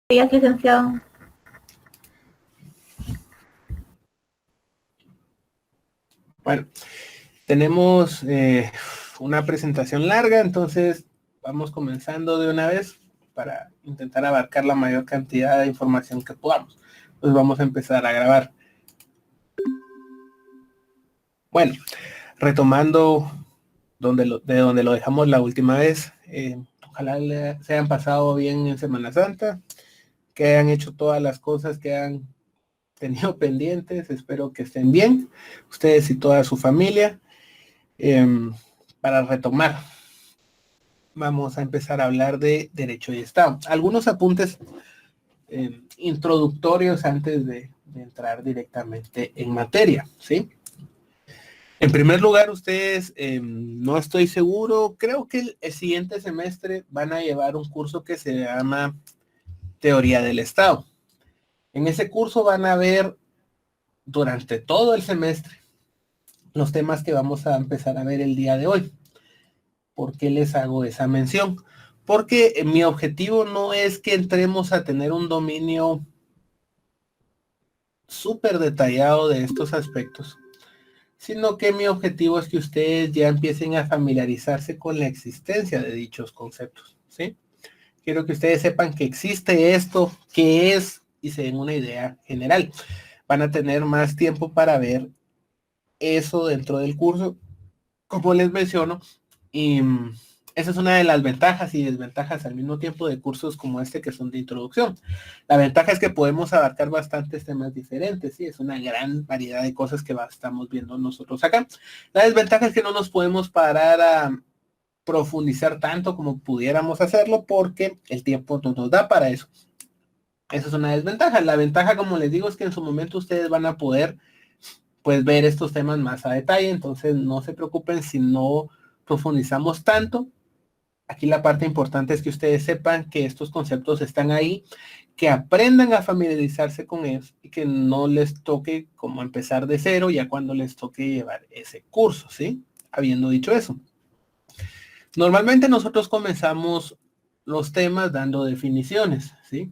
días, licenciado. Bueno, tenemos una presentación larga, entonces vamos comenzando de una vez para intentar abarcar la mayor cantidad de información que podamos. Pues vamos a empezar a grabar. Bueno, retomando de donde lo dejamos la última vez, ojalá se hayan pasado bien en Semana Santa, que hayan hecho todas las cosas que han tenido pendientes, espero que estén bien, ustedes y toda su familia. Para retomar, vamos a empezar a hablar de Derecho y Estado. Algunos apuntes introductorios antes de entrar directamente en materia, ¿sí? En primer lugar, ustedes, no estoy seguro, creo que el siguiente semestre van a llevar un curso que se llama Teoría del Estado. En ese curso van a ver durante todo el semestre los temas que vamos a empezar a ver el día de hoy. ¿Por qué les hago esa mención? Porque mi objetivo no es que entremos a tener un dominio súper detallado de estos aspectos, sino que mi objetivo es que ustedes ya empiecen a familiarizarse con la existencia de dichos conceptos, ¿sí? Quiero que ustedes sepan que existe esto, qué es, y se den una idea general. Van a tener más tiempo para ver eso dentro del curso, como les menciono, y esa es una de las ventajas y desventajas al mismo tiempo de cursos como este que son de introducción. La ventaja es que podemos abarcar bastantes temas diferentes, ¿sí? Es una gran variedad de cosas que estamos viendo nosotros acá. La desventaja es que no nos podemos parar a profundizar tanto como pudiéramos hacerlo porque el tiempo no nos da para eso. Esa es una desventaja. La ventaja, como les digo, es que en su momento ustedes van a poder pues ver estos temas más a detalle, entonces no se preocupen si no profundizamos tanto. Aquí la parte importante es que ustedes sepan que estos conceptos están ahí, que aprendan a familiarizarse con ellos y que no les toque como empezar de cero ya cuando les toque llevar ese curso, ¿sí? Habiendo dicho eso. Normalmente nosotros comenzamos los temas dando definiciones, ¿sí?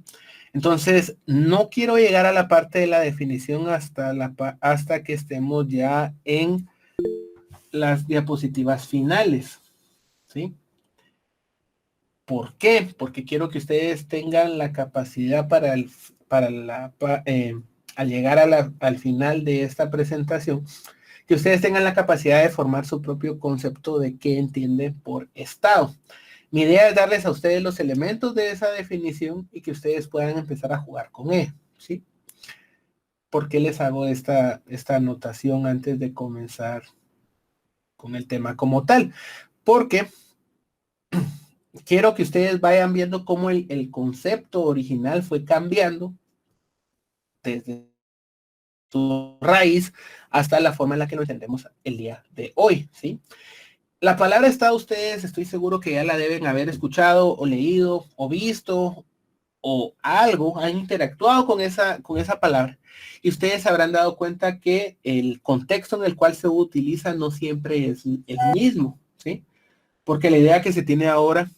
Entonces, no quiero llegar a la parte de la definición hasta que estemos ya en las diapositivas finales, ¿sí? ¿Por qué? Porque quiero que ustedes tengan la capacidad al llegar al final de esta presentación, que ustedes tengan la capacidad de formar su propio concepto de qué entienden por Estado. Mi idea es darles a ustedes los elementos de esa definición y que ustedes puedan empezar a jugar con él, ¿sí? ¿Por qué les hago esta anotación antes de comenzar con el tema como tal? Porque quiero que ustedes vayan viendo cómo el concepto original fue cambiando desde su raíz hasta la forma en la que lo entendemos el día de hoy, ¿sí? La palabra Estado, ustedes estoy seguro que ya la deben haber escuchado o leído o visto o algo, han interactuado con esa palabra y ustedes habrán dado cuenta que el contexto en el cual se utiliza no siempre es el mismo, ¿sí? Porque la idea que se tiene ahora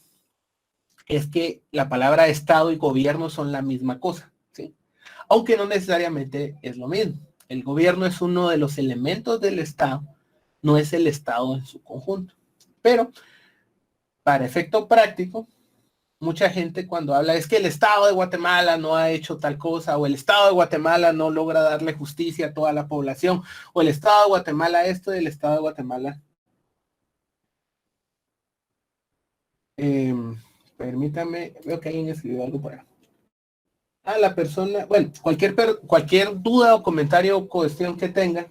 es que la palabra Estado y gobierno son la misma cosa, ¿sí? Aunque no necesariamente es lo mismo. El gobierno es uno de los elementos del Estado, no es el Estado en su conjunto. Pero, para efecto práctico, mucha gente cuando habla es que el Estado de Guatemala no ha hecho tal cosa, o el Estado de Guatemala no logra darle justicia a toda la población, o el Estado de Guatemala esto y el Estado de Guatemala. Permítame, veo que alguien escribió algo por ahí. La persona, bueno, cualquier duda o comentario o cuestión que tengan,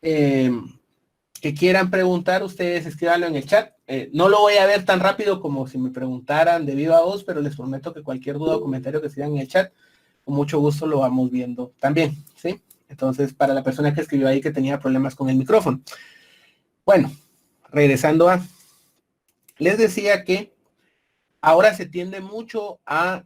que quieran preguntar, ustedes escríbanlo en el chat. No lo voy a ver tan rápido como si me preguntaran de viva voz, pero les prometo que cualquier duda o comentario que escriban en el chat, con mucho gusto lo vamos viendo también, ¿sí? Entonces, para la persona que escribió ahí que tenía problemas con el micrófono. Bueno, regresando les decía que ahora se tiende mucho a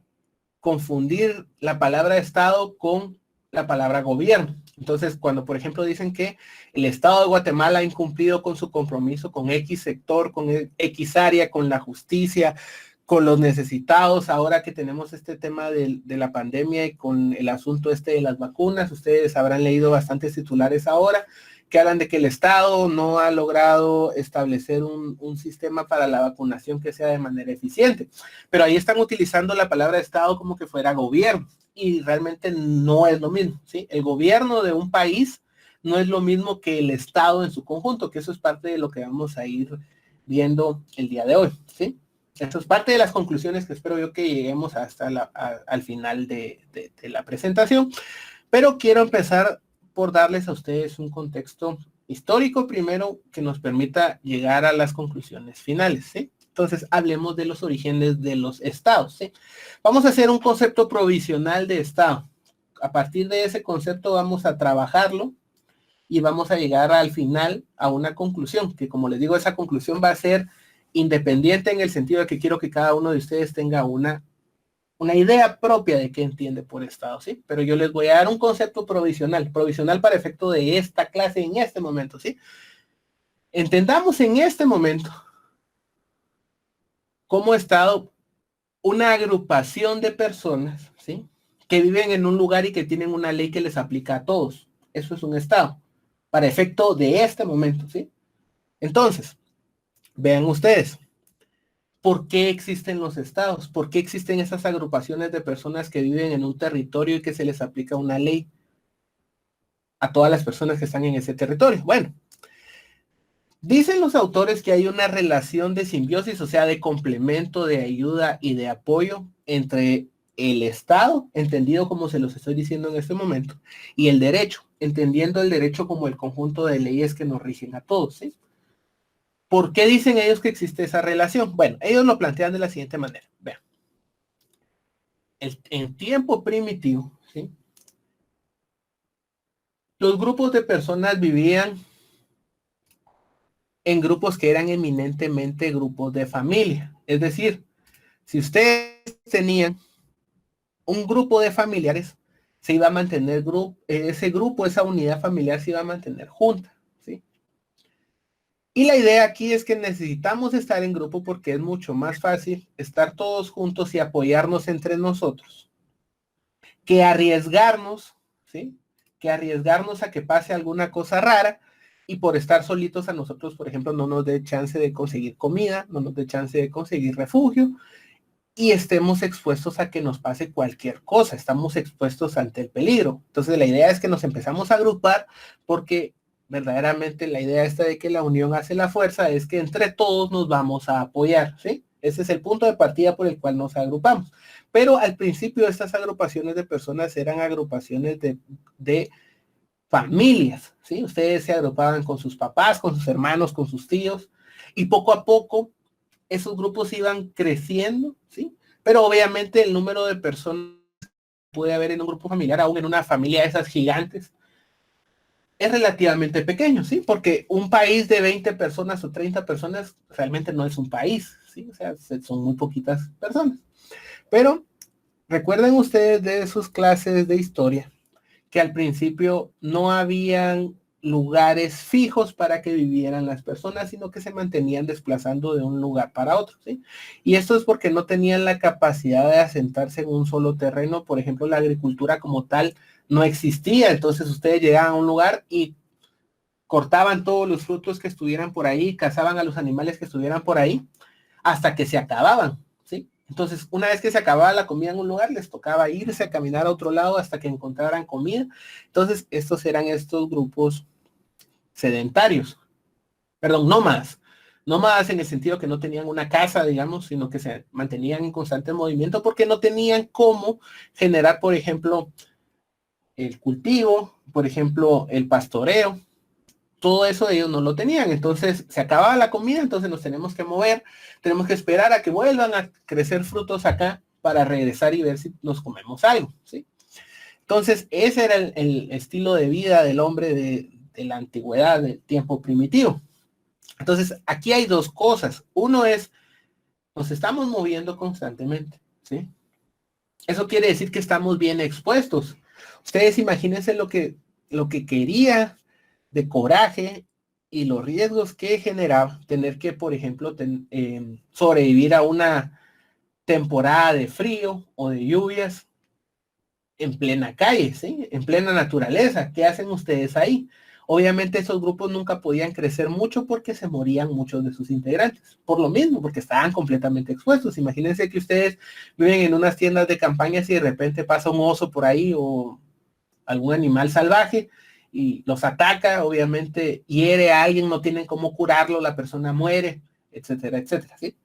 confundir la palabra Estado con la palabra gobierno. Entonces, cuando por ejemplo dicen que el Estado de Guatemala ha incumplido con su compromiso con X sector, con X área, con la justicia, con los necesitados, ahora que tenemos este tema de la pandemia y con el asunto de las vacunas. Ustedes habrán leído bastantes titulares ahora que hablan de que el Estado no ha logrado establecer un sistema para la vacunación que sea de manera eficiente. Pero ahí están utilizando la palabra Estado como que fuera gobierno, y realmente no es lo mismo, ¿sí? El gobierno de un país no es lo mismo que el Estado en su conjunto, que eso es parte de lo que vamos a ir viendo el día de hoy, ¿sí? Esto es parte de las conclusiones que espero yo que lleguemos hasta al final de la presentación. Pero quiero empezar por darles a ustedes un contexto histórico primero que nos permita llegar a las conclusiones finales, ¿sí? Entonces, hablemos de los orígenes de los estados, ¿sí? Vamos a hacer un concepto provisional de estado. A partir de ese concepto vamos a trabajarlo y vamos a llegar al final a una conclusión, que como les digo, esa conclusión va a ser independiente en el sentido de que quiero que cada uno de ustedes tenga una idea propia de qué entiende por estado, ¿sí? Pero yo les voy a dar un concepto provisional para efecto de esta clase en este momento, ¿sí? Entendamos en este momento como estado una agrupación de personas, ¿sí? Que viven en un lugar y que tienen una ley que les aplica a todos. Eso es un estado, para efecto de este momento, ¿sí? Entonces, vean ustedes, ¿por qué existen los estados? ¿Por qué existen esas agrupaciones de personas que viven en un territorio y que se les aplica una ley a todas las personas que están en ese territorio? Bueno, dicen los autores que hay una relación de simbiosis, o sea, de complemento, de ayuda y de apoyo entre el Estado, entendido como se los estoy diciendo en este momento, y el derecho, entendiendo el derecho como el conjunto de leyes que nos rigen a todos, ¿sí? ¿Por qué dicen ellos que existe esa relación? Bueno, ellos lo plantean de la siguiente manera. Vean. En tiempo primitivo, ¿sí? Los grupos de personas vivían en grupos que eran eminentemente grupos de familia. Es decir, si ustedes tenían un grupo de familiares, se iba a mantener ese grupo, esa unidad familiar se iba a mantener junta, ¿sí? Y la idea aquí es que necesitamos estar en grupo porque es mucho más fácil estar todos juntos y apoyarnos entre nosotros que arriesgarnos, ¿sí? Que arriesgarnos a que pase alguna cosa rara y por estar solitos a nosotros, por ejemplo, no nos dé chance de conseguir comida, no nos dé chance de conseguir refugio y estemos expuestos a que nos pase cualquier cosa, estamos expuestos ante el peligro. Entonces la idea es que nos empezamos a agrupar porque verdaderamente la idea esta de que la unión hace la fuerza es que entre todos nos vamos a apoyar, ¿sí? Ese es el punto de partida por el cual nos agrupamos. Pero al principio estas agrupaciones de personas eran agrupaciones de familias, ¿sí? Ustedes se agrupaban con sus papás, con sus hermanos, con sus tíos, y poco a poco esos grupos iban creciendo, ¿sí? Pero obviamente el número de personas que puede haber en un grupo familiar, aún en una familia de esas gigantes, es relativamente pequeño, ¿sí? Porque un país de 20 personas o 30 personas realmente no es un país, ¿sí? O sea, son muy poquitas personas. Pero recuerden ustedes de sus clases de historia que al principio no habían lugares fijos para que vivieran las personas, sino que se mantenían desplazando de un lugar para otro, ¿sí? Y esto es porque no tenían la capacidad de asentarse en un solo terreno. Por ejemplo, la agricultura como tal no existía, entonces ustedes llegaban a un lugar y cortaban todos los frutos que estuvieran por ahí, cazaban a los animales que estuvieran por ahí, hasta que se acababan, ¿sí? Entonces, una vez que se acababa la comida en un lugar, les tocaba irse a caminar a otro lado hasta que encontraran comida. Entonces, estos eran estos grupos sedentarios, perdón, nómadas. Nómadas en el sentido que no tenían una casa, digamos, sino que se mantenían en constante movimiento porque no tenían cómo generar, por ejemplo, el cultivo, por ejemplo, el pastoreo. Todo eso ellos no lo tenían, entonces se acababa la comida, entonces nos tenemos que mover, tenemos que esperar a que vuelvan a crecer frutos acá para regresar y ver si nos comemos algo, ¿sí? Entonces ese era el estilo de vida del hombre de la antigüedad, del tiempo primitivo. Entonces aquí hay dos cosas. Uno es, nos estamos moviendo constantemente, ¿sí? Eso quiere decir que estamos bien expuestos. Ustedes imagínense lo que quería de coraje y los riesgos que generaba tener que, por ejemplo, sobrevivir temporada de frío o de lluvias, en plena calle, ¿sí? En plena naturaleza. ¿Qué hacen ustedes ahí? Obviamente esos grupos nunca podían crecer mucho porque se morían muchos de sus integrantes. Por lo mismo, porque estaban completamente expuestos. Imagínense que ustedes viven en unas tiendas de campañas y de repente pasa un oso por ahí o algún animal salvaje y los ataca, obviamente hiere a alguien, no tienen cómo curarlo, la persona muere, etcétera, etcétera, ¿sí?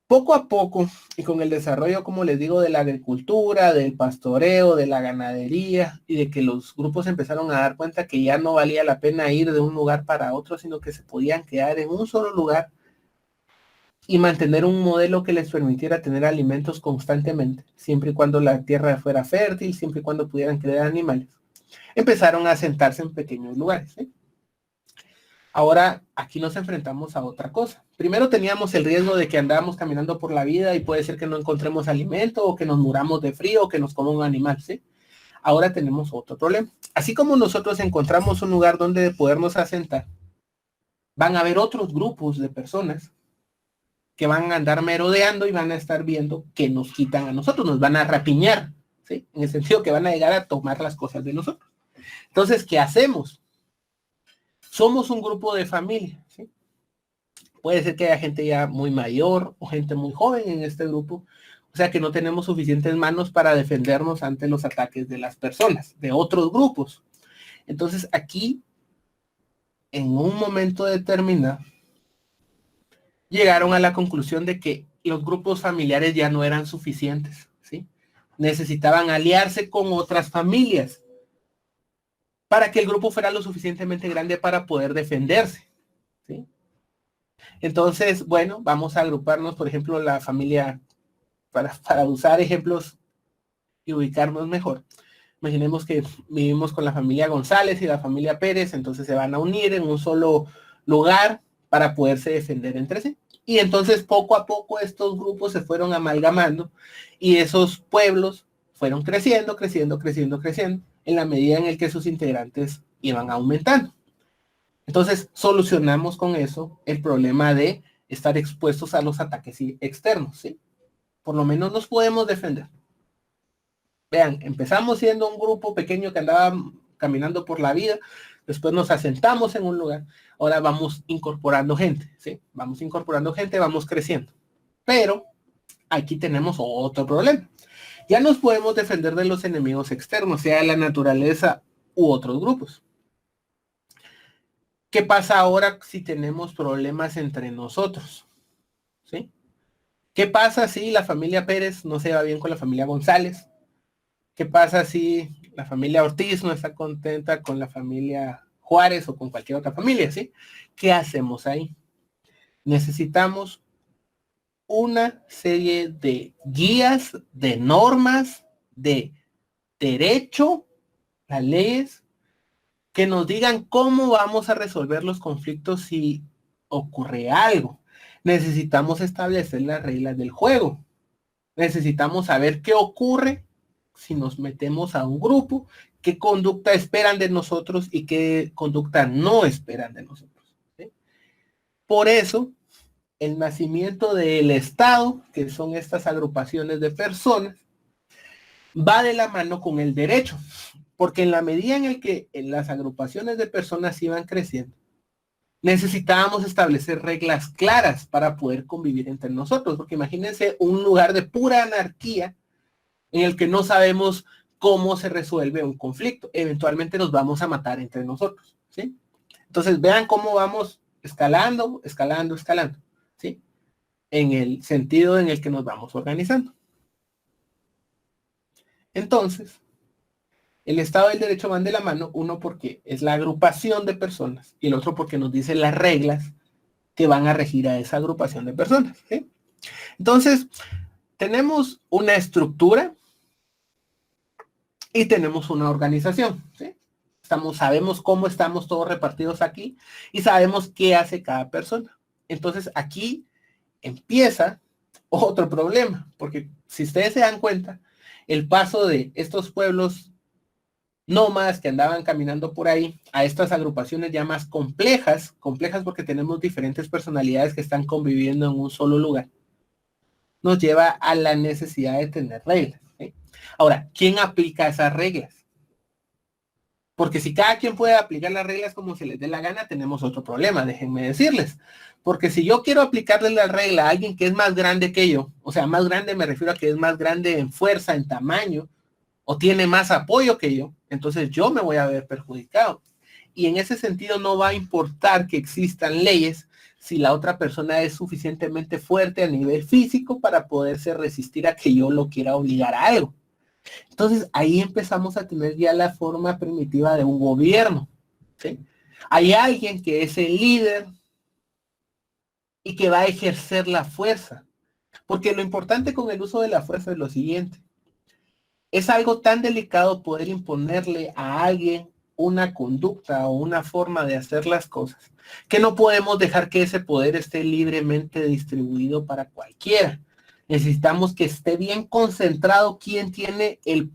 Poco a poco, y con el desarrollo, como les digo, de la agricultura, del pastoreo, de la ganadería, y de que los grupos empezaron a dar cuenta que ya no valía la pena ir de un lugar para otro, sino que se podían quedar en un solo lugar y mantener un modelo que les permitiera tener alimentos constantemente, siempre y cuando la tierra fuera fértil, siempre y cuando pudieran crear animales. Empezaron a asentarse en pequeños lugares, ¿sí? Ahora, aquí nos enfrentamos a otra cosa. Primero teníamos el riesgo de que andábamos caminando por la vida y puede ser que no encontremos alimento o que nos muramos de frío o que nos coma un animal, ¿sí? Ahora tenemos otro problema. Así como nosotros encontramos un lugar donde podernos asentar, van a haber otros grupos de personas que van a andar merodeando y van a estar viendo que nos quitan a nosotros, nos van a rapiñar, ¿sí? En el sentido que van a llegar a tomar las cosas de nosotros. Entonces, ¿qué hacemos? Somos un grupo de familia, ¿sí? Puede ser que haya gente ya muy mayor o gente muy joven en este grupo, o sea que no tenemos suficientes manos para defendernos ante los ataques de las personas, de otros grupos. Entonces aquí, en un momento determinado, llegaron a la conclusión de que los grupos familiares ya no eran suficientes, ¿sí? Necesitaban aliarse con otras familias para que el grupo fuera lo suficientemente grande para poder defenderse, ¿sí? Entonces, bueno, vamos a agruparnos, por ejemplo, la familia, para usar ejemplos y ubicarnos mejor. Imaginemos que vivimos con la familia González y la familia Pérez, entonces se van a unir en un solo lugar para poderse defender entre sí. Y entonces poco a poco estos grupos se fueron amalgamando y esos pueblos fueron creciendo, creciendo, creciendo, creciendo, en la medida en el que sus integrantes iban aumentando. Entonces solucionamos con eso el problema de estar expuestos a los ataques externos, ¿sí? Por lo menos nos podemos defender. Vean, empezamos siendo un grupo pequeño que andaba caminando por la vida, después nos asentamos en un lugar, ahora vamos incorporando gente, ¿sí? Vamos incorporando gente, vamos creciendo. Pero aquí tenemos otro problema. Ya nos podemos defender de los enemigos externos, sea la naturaleza u otros grupos. ¿Qué pasa ahora si tenemos problemas entre nosotros? ¿Sí? ¿Qué pasa si la familia Pérez no se va bien con la familia González? ¿Qué pasa si la familia Ortiz no está contenta con la familia Juárez o con cualquier otra familia, ¿sí? ¿Qué hacemos ahí? Necesitamos una serie de guías, de normas, de derecho, las leyes, que nos digan cómo vamos a resolver los conflictos si ocurre algo. Necesitamos establecer las reglas del juego. Necesitamos saber qué ocurre si nos metemos a un grupo, qué conducta esperan de nosotros y qué conducta no esperan de nosotros, ¿sí? Por eso, el nacimiento del Estado, que son estas agrupaciones de personas, va de la mano con el derecho, porque en la medida en el que las agrupaciones de personas iban creciendo, necesitábamos establecer reglas claras para poder convivir entre nosotros, porque imagínense un lugar de pura anarquía en el que no sabemos cómo se resuelve un conflicto. Eventualmente nos vamos a matar entre nosotros, ¿sí? Entonces vean cómo vamos escalando, escalando, escalando, ¿sí? En el sentido en el que nos vamos organizando. Entonces, el Estado y el derecho van de la mano, uno porque es la agrupación de personas y el otro porque nos dice las reglas que van a regir a esa agrupación de personas, ¿sí? Entonces, tenemos una estructura y tenemos una organización, ¿sí? Sabemos cómo estamos todos repartidos aquí y sabemos qué hace cada persona. Entonces aquí empieza otro problema, porque si ustedes se dan cuenta, el paso de estos pueblos nómadas que andaban caminando por ahí a estas agrupaciones ya más complejas porque tenemos diferentes personalidades que están conviviendo en un solo lugar, nos lleva a la necesidad de tener reglas, ¿sí? Ahora, ¿quién aplica esas reglas? Porque si cada quien puede aplicar las reglas como se les dé la gana, tenemos otro problema, déjenme decirles. Porque si yo quiero aplicarle la regla a alguien que es más grande que yo, o sea, más grande me refiero a que es más grande en fuerza, en tamaño, o tiene más apoyo que yo, entonces yo me voy a ver perjudicado. Y en ese sentido no va a importar que existan leyes si la otra persona es suficientemente fuerte a nivel físico para poderse resistir a que yo lo quiera obligar a algo. Entonces ahí empezamos a tener ya la forma primitiva de un gobierno, ¿sí? Hay alguien que es el líder y que va a ejercer la fuerza. Porque lo importante con el uso de la fuerza es lo siguiente. Es algo tan delicado poder imponerle a alguien una conducta o una forma de hacer las cosas, que no podemos dejar que ese poder esté libremente distribuido para cualquiera. Necesitamos que esté bien concentrado quién tiene el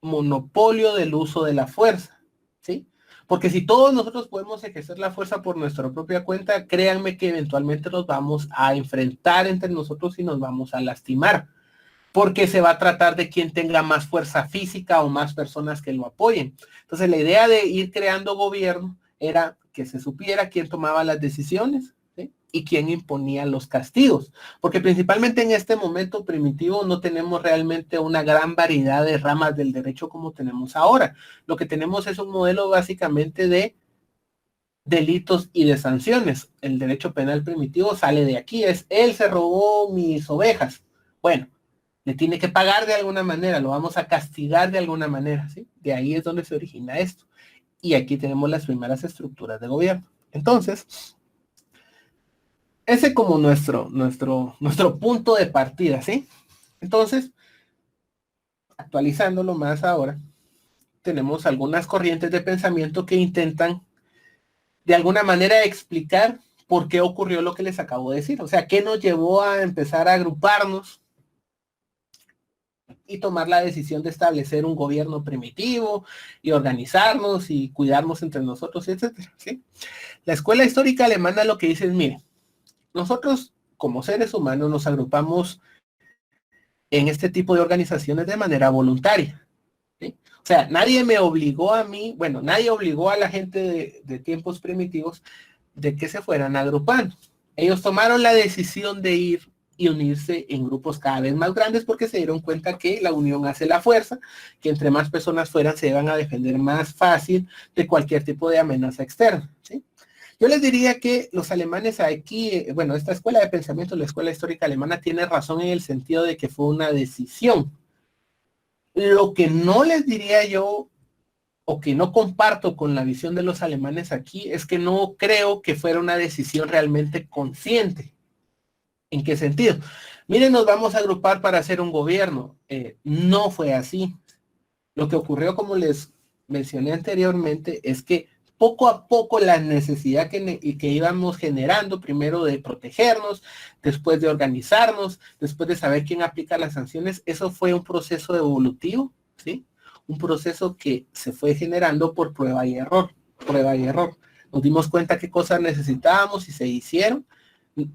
monopolio del uso de la fuerza, ¿sí? Porque si todos nosotros podemos ejercer la fuerza por nuestra propia cuenta, créanme que eventualmente nos vamos a enfrentar entre nosotros y nos vamos a lastimar, porque se va a tratar de quien tenga más fuerza física o más personas que lo apoyen. Entonces la idea de ir creando gobierno era que se supiera quién tomaba las decisiones, ¿sí? Y quién imponía los castigos, porque principalmente en este momento primitivo no tenemos realmente una gran variedad de ramas del derecho como tenemos ahora. Lo que tenemos es un modelo básicamente de delitos y de sanciones. El derecho penal primitivo sale de aquí, es él se robó mis ovejas. Bueno, le tiene que pagar de alguna manera, lo vamos a castigar de alguna manera, ¿sí? De ahí es donde se origina esto. Y aquí tenemos las primeras estructuras de gobierno. Entonces, ese como nuestro punto de partida, ¿sí? Entonces, actualizándolo más ahora, tenemos algunas corrientes de pensamiento que intentan de alguna manera explicar por qué ocurrió lo que les acabo de decir. O sea, qué nos llevó a empezar a agruparnos y tomar la decisión de establecer un gobierno primitivo y organizarnos y cuidarnos entre nosotros, etcétera, ¿sí? La escuela histórica alemana lo que dice es, mire, nosotros como seres humanos nos agrupamos en este tipo de organizaciones de manera voluntaria, ¿sí? O sea, nadie me obligó a mí, bueno, nadie obligó a la gente de tiempos primitivos de que se fueran agrupando. Ellos tomaron la decisión de ir y unirse en grupos cada vez más grandes porque se dieron cuenta que la unión hace la fuerza, que entre más personas fueran se iban a defender más fácil de cualquier tipo de amenaza externa, ¿sí? Yo les diría que los alemanes aquí, bueno, esta escuela de pensamiento, la escuela histórica alemana, tiene razón en el sentido de que fue una decisión. Lo que no les diría yo o que no comparto con la visión de los alemanes aquí es que no creo que fuera una decisión realmente consciente. ¿En qué sentido? Miren, nos vamos a agrupar para hacer un gobierno. No fue así. Lo que ocurrió, como les mencioné anteriormente, es que poco a poco la necesidad que íbamos generando, primero de protegernos, después de organizarnos, después de saber quién aplica las sanciones, eso fue un proceso evolutivo, ¿sí? Un proceso que se fue generando por prueba y error, prueba y error. Nos dimos cuenta qué cosas necesitábamos y se hicieron.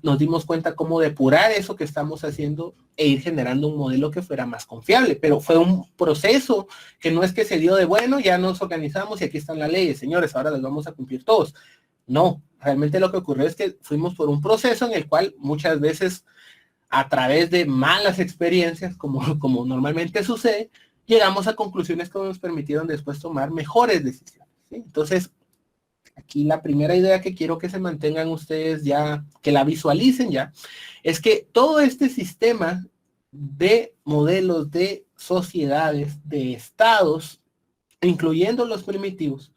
Nos dimos cuenta cómo depurar eso que estamos haciendo e ir generando un modelo que fuera más confiable, pero fue un proceso que no es que se dio de bueno, ya nos organizamos y aquí están las leyes, señores, ahora las vamos a cumplir todos. No, realmente lo que ocurrió es que fuimos por un proceso en el cual muchas veces a través de malas experiencias, como normalmente sucede, llegamos a conclusiones que nos permitieron después tomar mejores decisiones, ¿sí? Entonces, aquí la primera idea que quiero que se mantengan ustedes ya, que la visualicen ya, es que todo este sistema de modelos de sociedades, de estados, incluyendo los primitivos,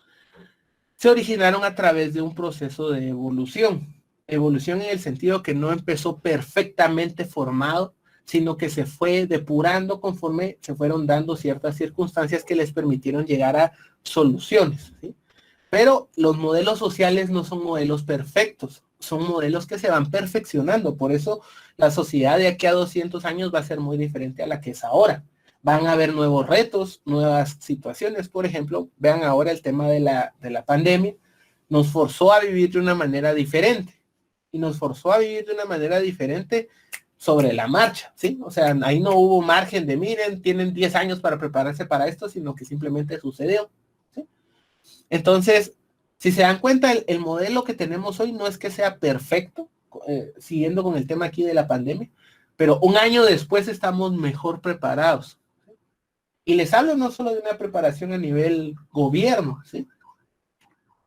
se originaron a través de un proceso de evolución. Evolución en el sentido que no empezó perfectamente formado, sino que se fue depurando conforme se fueron dando ciertas circunstancias que les permitieron llegar a soluciones, ¿sí? Pero los modelos sociales no son modelos perfectos, son modelos que se van perfeccionando. Por eso la sociedad de aquí a 200 años va a ser muy diferente a la que es ahora. Van a haber nuevos retos, nuevas situaciones. Por ejemplo, vean ahora el tema de la pandemia. Nos forzó a vivir de una manera diferente. Y nos forzó a vivir de una manera diferente sobre la marcha, ¿sí? O sea, ahí no hubo margen de, miren, tienen 10 años para prepararse para esto, sino que simplemente sucedió, ¿sí? Entonces, si se dan cuenta, el modelo que tenemos hoy no es que sea perfecto, siguiendo con el tema aquí de la pandemia, pero un año después estamos mejor preparados. Y les hablo no solo de una preparación a nivel gobierno, ¿sí?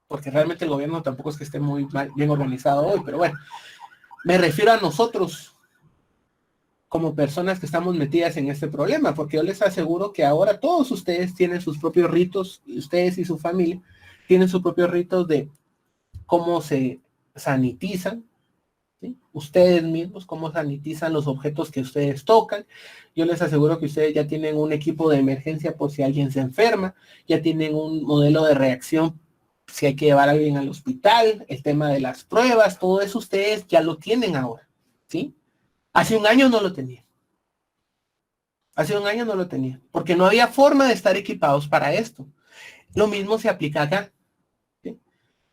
Porque realmente el gobierno tampoco es que esté muy bien organizado hoy, pero bueno, me refiero a nosotros como personas que estamos metidas en este problema, porque yo les aseguro que ahora todos ustedes tienen sus propios ritos, y ustedes y su familia tienen sus propios ritos de cómo se sanitizan, ¿sí? Ustedes mismos, cómo sanitizan los objetos que ustedes tocan. Yo les aseguro que ustedes ya tienen un equipo de emergencia por si alguien se enferma, ya tienen un modelo de reacción si hay que llevar a alguien al hospital, el tema de las pruebas, todo eso ustedes ya lo tienen ahora, ¿sí? Hace un año no lo tenían. Hace un año no lo tenían, porque no había forma de estar equipados para esto. Lo mismo se aplica acá. ¿Sí?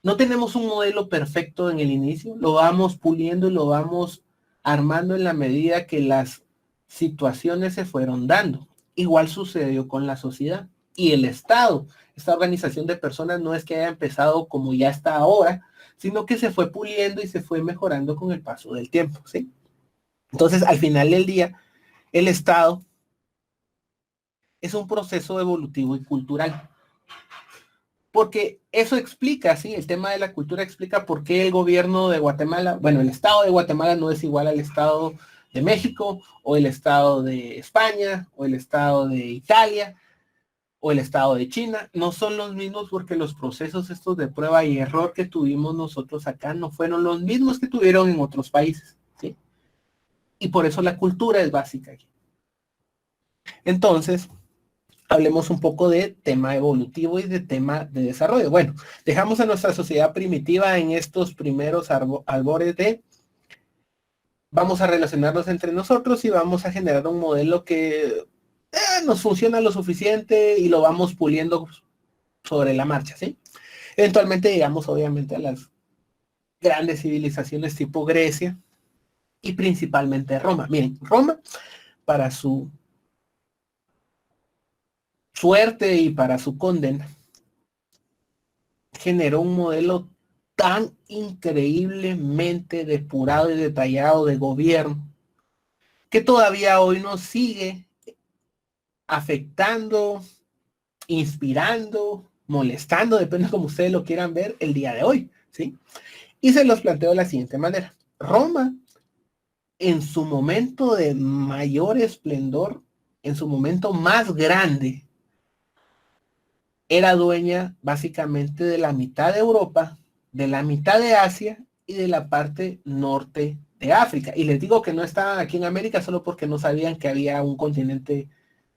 No tenemos un modelo perfecto en el inicio, lo vamos puliendo y lo vamos armando en la medida que las situaciones se fueron dando. Igual sucedió con la sociedad y el Estado. Esta organización de personas no es que haya empezado como ya está ahora, sino que se fue puliendo y se fue mejorando con el paso del tiempo, ¿sí? Entonces, al final del día, el Estado es un proceso evolutivo y cultural. Porque eso explica, sí, el tema de la cultura explica por qué el gobierno de Guatemala, bueno, el Estado de Guatemala no es igual al Estado de México, o el Estado de España, o el Estado de Italia, o el Estado de China. No son los mismos porque los procesos estos de prueba y error que tuvimos nosotros acá no fueron los mismos que tuvieron en otros países, ¿sí? Y por eso la cultura es básica aquí. Entonces, hablemos un poco de tema evolutivo y de tema de desarrollo. Bueno, dejamos a nuestra sociedad primitiva en estos primeros albores de vamos a relacionarnos entre nosotros y vamos a generar un modelo que nos funciona lo suficiente y lo vamos puliendo sobre la marcha, ¿sí? Eventualmente llegamos obviamente a las grandes civilizaciones tipo Grecia y principalmente Roma. Miren, Roma para su suerte y para su condena generó un modelo tan increíblemente depurado y detallado de gobierno que todavía hoy nos sigue afectando, inspirando, molestando, depende de cómo ustedes lo quieran ver el día de hoy, ¿sí? Y se los planteo de la siguiente manera. Roma, en su momento de mayor esplendor, en su momento más grande, era dueña básicamente de la mitad de Europa, de la mitad de Asia y de la parte norte de África. Y les digo que no estaban aquí en América solo porque no sabían que había un continente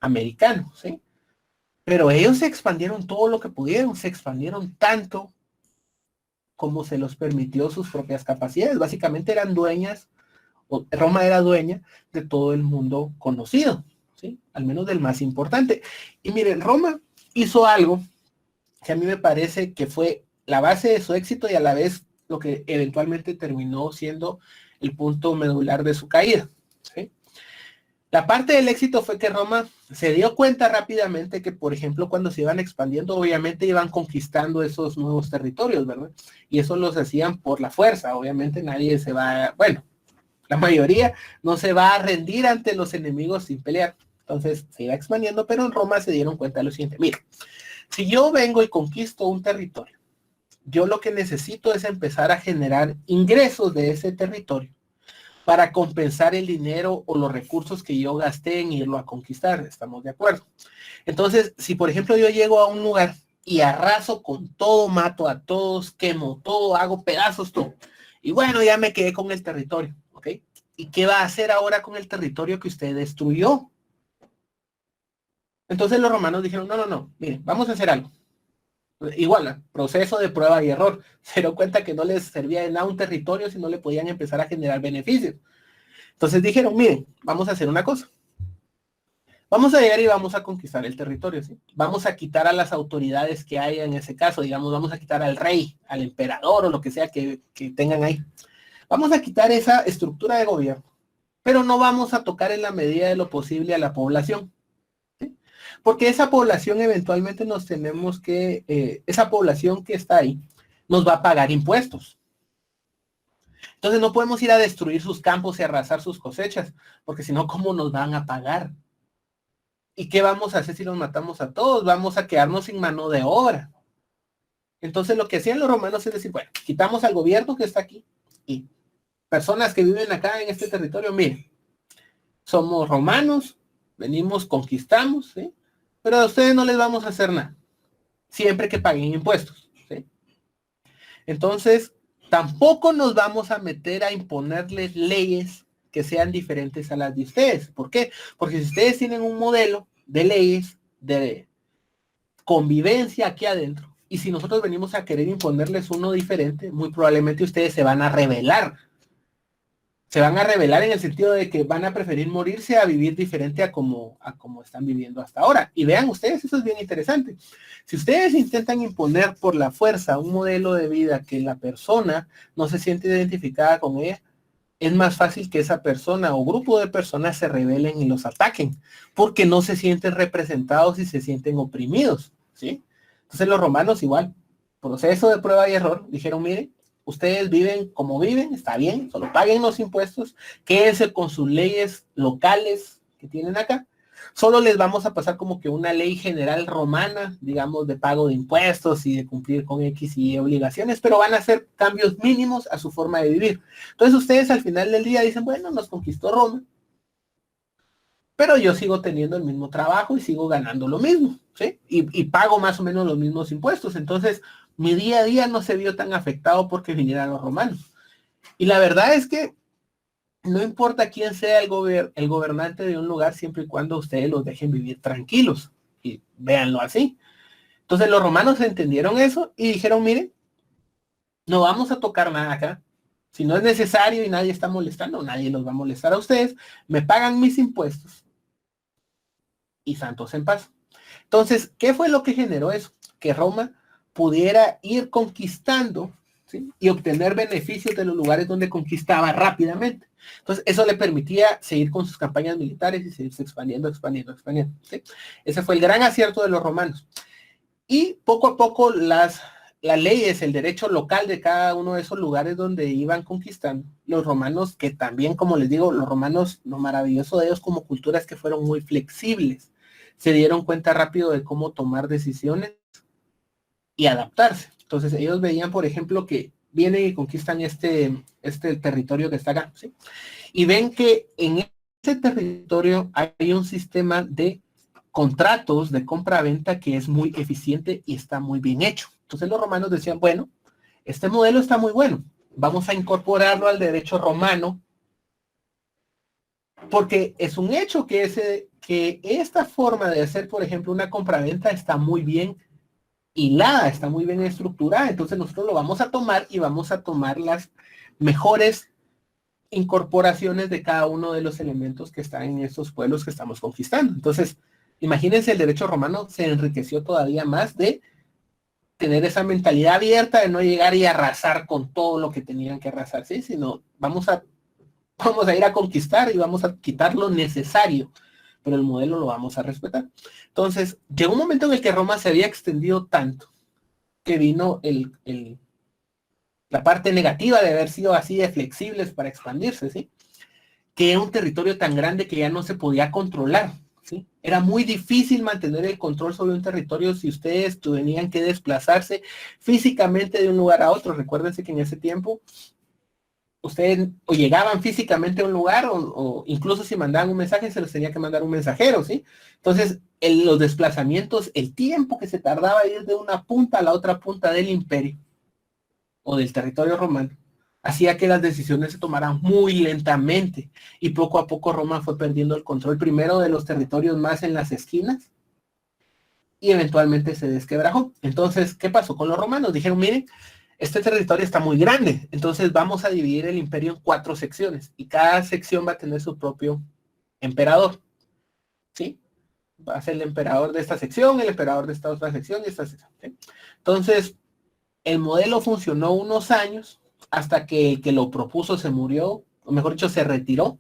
americano, ¿sí? Pero ellos se expandieron todo lo que pudieron, se expandieron tanto como se los permitió sus propias capacidades. Básicamente eran dueñas, o Roma era dueña de todo el mundo conocido, ¿sí? Al menos del más importante. Y miren, Roma hizo algo que a mí me parece que fue la base de su éxito y a la vez lo que eventualmente terminó siendo el punto medular de su caída, ¿sí? La parte del éxito fue que Roma se dio cuenta rápidamente que, por ejemplo, cuando se iban expandiendo, obviamente iban conquistando esos nuevos territorios, ¿verdad? Y eso los hacían por la fuerza. Obviamente nadie se va, bueno, la mayoría no se va a rendir ante los enemigos sin pelear. Entonces se iba expandiendo, pero en Roma se dieron cuenta de lo siguiente. Mira, si yo vengo y conquisto un territorio, yo lo que necesito es empezar a generar ingresos de ese territorio para compensar el dinero o los recursos que yo gasté en irlo a conquistar. ¿Estamos de acuerdo? Entonces, si por ejemplo yo llego a un lugar y arraso con todo, mato a todos, quemo todo, hago pedazos todo, y bueno, ya me quedé con el territorio, ¿ok? ¿Y qué va a hacer ahora con el territorio que usted destruyó? Entonces los romanos dijeron, no, no, no, miren, vamos a hacer algo. Igual, proceso de prueba y error. Se dio cuenta que no les servía de nada un territorio si no le podían empezar a generar beneficios. Entonces dijeron, miren, vamos a hacer una cosa. Vamos a llegar y vamos a conquistar el territorio, ¿sí? Vamos a quitar a las autoridades que haya en ese caso, digamos, vamos a quitar al rey, al emperador o lo que sea que tengan ahí. Vamos a quitar esa estructura de gobierno pero no vamos a tocar en la medida de lo posible a la población, ¿sí? Porque esa población eventualmente nos tenemos que, esa población que está ahí, nos va a pagar impuestos. Entonces no podemos ir a destruir sus campos y arrasar sus cosechas, porque si no, ¿cómo nos van a pagar? ¿Y qué vamos a hacer si los matamos a todos? Vamos a quedarnos sin mano de obra. Entonces lo que hacían los romanos es decir, bueno, quitamos al gobierno que está aquí y personas que viven acá en este territorio, miren, somos romanos, venimos, conquistamos, ¿sí? Pero a ustedes no les vamos a hacer nada, siempre que paguen impuestos, ¿sí? Entonces, tampoco nos vamos a meter a imponerles leyes que sean diferentes a las de ustedes. ¿Por qué? Porque si ustedes tienen un modelo de leyes de convivencia aquí adentro, y si nosotros venimos a querer imponerles uno diferente, muy probablemente ustedes se van a rebelar. Se van a rebelar en el sentido de que van a preferir morirse a vivir diferente a como están viviendo hasta ahora. Y vean ustedes, eso es bien interesante. Si ustedes intentan imponer por la fuerza un modelo de vida que la persona no se siente identificada con ella, es más fácil que esa persona o grupo de personas se rebelen y los ataquen, porque no se sienten representados y se sienten oprimidos, ¿sí? Entonces los romanos igual, proceso de prueba y error, dijeron, miren, ustedes viven como viven, está bien, solo paguen los impuestos, quédense con sus leyes locales que tienen acá, solo les vamos a pasar como que una ley general romana, digamos, de pago de impuestos y de cumplir con X y Y obligaciones, pero van a hacer cambios mínimos a su forma de vivir. Entonces ustedes al final del día dicen, bueno, nos conquistó Roma, pero yo sigo teniendo el mismo trabajo y sigo ganando lo mismo, ¿sí? Y pago más o menos los mismos impuestos. Entonces, mi día a día no se vio tan afectado porque vinieran los romanos. Y la verdad es que no importa quién sea el gobernante de un lugar, siempre y cuando ustedes los dejen vivir tranquilos. Y véanlo así. Entonces los romanos entendieron eso y dijeron, miren, no vamos a tocar nada acá. Si no es necesario y nadie está molestando, nadie los va a molestar a ustedes. Me pagan mis impuestos y santos en paz. Entonces, ¿qué fue lo que generó eso? Que Roma pudiera ir conquistando, ¿sí? Y obtener beneficios de los lugares donde conquistaba rápidamente. Entonces, eso le permitía seguir con sus campañas militares y seguirse expandiendo. ¿Sí? Ese fue el gran acierto de los romanos. Y poco a poco las leyes, el derecho local de cada uno de esos lugares donde iban conquistando, los romanos, que también, como les digo, los romanos, lo maravilloso de ellos como cultura es que fueron muy flexibles. Se dieron cuenta rápido de cómo tomar decisiones y adaptarse. Entonces ellos veían, por ejemplo, que vienen y conquistan este territorio que está acá, ¿sí? Y ven que en ese territorio hay un sistema de contratos de compra-venta que es muy eficiente y está muy bien hecho. Entonces los romanos decían, bueno, este modelo está muy bueno, vamos a incorporarlo al derecho romano, porque es un hecho que esta forma de hacer, por ejemplo, una compra-venta está muy bien hilada, está muy bien estructurada, entonces nosotros lo vamos a tomar y vamos a tomar las mejores incorporaciones de cada uno de los elementos que están en estos pueblos que estamos conquistando. Entonces, imagínense, el derecho romano se enriqueció todavía más de tener esa mentalidad abierta de no llegar y arrasar con todo lo que tenían que arrasar, ¿sí? Sino vamos a ir a conquistar y vamos a quitar lo necesario, pero el modelo lo vamos a respetar. Entonces, llegó un momento en el que Roma se había extendido tanto que vino la parte negativa de haber sido así de flexibles para expandirse, ¿sí? Que era un territorio tan grande que ya no se podía controlar, ¿sí? Era muy difícil mantener el control sobre un territorio si ustedes tenían que desplazarse físicamente de un lugar a otro. Recuérdense que en ese tiempo ustedes o llegaban físicamente a un lugar o incluso si mandaban un mensaje se les tenía que mandar un mensajero, ¿sí? Entonces, los desplazamientos, el tiempo que se tardaba ir de una punta a la otra punta del imperio o del territorio romano, hacía que las decisiones se tomaran muy lentamente y poco a poco Roma fue perdiendo el control primero de los territorios más en las esquinas y eventualmente se desquebrajó. Entonces, ¿qué pasó con los romanos? Dijeron, miren, este territorio está muy grande, entonces vamos a dividir el imperio en 4 secciones y cada sección va a tener su propio emperador, ¿sí? Va a ser el emperador de esta sección, el emperador de esta otra sección y esta sección, ¿sí? Entonces, el modelo funcionó unos años hasta que el que lo propuso se murió, o mejor dicho, se retiró.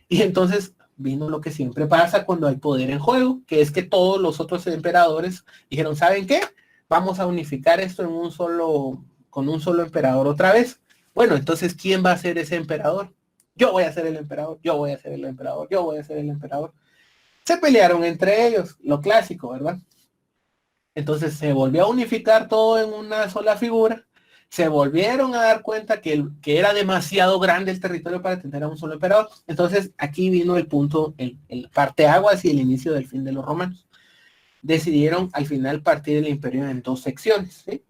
Y entonces vino lo que siempre pasa cuando hay poder en juego, que es que todos los otros emperadores dijeron, ¿saben qué? Vamos a unificar esto en un solo, con un solo emperador otra vez. Bueno, entonces, ¿quién va a ser ese emperador? Yo voy a ser el emperador, yo voy a ser el emperador, yo voy a ser el emperador. Se pelearon entre ellos, lo clásico, ¿verdad? Entonces se volvió a unificar todo en una sola figura. Se volvieron a dar cuenta que era demasiado grande el territorio para tener a un solo emperador. Entonces aquí vino el punto, el parteaguas y el inicio del fin de los romanos. Decidieron al final partir el imperio en dos secciones, ¿sí?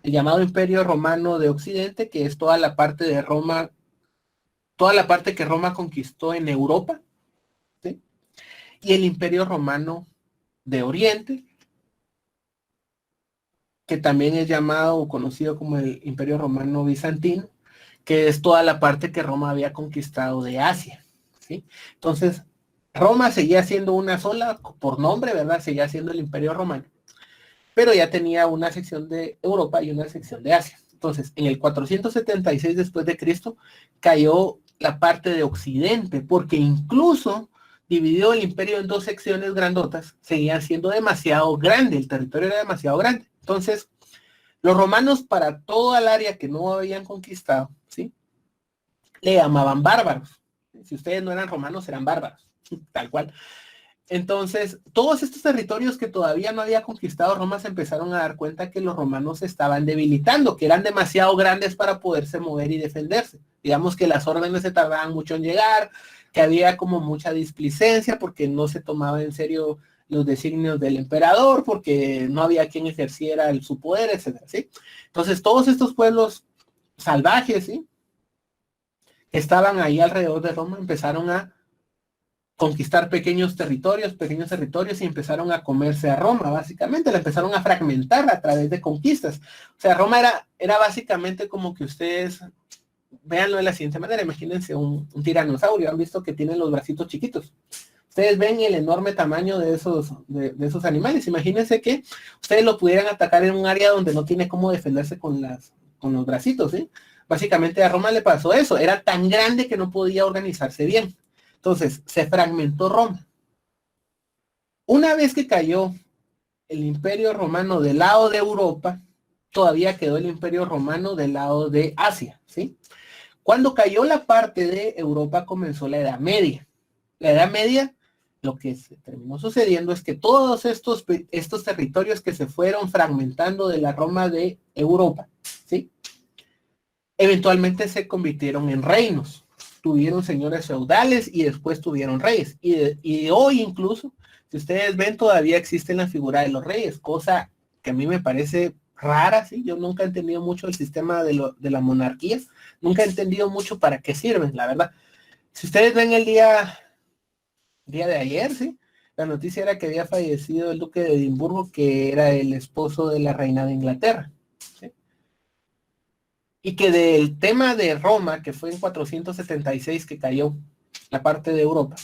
El llamado Imperio Romano de Occidente, que es toda la parte de Roma, toda la parte que Roma conquistó en Europa, ¿sí? Y el Imperio Romano de Oriente, que también es llamado o conocido como el Imperio Romano Bizantino, que es toda la parte que Roma había conquistado de Asia, ¿sí? Entonces, Roma seguía siendo una sola, por nombre, ¿verdad? Seguía siendo el Imperio Romano, pero ya tenía una sección de Europa y una sección de Asia. Entonces, en el 476 después de Cristo, cayó la parte de Occidente, porque incluso dividió el imperio en dos secciones grandotas, seguían siendo demasiado grande, el territorio era demasiado grande. Entonces, los romanos para toda el área que no habían conquistado, ¿sí? Le llamaban bárbaros. Si ustedes no eran romanos, eran bárbaros, tal cual. Entonces, todos estos territorios que todavía no había conquistado Roma se empezaron a dar cuenta que los romanos se estaban debilitando, que eran demasiado grandes para poderse mover y defenderse. Digamos que las órdenes se tardaban mucho en llegar, que había como mucha displicencia porque no se tomaba en serio los designios del emperador, porque no había quien ejerciera su poder, etcétera, ¿sí? Entonces, todos estos pueblos salvajes, ¿sí? Que estaban ahí alrededor de Roma empezaron a conquistar pequeños territorios y empezaron a comerse a Roma, básicamente, la empezaron a fragmentar a través de conquistas. O sea, Roma era básicamente como que ustedes, véanlo de la siguiente manera, imagínense un tiranosaurio, han visto que tienen los bracitos chiquitos. Ustedes ven el enorme tamaño de esos animales, imagínense que ustedes lo pudieran atacar en un área donde no tiene cómo defenderse con los bracitos, ¿sí? Básicamente a Roma le pasó eso, era tan grande que no podía organizarse bien. Entonces, se fragmentó Roma. Una vez que cayó el Imperio Romano del lado de Europa, todavía quedó el Imperio Romano del lado de Asia, ¿sí? Cuando cayó la parte de Europa, comenzó la Edad Media. La Edad Media, lo que se terminó sucediendo es que todos estos territorios que se fueron fragmentando de la Roma de Europa, ¿sí? Eventualmente se convirtieron en reinos. Tuvieron señores feudales y después tuvieron reyes. Y hoy incluso, si ustedes ven, todavía existe la figura de los reyes, cosa que a mí me parece rara, ¿sí? Yo nunca he entendido mucho el sistema de la monarquía, nunca he entendido mucho para qué sirven, la verdad. Si ustedes ven el día de ayer, ¿sí? La noticia era que había fallecido el duque de Edimburgo, que era el esposo de la reina de Inglaterra, ¿sí? Y que del tema de Roma, que fue en 476 que cayó la parte de Europa,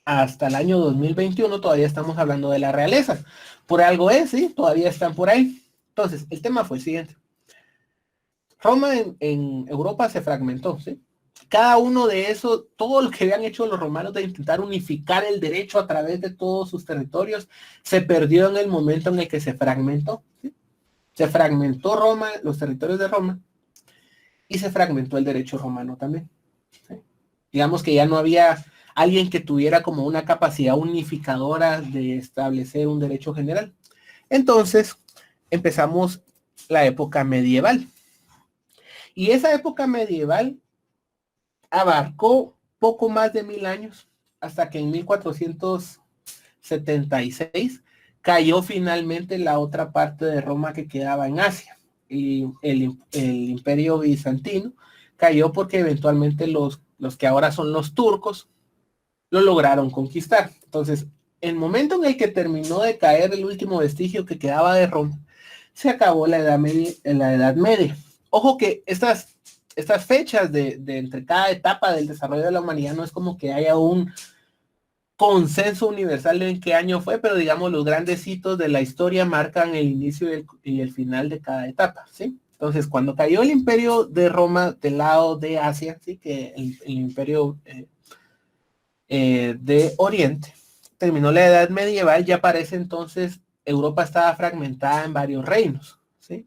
hasta el año 2021 todavía estamos hablando de la realeza. Por algo es, ¿sí? Todavía están por ahí. Entonces, el tema fue el siguiente. Roma en Europa se fragmentó, ¿sí? Cada uno de esos, todo lo que habían hecho los romanos de intentar unificar el derecho a través de todos sus territorios, se perdió en el momento en el que se fragmentó, ¿sí? Se fragmentó Roma, los territorios de Roma, y se fragmentó el derecho romano también, ¿sí? Digamos que ya no había alguien que tuviera como una capacidad unificadora de establecer un derecho general. Entonces, empezamos la época medieval. Y esa época medieval abarcó poco más de 1000 años, hasta que en 1476 cayó finalmente la otra parte de Roma que quedaba en Asia. Y el imperio bizantino cayó porque eventualmente los que ahora son los turcos lo lograron conquistar. Entonces, el momento en el que terminó de caer el último vestigio que quedaba de Roma, se acabó la Edad Media. Ojo que estas fechas de entre cada etapa del desarrollo de la humanidad no es como que haya un consenso universal en qué año fue, pero digamos los grandes hitos de la historia marcan el inicio y el final de cada etapa, ¿sí? Entonces, cuando cayó el imperio de Roma del lado de Asia, ¿sí? Que el imperio de Oriente. Terminó la Edad Medieval, ya para ese entonces Europa estaba fragmentada en varios reinos, ¿sí?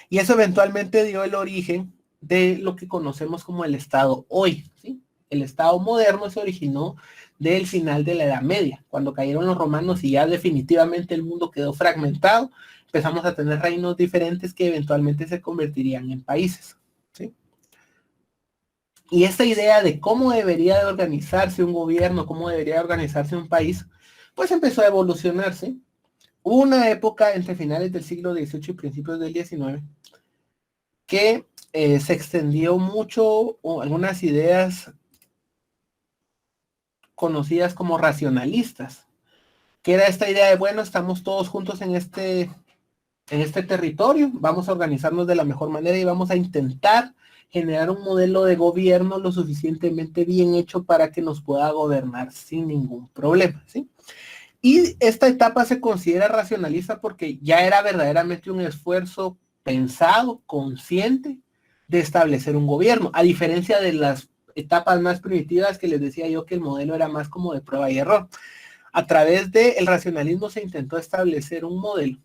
Y eso eventualmente dio el origen de lo que conocemos como el Estado hoy, ¿sí? El Estado moderno se originó del final de la Edad Media, cuando cayeron los romanos y ya definitivamente el mundo quedó fragmentado, empezamos a tener reinos diferentes que eventualmente se convertirían en países, ¿sí? Y esta idea de cómo debería de organizarse un gobierno, cómo debería de organizarse un país, pues empezó a evolucionarse. Hubo una época entre finales del siglo XVIII y principios del XIX que se extendió mucho algunas ideas conocidas como racionalistas, que era esta idea de, bueno, estamos todos juntos en este territorio, vamos a organizarnos de la mejor manera y vamos a intentar generar un modelo de gobierno lo suficientemente bien hecho para que nos pueda gobernar sin ningún problema, ¿sí? Y esta etapa se considera racionalista porque ya era verdaderamente un esfuerzo pensado, consciente, de establecer un gobierno, a diferencia de las etapas más primitivas que les decía yo que el modelo era más como de prueba y error. A través del racionalismo se intentó establecer un modelo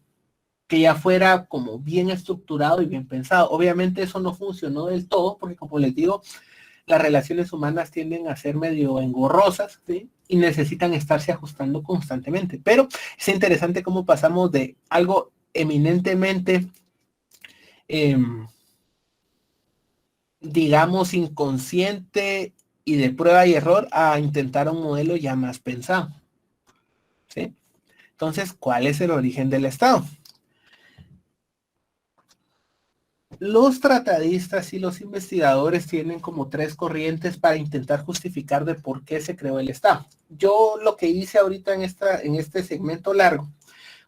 que ya fuera como bien estructurado y bien pensado. Obviamente eso no funcionó del todo, porque como les digo, las relaciones humanas tienden a ser medio engorrosas, ¿sí? Y necesitan estarse ajustando constantemente. Pero es interesante cómo pasamos de algo eminentemente, digamos, inconsciente y de prueba y error a intentar un modelo ya más pensado, ¿sí? Entonces, ¿cuál es el origen del Estado? Los tratadistas y los investigadores tienen como tres corrientes para intentar justificar de por qué se creó el Estado. Yo lo que hice ahorita en este segmento largo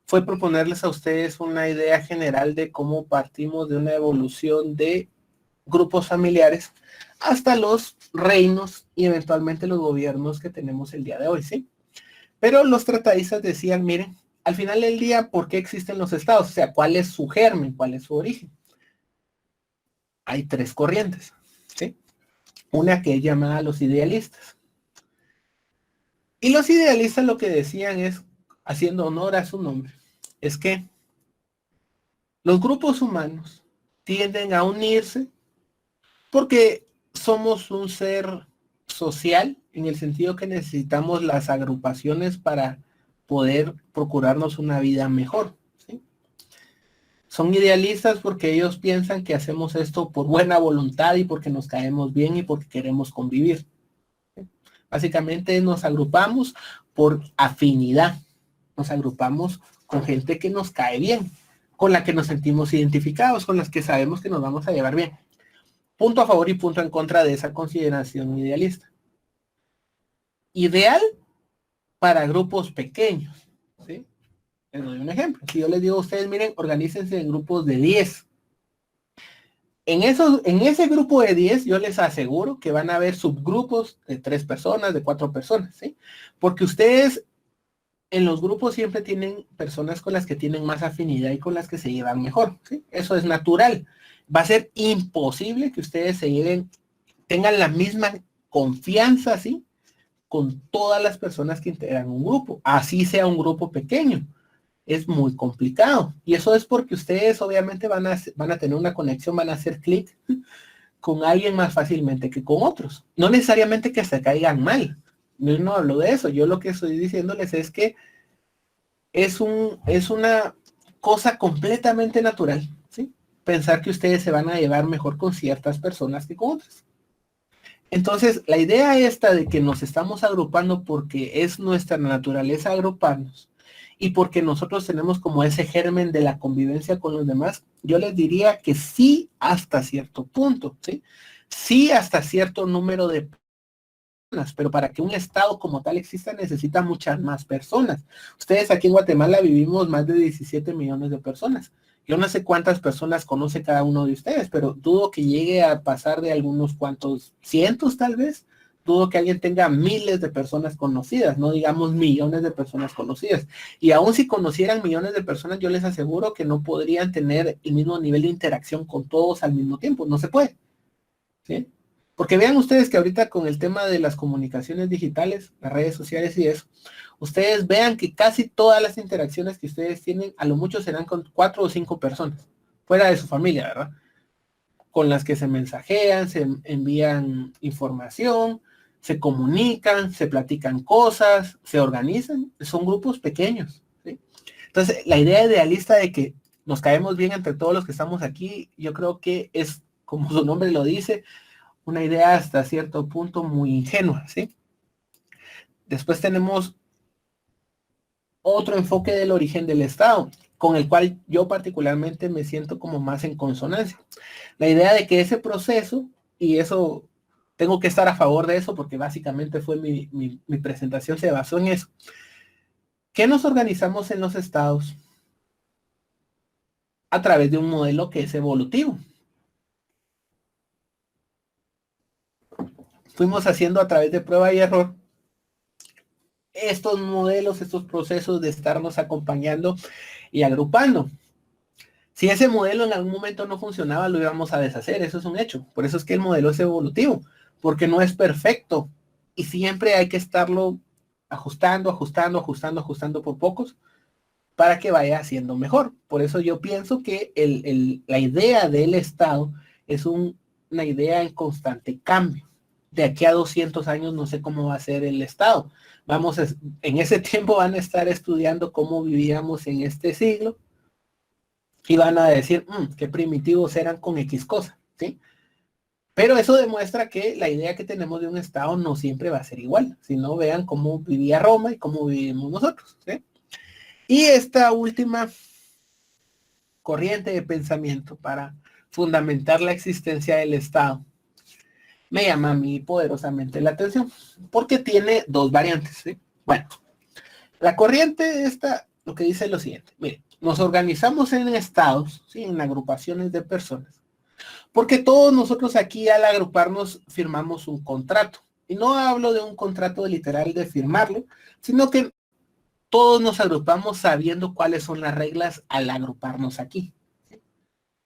fue proponerles a ustedes una idea general de cómo partimos de una evolución de grupos familiares hasta los reinos y eventualmente los gobiernos que tenemos el día de hoy, ¿sí? Pero los tratadistas decían, miren, al final del día, ¿por qué existen los estados? O sea, ¿cuál es su germen? ¿Cuál es su origen? Hay tres corrientes, ¿sí? Una que es llamada los idealistas. Y los idealistas lo que decían es, haciendo honor a su nombre, es que los grupos humanos tienden a unirse porque somos un ser social en el sentido que necesitamos las agrupaciones para poder procurarnos una vida mejor, ¿sí? Son idealistas porque ellos piensan que hacemos esto por buena voluntad y porque nos caemos bien y porque queremos convivir. Básicamente nos agrupamos por afinidad, nos agrupamos con gente que nos cae bien, con la que nos sentimos identificados, con las que sabemos que nos vamos a llevar bien. Punto a favor y punto en contra de esa consideración idealista. Ideal para grupos pequeños, ¿sí? Les doy un ejemplo. Si yo les digo a ustedes, miren, organícense en grupos de 10. En ese grupo de 10, yo les aseguro que van a haber subgrupos de 3 personas, de 4 personas, ¿sí? Porque ustedes en los grupos siempre tienen personas con las que tienen más afinidad y con las que se llevan mejor, ¿sí? Eso es natural. Va a ser imposible que ustedes se lleven, tengan la misma confianza, ¿sí? Con todas las personas que integran un grupo, así sea un grupo pequeño. Es muy complicado. Y eso es porque ustedes obviamente van a tener una conexión, van a hacer clic con alguien más fácilmente que con otros. No necesariamente que se caigan mal. Yo no hablo de eso. Yo lo que estoy diciéndoles es que es una cosa completamente natural, ¿sí? Pensar que ustedes se van a llevar mejor con ciertas personas que con otras. Entonces, la idea esta de que nos estamos agrupando porque es nuestra naturaleza agruparnos y porque nosotros tenemos como ese germen de la convivencia con los demás, yo les diría que sí hasta cierto punto, ¿sí? Sí hasta cierto número de personas, pero para que un estado como tal exista necesita muchas más personas. Ustedes aquí en Guatemala vivimos más de 17 millones de personas. Yo no sé cuántas personas conoce cada uno de ustedes, pero dudo que llegue a pasar de algunos cuantos cientos tal vez. Dudo que alguien tenga miles de personas conocidas, no digamos millones de personas conocidas. Y aún si conocieran millones de personas, yo les aseguro que no podrían tener el mismo nivel de interacción con todos al mismo tiempo. No se puede, ¿sí? Porque vean ustedes que ahorita con el tema de las comunicaciones digitales, las redes sociales y eso, ustedes vean que casi todas las interacciones que ustedes tienen, a lo mucho serán con 4 o 5 personas, fuera de su familia, ¿verdad? Con las que se mensajean, se envían información, se comunican, se platican cosas, se organizan, son grupos pequeños, ¿sí? Entonces, la idea idealista de que nos caemos bien entre todos los que estamos aquí, yo creo que es, como su nombre lo dice, una idea hasta cierto punto muy ingenua, ¿sí? Después tenemos otro enfoque del origen del Estado, con el cual yo particularmente me siento como más en consonancia. La idea de que ese proceso, y eso tengo que estar a favor de eso porque básicamente fue mi presentación, se basó en eso, que nos organizamos en los estados a través de un modelo que es evolutivo. Fuimos haciendo a través de prueba y error estos modelos, estos procesos de estarnos acompañando y agrupando. Si ese modelo en algún momento no funcionaba, lo íbamos a deshacer, eso es un hecho. Por eso es que el modelo es evolutivo, porque no es perfecto y siempre hay que estarlo ajustando, ajustando, ajustando, ajustando por pocos para que vaya siendo mejor. Por eso yo pienso que la idea del Estado es una idea en constante cambio. De aquí a 200 años no sé cómo va a ser el Estado. En ese tiempo van a estar estudiando cómo vivíamos en este siglo y van a decir, qué primitivos eran con X cosa, ¿sí? Pero eso demuestra que la idea que tenemos de un Estado no siempre va a ser igual. Si no, vean cómo vivía Roma y cómo vivimos nosotros, ¿sí? Y esta última corriente de pensamiento para fundamentar la existencia del Estado me llama a mí poderosamente la atención, porque tiene dos variantes, ¿sí? Bueno, la corriente esta lo que dice es lo siguiente, mire, nos organizamos en estados, ¿sí? En agrupaciones de personas, porque todos nosotros aquí al agruparnos firmamos un contrato. Y no hablo de un contrato literal de firmarlo, sino que todos nos agrupamos sabiendo cuáles son las reglas al agruparnos aquí.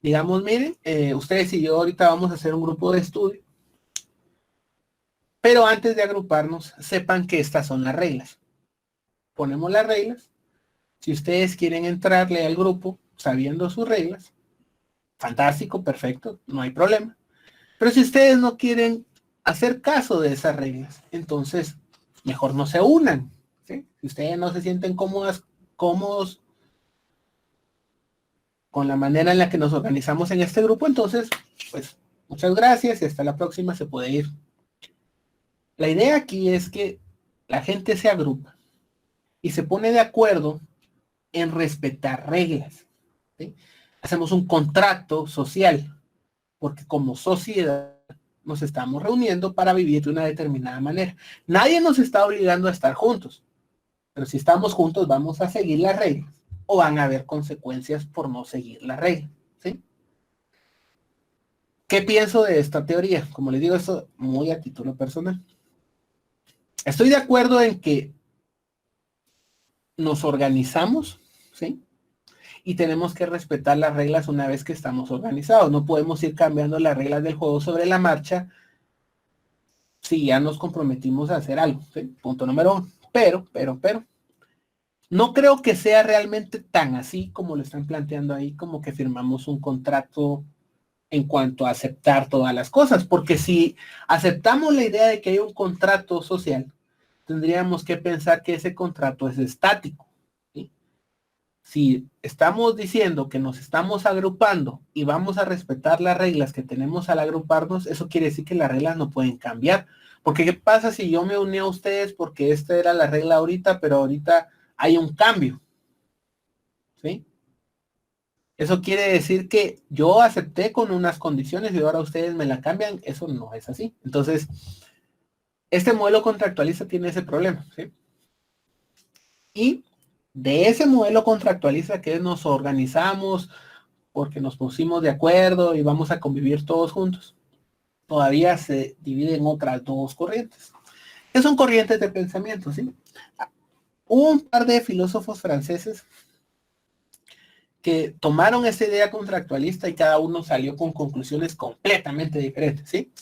Digamos, miren, ustedes y yo ahorita vamos a hacer un grupo de estudio, pero antes de agruparnos, sepan que estas son las reglas. Ponemos las reglas. Si ustedes quieren entrarle al grupo sabiendo sus reglas, fantástico, perfecto, no hay problema. Pero si ustedes no quieren hacer caso de esas reglas, entonces mejor no se unan, ¿sí? Si ustedes no se sienten cómodos con la manera en la que nos organizamos en este grupo, entonces, pues, muchas gracias y hasta la próxima, se puede ir. La idea aquí es que la gente se agrupa y se pone de acuerdo en respetar reglas, ¿sí? Hacemos un contrato social, porque como sociedad nos estamos reuniendo para vivir de una determinada manera. Nadie nos está obligando a estar juntos, pero si estamos juntos vamos a seguir las reglas o van a haber consecuencias por no seguir las reglas, ¿sí? ¿Qué pienso de esta teoría? Como les digo, esto muy a título personal. Estoy de acuerdo en que nos organizamos, ¿sí? Y tenemos que respetar las reglas una vez que estamos organizados. No podemos ir cambiando las reglas del juego sobre la marcha si ya nos comprometimos a hacer algo, ¿sí? Punto número 1. Pero, no creo que sea realmente tan así como lo están planteando ahí, como que firmamos un contrato en cuanto a aceptar todas las cosas, porque si aceptamos la idea de que hay un contrato social, tendríamos que pensar que ese contrato es estático, ¿sí? Si estamos diciendo que nos estamos agrupando y vamos a respetar las reglas que tenemos al agruparnos, eso quiere decir que las reglas no pueden cambiar. Porque ¿qué pasa si yo me uní a ustedes porque esta era la regla ahorita, pero ahorita hay un cambio? ¿Sí? Eso quiere decir que yo acepté con unas condiciones y ahora ustedes me la cambian. Eso no es así. Entonces, este modelo contractualista tiene ese problema, ¿sí? Y de ese modelo contractualista que nos organizamos porque nos pusimos de acuerdo y vamos a convivir todos juntos, todavía se divide en otras dos corrientes. Que son corrientes de pensamiento, ¿sí? Hubo un par de filósofos franceses que tomaron esa idea contractualista y cada uno salió con conclusiones completamente diferentes, ¿sí?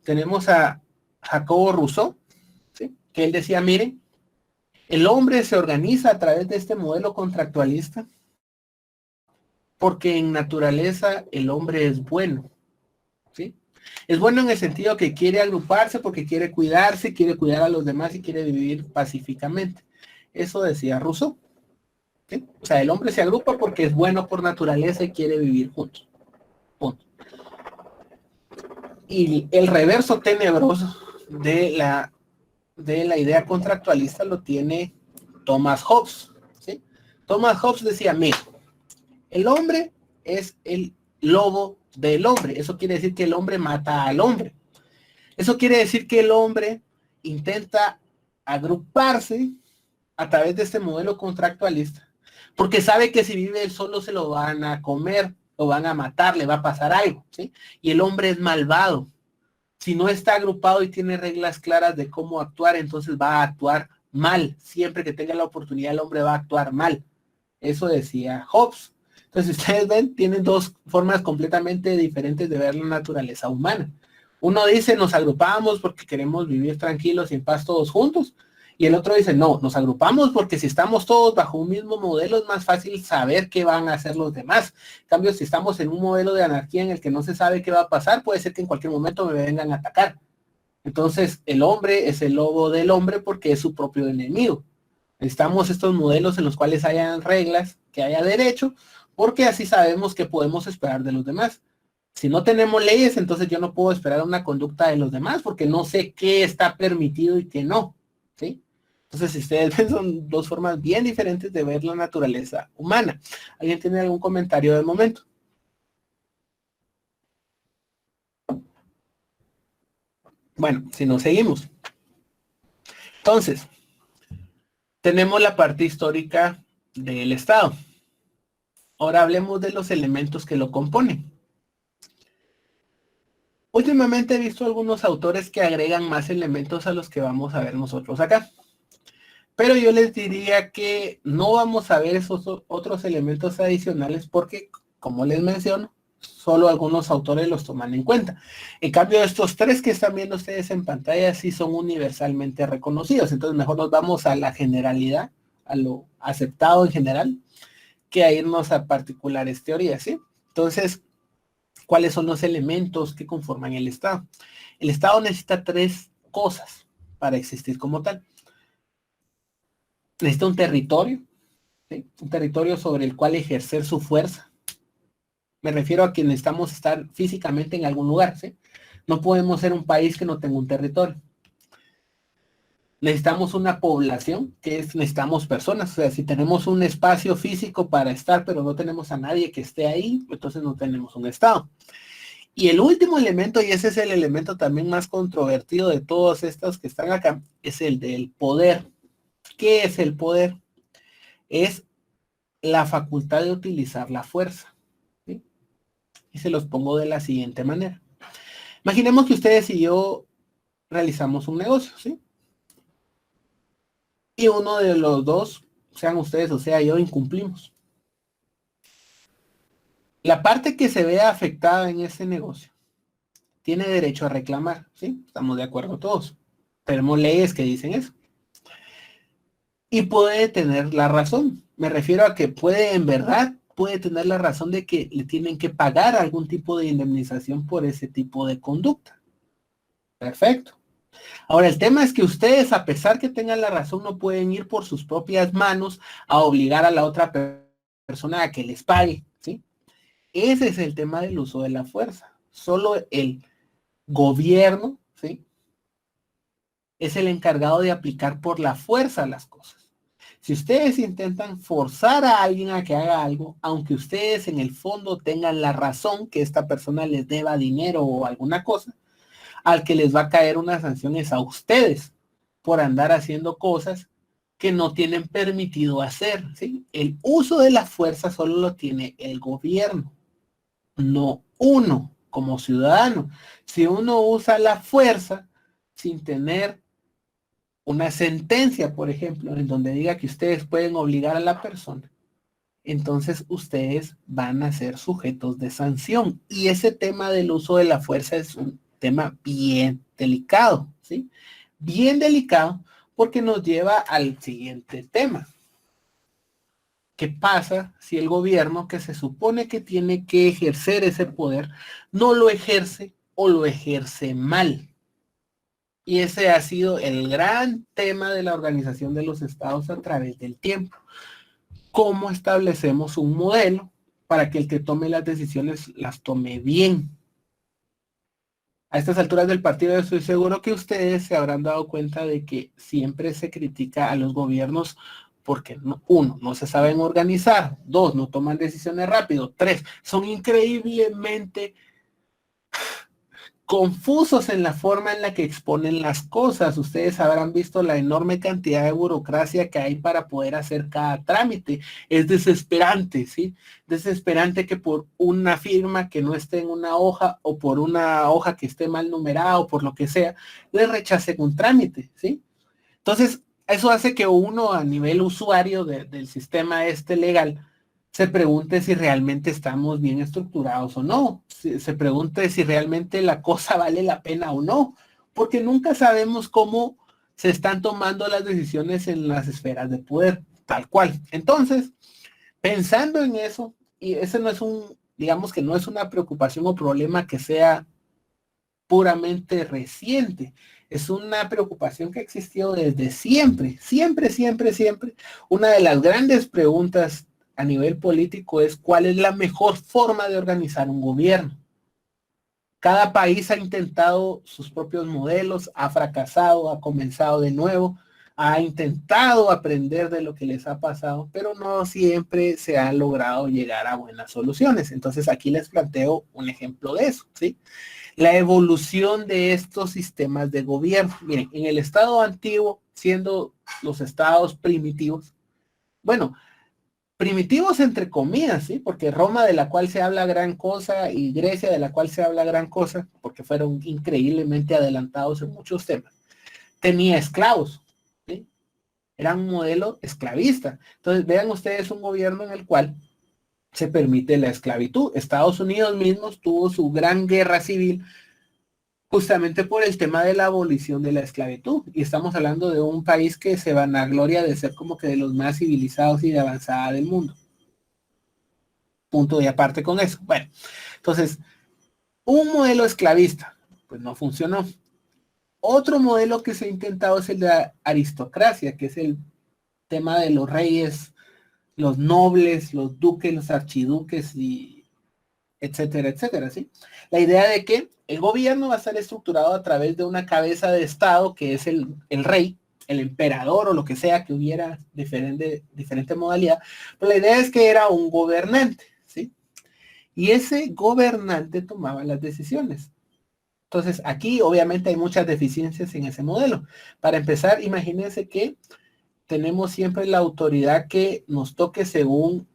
Tenemos a Jacobo Rousseau, ¿sí? Que él decía, miren, el hombre se organiza a través de este modelo contractualista porque en naturaleza el hombre es bueno, ¿sí? Es bueno en el sentido que quiere agruparse porque quiere cuidarse, quiere cuidar a los demás y quiere vivir pacíficamente. Eso decía Rousseau, ¿sí? O sea, el hombre se agrupa porque es bueno por naturaleza y quiere vivir juntos. Punto. Y el reverso tenebroso de la idea contractualista lo tiene Thomas Hobbes, ¿sí? Thomas Hobbes decía, mira, el hombre es el lobo del hombre. Eso quiere decir que el hombre mata al hombre. Eso quiere decir que el hombre intenta agruparse a través de este modelo contractualista, porque sabe que si vive él solo se lo van a comer, lo van a matar, le va a pasar algo, ¿sí? Y el hombre es malvado. Si no está agrupado y tiene reglas claras de cómo actuar, entonces va a actuar mal. Siempre que tenga la oportunidad, el hombre va a actuar mal. Eso decía Hobbes. Entonces, ustedes ven, tienen dos formas completamente diferentes de ver la naturaleza humana. Uno dice, nos agrupamos porque queremos vivir tranquilos y en paz todos juntos. Y el otro dice, no, nos agrupamos porque si estamos todos bajo un mismo modelo es más fácil saber qué van a hacer los demás. En cambio, si estamos en un modelo de anarquía en el que no se sabe qué va a pasar, puede ser que en cualquier momento me vengan a atacar. Entonces, el hombre es el lobo del hombre porque es su propio enemigo. Necesitamos estos modelos en los cuales hayan reglas, que haya derecho, porque así sabemos qué podemos esperar de los demás. Si no tenemos leyes, entonces yo no puedo esperar una conducta de los demás porque no sé qué está permitido y qué no, ¿sí? Entonces, si ustedes ven, son dos formas bien diferentes de ver la naturaleza humana. ¿Alguien tiene algún comentario del momento? Bueno, si no seguimos. Entonces, tenemos la parte histórica del Estado. Ahora hablemos de los elementos que lo componen. Últimamente he visto algunos autores que agregan más elementos a los que vamos a ver nosotros acá. Pero yo les diría que no vamos a ver esos otros elementos adicionales porque, como les menciono, solo algunos autores los toman en cuenta. En cambio, estos tres que están viendo ustedes en pantalla sí son universalmente reconocidos. Entonces, mejor nos vamos a la generalidad, a lo aceptado en general, que a irnos a particulares teorías, ¿sí? Entonces, ¿cuáles son los elementos que conforman el Estado? El Estado necesita tres cosas para existir como tal. Necesita un territorio, ¿sí? Un territorio sobre el cual ejercer su fuerza. Me refiero a que necesitamos estar físicamente en algún lugar, ¿sí? No podemos ser un país que no tenga un territorio. Necesitamos una población, necesitamos personas. O sea, si tenemos un espacio físico para estar, pero no tenemos a nadie que esté ahí, entonces no tenemos un Estado. Y el último elemento, y ese es el elemento también más controvertido de todos estos que están acá, es el del poder. ¿Qué es el poder? Es la facultad de utilizar la fuerza, ¿sí? Y se los pongo de la siguiente manera. Imaginemos que ustedes y yo realizamos un negocio, ¿sí? Y uno de los dos, sean ustedes o sea yo, incumplimos. La parte que se vea afectada en ese negocio tiene derecho a reclamar, ¿sí? Estamos de acuerdo todos. Tenemos leyes que dicen eso. Y puede tener la razón. Me refiero a que puede tener la razón de que le tienen que pagar algún tipo de indemnización por ese tipo de conducta. Perfecto. Ahora, el tema es que ustedes, a pesar que tengan la razón, no pueden ir por sus propias manos a obligar a la otra persona a que les pague, ¿sí? Ese es el tema del uso de la fuerza. Solo el gobierno, ¿sí? Es el encargado de aplicar por la fuerza las cosas. Si ustedes intentan forzar a alguien a que haga algo, aunque ustedes en el fondo tengan la razón que esta persona les deba dinero o alguna cosa, al que les va a caer una sanción es a ustedes por andar haciendo cosas que no tienen permitido hacer, ¿sí? El uso de la fuerza solo lo tiene el gobierno, no uno como ciudadano. Si uno usa la fuerza sin tener una sentencia, por ejemplo, en donde diga que ustedes pueden obligar a la persona, entonces ustedes van a ser sujetos de sanción. Y ese tema del uso de la fuerza es un tema bien delicado, ¿sí? Bien delicado porque nos lleva al siguiente tema. ¿Qué pasa si el gobierno que se supone que tiene que ejercer ese poder no lo ejerce o lo ejerce mal? Y ese ha sido el gran tema de la Organización de los Estados a través del tiempo. ¿Cómo establecemos un modelo para que el que tome las decisiones las tome bien? A estas alturas del partido estoy seguro que ustedes se habrán dado cuenta de que siempre se critica a los gobiernos porque uno, no se saben organizar, dos, no toman decisiones rápido, tres, son increíblemente confusos en la forma en la que exponen las cosas. Ustedes habrán visto la enorme cantidad de burocracia que hay para poder hacer cada trámite. Es desesperante, ¿sí? Desesperante que por una firma que no esté en una hoja o por una hoja que esté mal numerada o por lo que sea, le rechacen un trámite, ¿sí? Entonces, eso hace que uno a nivel usuario del sistema este legal se pregunte si realmente estamos bien estructurados o no. Se pregunte si realmente la cosa vale la pena o no. Porque nunca sabemos cómo se están tomando las decisiones en las esferas de poder, tal cual. Entonces, pensando en eso, y ese no es digamos que no es una preocupación o problema que sea puramente reciente. Es una preocupación que ha existido desde siempre, siempre, siempre, siempre. Una de las grandes preguntas a nivel político es cuál es la mejor forma de organizar un gobierno. Cada país ha intentado sus propios modelos, ha fracasado, ha comenzado de nuevo, ha intentado aprender de lo que les ha pasado, pero no siempre se ha logrado llegar a buenas soluciones. Entonces aquí les planteo un ejemplo de eso, ¿sí? La evolución de estos sistemas de gobierno. Miren, en el estado antiguo, siendo los estados primitivos, bueno, primitivos entre comillas, ¿sí? Porque Roma, de la cual se habla gran cosa, y Grecia, de la cual se habla gran cosa, porque fueron increíblemente adelantados en muchos temas, tenía esclavos, ¿sí? Era un modelo esclavista. Entonces, vean ustedes un gobierno en el cual se permite la esclavitud. Estados Unidos mismos tuvo su gran guerra civil justamente por el tema de la abolición de la esclavitud. Y estamos hablando de un país que se vanagloria de ser como que de los más civilizados y de avanzada del mundo. Punto y aparte con eso. Bueno, entonces, un modelo esclavista, pues no funcionó. Otro modelo que se ha intentado es el de la aristocracia, que es el tema de los reyes, los nobles, los duques, los archiduques y etcétera, etcétera, ¿sí? La idea de que el gobierno va a estar estructurado a través de una cabeza de estado que es el rey, el emperador o lo que sea que hubiera diferente modalidad, pero la idea es que era un gobernante, ¿sí? Y ese gobernante tomaba las decisiones. Entonces, aquí obviamente hay muchas deficiencias en ese modelo. Para empezar, imagínense que tenemos siempre la autoridad que nos toque según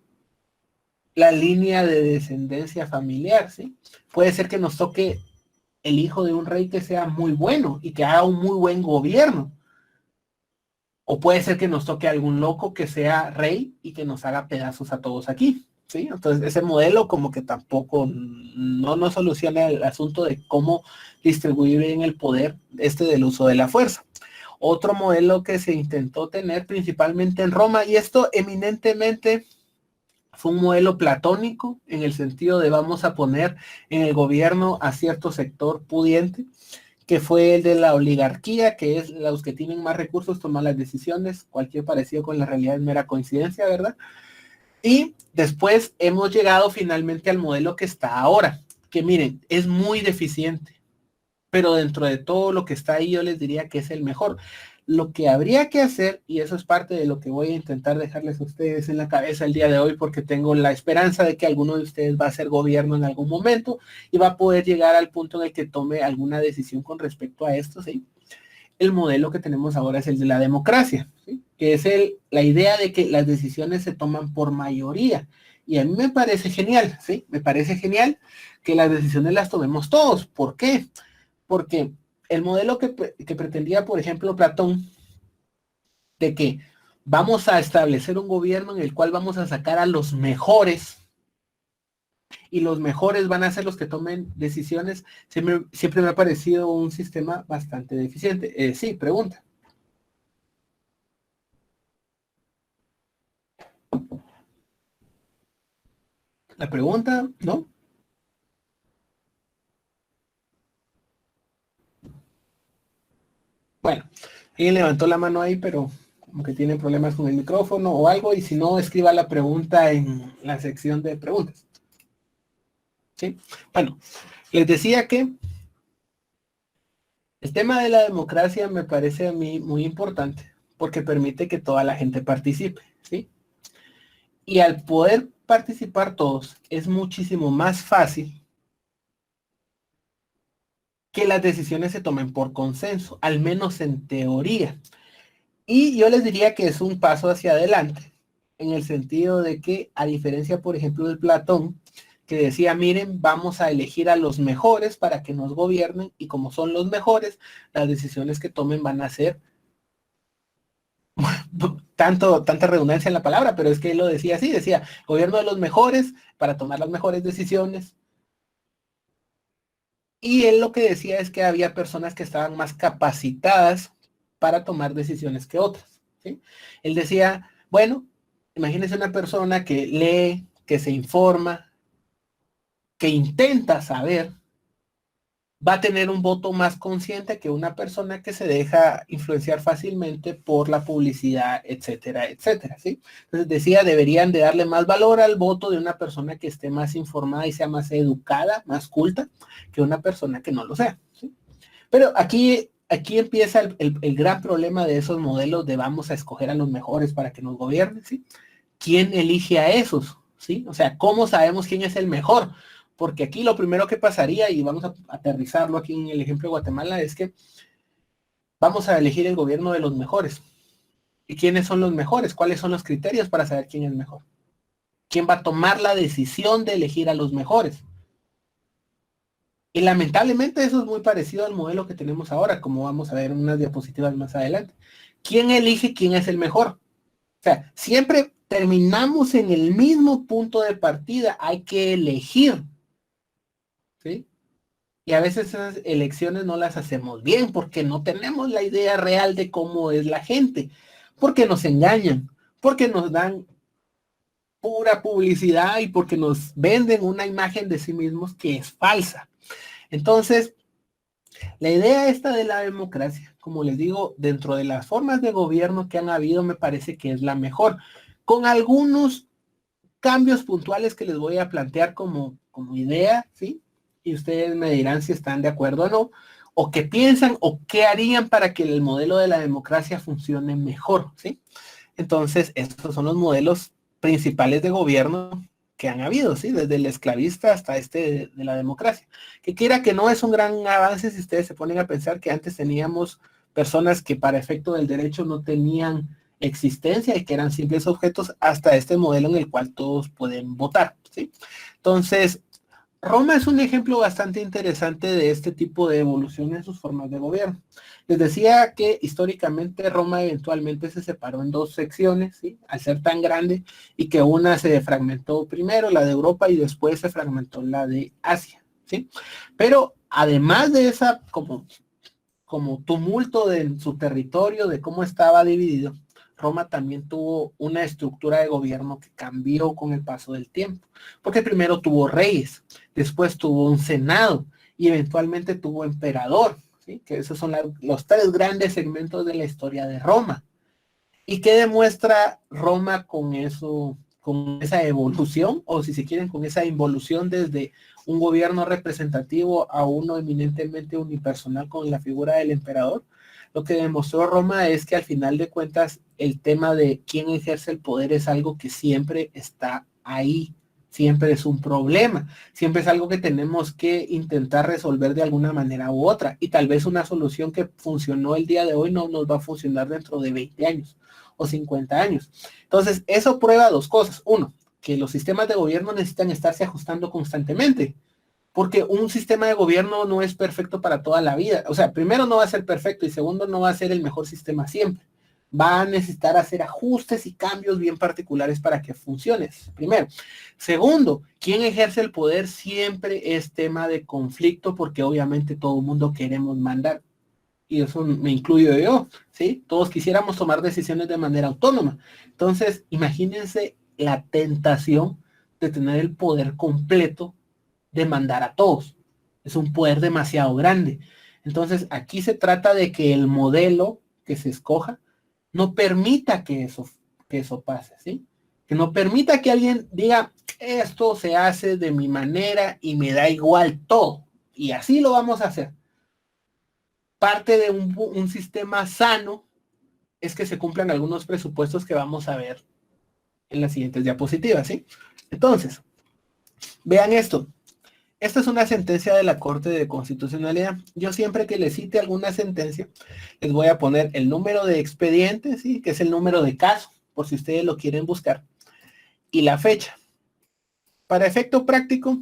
la línea de descendencia familiar, ¿sí? Puede ser que nos toque el hijo de un rey que sea muy bueno y que haga un muy buen gobierno. O puede ser que nos toque algún loco que sea rey y que nos haga pedazos a todos aquí, ¿sí? Entonces ese modelo como que tampoco no nos soluciona el asunto de cómo distribuir bien el poder del uso de la fuerza. Otro modelo que se intentó tener principalmente en Roma, y esto eminentemente fue un modelo platónico en el sentido de vamos a poner en el gobierno a cierto sector pudiente, que fue el de la oligarquía, que es los que tienen más recursos toman las decisiones. Cualquier parecido con la realidad es mera coincidencia, ¿verdad? Y después hemos llegado finalmente al modelo que está ahora, que miren, es muy deficiente, pero dentro de todo lo que está ahí yo les diría que es el mejor. Lo que habría que hacer, y eso es parte de lo que voy a intentar dejarles a ustedes en la cabeza el día de hoy, porque tengo la esperanza de que alguno de ustedes va a ser gobierno en algún momento y va a poder llegar al punto en el que tome alguna decisión con respecto a esto, ¿sí? El modelo que tenemos ahora es el de la democracia, ¿sí? Que es la idea de que las decisiones se toman por mayoría. Y a mí me parece genial, ¿sí? Me parece genial que las decisiones las tomemos todos. ¿Por qué? Porque el modelo que pretendía, por ejemplo, Platón, de que vamos a establecer un gobierno en el cual vamos a sacar a los mejores, y los mejores van a ser los que tomen decisiones, siempre me ha parecido un sistema bastante deficiente. Sí, pregunta. La pregunta, ¿no? Bueno, alguien levantó la mano ahí, pero como que tiene problemas con el micrófono o algo, y si no, escriba la pregunta en la sección de preguntas. ¿Sí? Bueno, les decía que el tema de la democracia me parece a mí muy importante porque permite que toda la gente participe, ¿sí? Y al poder participar todos, es muchísimo más fácil que las decisiones se tomen por consenso, al menos en teoría. Y yo les diría que es un paso hacia adelante, en el sentido de que, a diferencia, por ejemplo, de Platón, que decía, miren, vamos a elegir a los mejores para que nos gobiernen, y como son los mejores, las decisiones que tomen van a ser tanta redundancia en la palabra, pero es que él lo decía así, decía, gobierno de los mejores para tomar las mejores decisiones. Y él lo que decía es que había personas que estaban más capacitadas para tomar decisiones que otras, ¿sí? Él decía, bueno, imagínese una persona que lee, que se informa, que intenta saber, va a tener un voto más consciente que una persona que se deja influenciar fácilmente por la publicidad, etcétera, etcétera, ¿sí? Entonces decía, deberían de darle más valor al voto de una persona que esté más informada y sea más educada, más culta, que una persona que no lo sea, ¿sí? Pero aquí empieza el gran problema de esos modelos de vamos a escoger a los mejores para que nos gobiernen, ¿sí? ¿Quién elige a esos? ¿Sí? O sea, ¿cómo sabemos quién es el mejor? Porque aquí lo primero que pasaría, y vamos a aterrizarlo aquí en el ejemplo de Guatemala, es que vamos a elegir el gobierno de los mejores. ¿Y quiénes son los mejores? ¿Cuáles son los criterios para saber quién es mejor? ¿Quién va a tomar la decisión de elegir a los mejores? Y lamentablemente eso es muy parecido al modelo que tenemos ahora, como vamos a ver en unas diapositivas más adelante. ¿Quién elige quién es el mejor? O sea, siempre terminamos en el mismo punto de partida. Hay que elegir, ¿sí? Y a veces esas elecciones no las hacemos bien porque no tenemos la idea real de cómo es la gente, porque nos engañan, porque nos dan pura publicidad y porque nos venden una imagen de sí mismos que es falsa. Entonces, la idea esta de la democracia, como les digo, dentro de las formas de gobierno que han habido, me parece que es la mejor, con algunos cambios puntuales que les voy a plantear como idea, ¿sí? Y ustedes me dirán si están de acuerdo o no, o qué piensan o qué harían para que el modelo de la democracia funcione mejor, ¿sí? Entonces, estos son los modelos principales de gobierno que han habido, ¿sí? Desde el esclavista hasta este de la democracia. Que quiera que no es un gran avance si ustedes se ponen a pensar que antes teníamos personas que para efecto del derecho no tenían existencia y que eran simples objetos hasta este modelo en el cual todos pueden votar, ¿sí? Entonces, Roma es un ejemplo bastante interesante de este tipo de evolución en sus formas de gobierno. Les decía que históricamente Roma eventualmente se separó en dos secciones, ¿sí? Al ser tan grande, y que una se fragmentó primero, la de Europa, y después se fragmentó la de Asia, ¿sí? Pero además de esa como tumulto de su territorio, de cómo estaba dividido, Roma también tuvo una estructura de gobierno que cambió con el paso del tiempo, porque primero tuvo reyes, después tuvo un senado y eventualmente tuvo emperador, ¿sí? Que esos son los tres grandes segmentos de la historia de Roma. ¿Y qué demuestra Roma con eso, con esa evolución, o si se quieren, con esa involución desde un gobierno representativo a uno eminentemente unipersonal con la figura del emperador? Lo que demostró Roma es que al final de cuentas el tema de quién ejerce el poder es algo que siempre está ahí, siempre es un problema, siempre es algo que tenemos que intentar resolver de alguna manera u otra, y tal vez una solución que funcionó el día de hoy no nos va a funcionar dentro de 20 años o 50 años. Entonces, eso prueba dos cosas. Uno, que los sistemas de gobierno necesitan estarse ajustando constantemente, porque un sistema de gobierno no es perfecto para toda la vida. O sea, primero no va a ser perfecto y segundo no va a ser el mejor sistema siempre. Va a necesitar hacer ajustes y cambios bien particulares para que funcione. Primero. Segundo, quien ejerce el poder siempre es tema de conflicto porque obviamente todo el mundo queremos mandar. Y eso me incluyo yo, ¿sí? Todos quisiéramos tomar decisiones de manera autónoma. Entonces, imagínense la tentación de tener el poder completo de mandar a todos. Es un poder demasiado grande. Entonces, aquí se trata de que el modelo que se escoja no permita que eso pase, ¿sí? Que no permita que alguien diga, esto se hace de mi manera y me da igual todo. Y así lo vamos a hacer. Parte de un sistema sano es que se cumplan algunos presupuestos que vamos a ver en las siguientes diapositivas, ¿sí? Entonces, vean esto. Esta es una sentencia de la Corte de Constitucionalidad. Yo siempre que les cite alguna sentencia, les voy a poner el número de expediente, ¿sí? Que es el número de caso, por si ustedes lo quieren buscar, y la fecha. Para efecto práctico,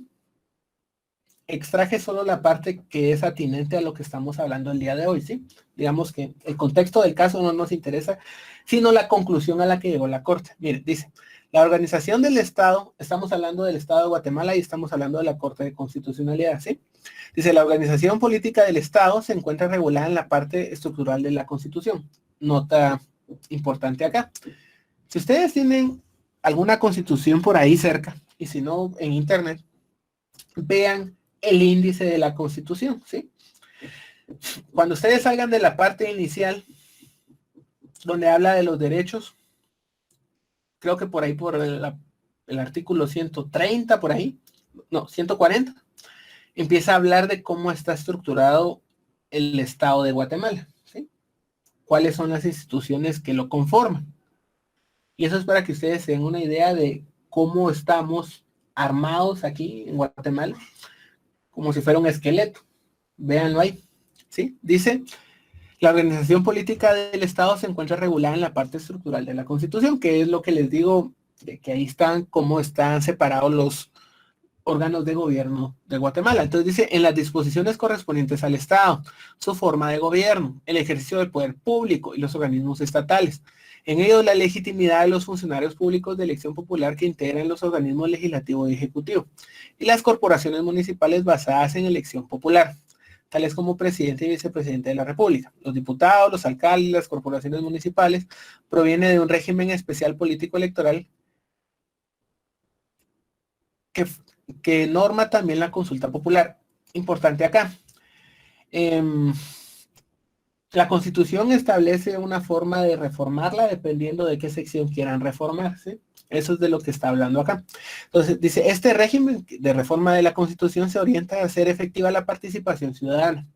extraje solo la parte que es atinente a lo que estamos hablando el día de hoy, ¿sí? Digamos que el contexto del caso no nos interesa, sino la conclusión a la que llegó la Corte. Miren, dice, la organización del Estado, estamos hablando del Estado de Guatemala y estamos hablando de la Corte de Constitucionalidad, ¿sí? Dice, la organización política del Estado se encuentra regulada en la parte estructural de la Constitución. Nota importante acá. Si ustedes tienen alguna constitución por ahí cerca, y si no, en internet, vean el índice de la Constitución, ¿sí? Cuando ustedes salgan de la parte inicial, donde habla de los derechos, creo que por ahí por el artículo 130, por ahí, no, 140, empieza a hablar de cómo está estructurado el Estado de Guatemala, ¿sí? Cuáles son las instituciones que lo conforman. Y eso es para que ustedes se den una idea de cómo estamos armados aquí en Guatemala, como si fuera un esqueleto. Véanlo ahí, ¿sí? Dice, la organización política del Estado se encuentra regulada en la parte estructural de la Constitución, que es lo que les digo, de que ahí están, cómo están separados los órganos de gobierno de Guatemala. Entonces dice, en las disposiciones correspondientes al Estado, su forma de gobierno, el ejercicio del poder público y los organismos estatales. En ellos, la legitimidad de los funcionarios públicos de elección popular que integran los organismos legislativo y ejecutivo, y las corporaciones municipales basadas en elección popular, tales como presidente y vicepresidente de la República. Los diputados, los alcaldes, las corporaciones municipales, proviene de un régimen especial político electoral que norma también la consulta popular. Importante acá. La Constitución establece una forma de reformarla dependiendo de qué sección quieran reformarse. Eso es de lo que está hablando acá. Entonces, dice, este régimen de reforma de la Constitución se orienta a hacer efectiva la participación ciudadana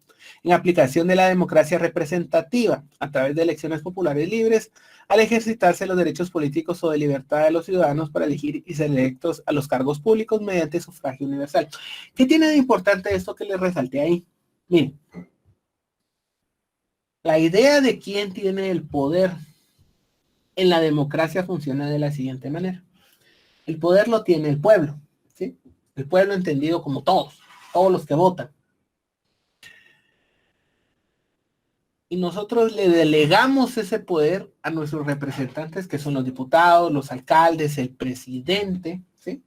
en aplicación de la democracia representativa a través de elecciones populares libres, al ejercitarse los derechos políticos o de libertad de los ciudadanos para elegir y ser electos a los cargos públicos mediante sufragio universal. ¿Qué tiene de importante esto que les resalté ahí? Miren, la idea de quién tiene el poder en la democracia funciona de la siguiente manera. El poder lo tiene el pueblo, ¿sí? El pueblo entendido como todos los que votan. Y nosotros le delegamos ese poder a nuestros representantes, que son los diputados, los alcaldes, el presidente, ¿sí?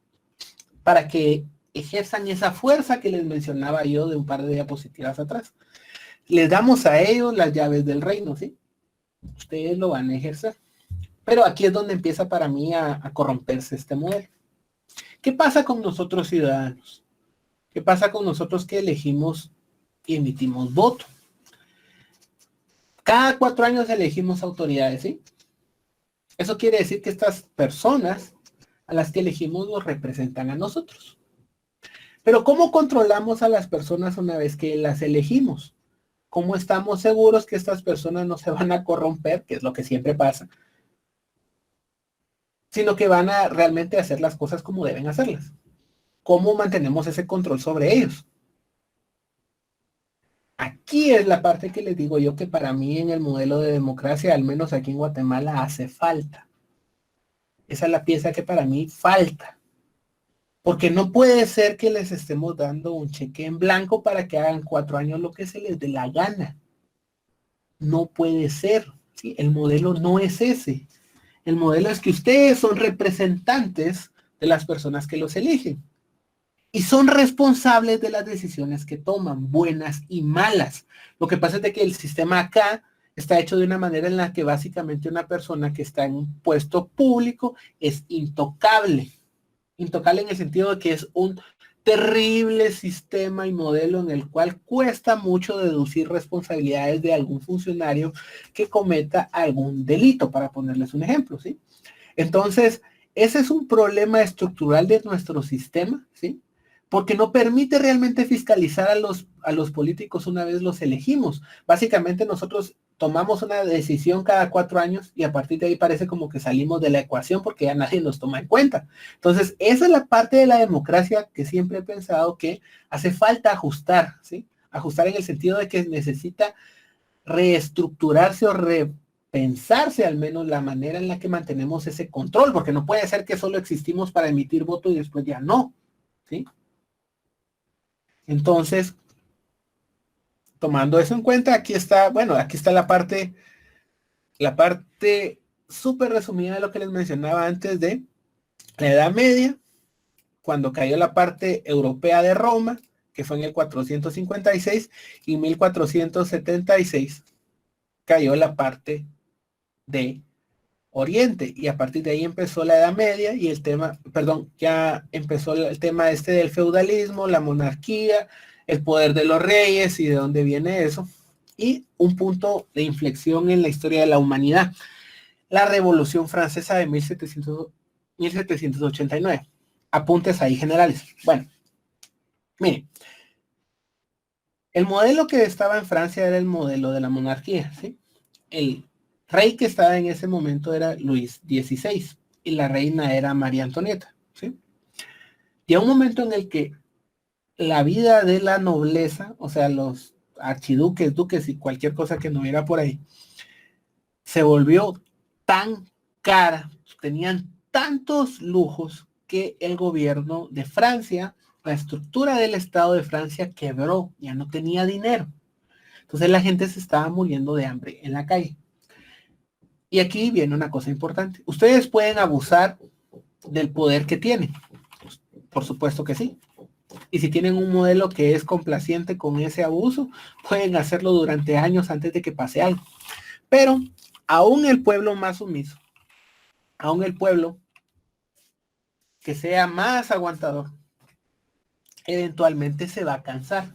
Para que ejerzan esa fuerza que les mencionaba yo de un par de diapositivas atrás. Les damos a ellos las llaves del reino, ¿sí? Ustedes lo van a ejercer. Pero aquí es donde empieza para mí a corromperse este modelo. ¿Qué pasa con nosotros ciudadanos? ¿Qué pasa con nosotros que elegimos y emitimos voto? Cada 4 años elegimos autoridades, ¿sí? Eso quiere decir que estas personas a las que elegimos nos representan a nosotros. Pero ¿cómo controlamos a las personas una vez que las elegimos? ¿Cómo estamos seguros que estas personas no se van a corromper, que es lo que siempre pasa, sino que van a realmente hacer las cosas como deben hacerlas? ¿Cómo mantenemos ese control sobre ellos? Aquí es la parte que les digo yo que para mí en el modelo de democracia, al menos aquí en Guatemala, hace falta. Esa es la pieza que para mí falta. Porque no puede ser que les estemos dando un cheque en blanco para que hagan 4 años lo que se les dé la gana. No puede ser. ¿sí? El modelo no es ese. El modelo es que ustedes son representantes de las personas que los eligen y son responsables de las decisiones que toman, buenas y malas. Lo que pasa es de que el sistema acá está hecho de una manera en la que básicamente una persona que está en un puesto público es intocable. Intocable en el sentido de que es un terrible sistema y modelo en el cual cuesta mucho deducir responsabilidades de algún funcionario que cometa algún delito, para ponerles un ejemplo, ¿sí? Entonces, ese es un problema estructural de nuestro sistema, ¿sí? Porque no permite realmente fiscalizar a los políticos una vez los elegimos. Básicamente nosotros tomamos una decisión cada 4 años y a partir de ahí parece como que salimos de la ecuación porque ya nadie nos toma en cuenta. Entonces, esa es la parte de la democracia que siempre he pensado que hace falta ajustar, ¿sí? Ajustar en el sentido de que necesita reestructurarse o repensarse al menos la manera en la que mantenemos ese control, porque no puede ser que solo existimos para emitir voto y después ya no, ¿sí? Entonces, tomando eso en cuenta, aquí está, bueno, aquí está la parte súper resumida de lo que les mencionaba antes de la Edad Media, cuando cayó la parte europea de Roma, que fue en el 456, y 1476 cayó la parte de Oriente, y a partir de ahí empezó la Edad Media y el tema, perdón, ya empezó el tema este del feudalismo, la monarquía, el poder de los reyes y de dónde viene eso, y un punto de inflexión en la historia de la humanidad, la Revolución Francesa de 1789. Apuntes ahí generales. Bueno, miren, el modelo que estaba en Francia era el modelo de la monarquía, ¿sí? El rey que estaba en ese momento era Luis XVI y la reina era María Antonieta, ¿sí? Y a un momento en el que la vida de la nobleza, o sea, los archiduques, duques y cualquier cosa que no hubiera por ahí, se volvió tan cara, tenían tantos lujos que el gobierno de Francia, la estructura del Estado de Francia quebró, ya no tenía dinero. Entonces la gente se estaba muriendo de hambre en la calle. Y aquí viene una cosa importante. Ustedes pueden abusar del poder que tienen. Por supuesto que sí. Y si tienen un modelo que es complaciente con ese abuso, pueden hacerlo durante años antes de que pase algo. Pero aún el pueblo más sumiso, aún el pueblo que sea más aguantador, eventualmente se va a cansar.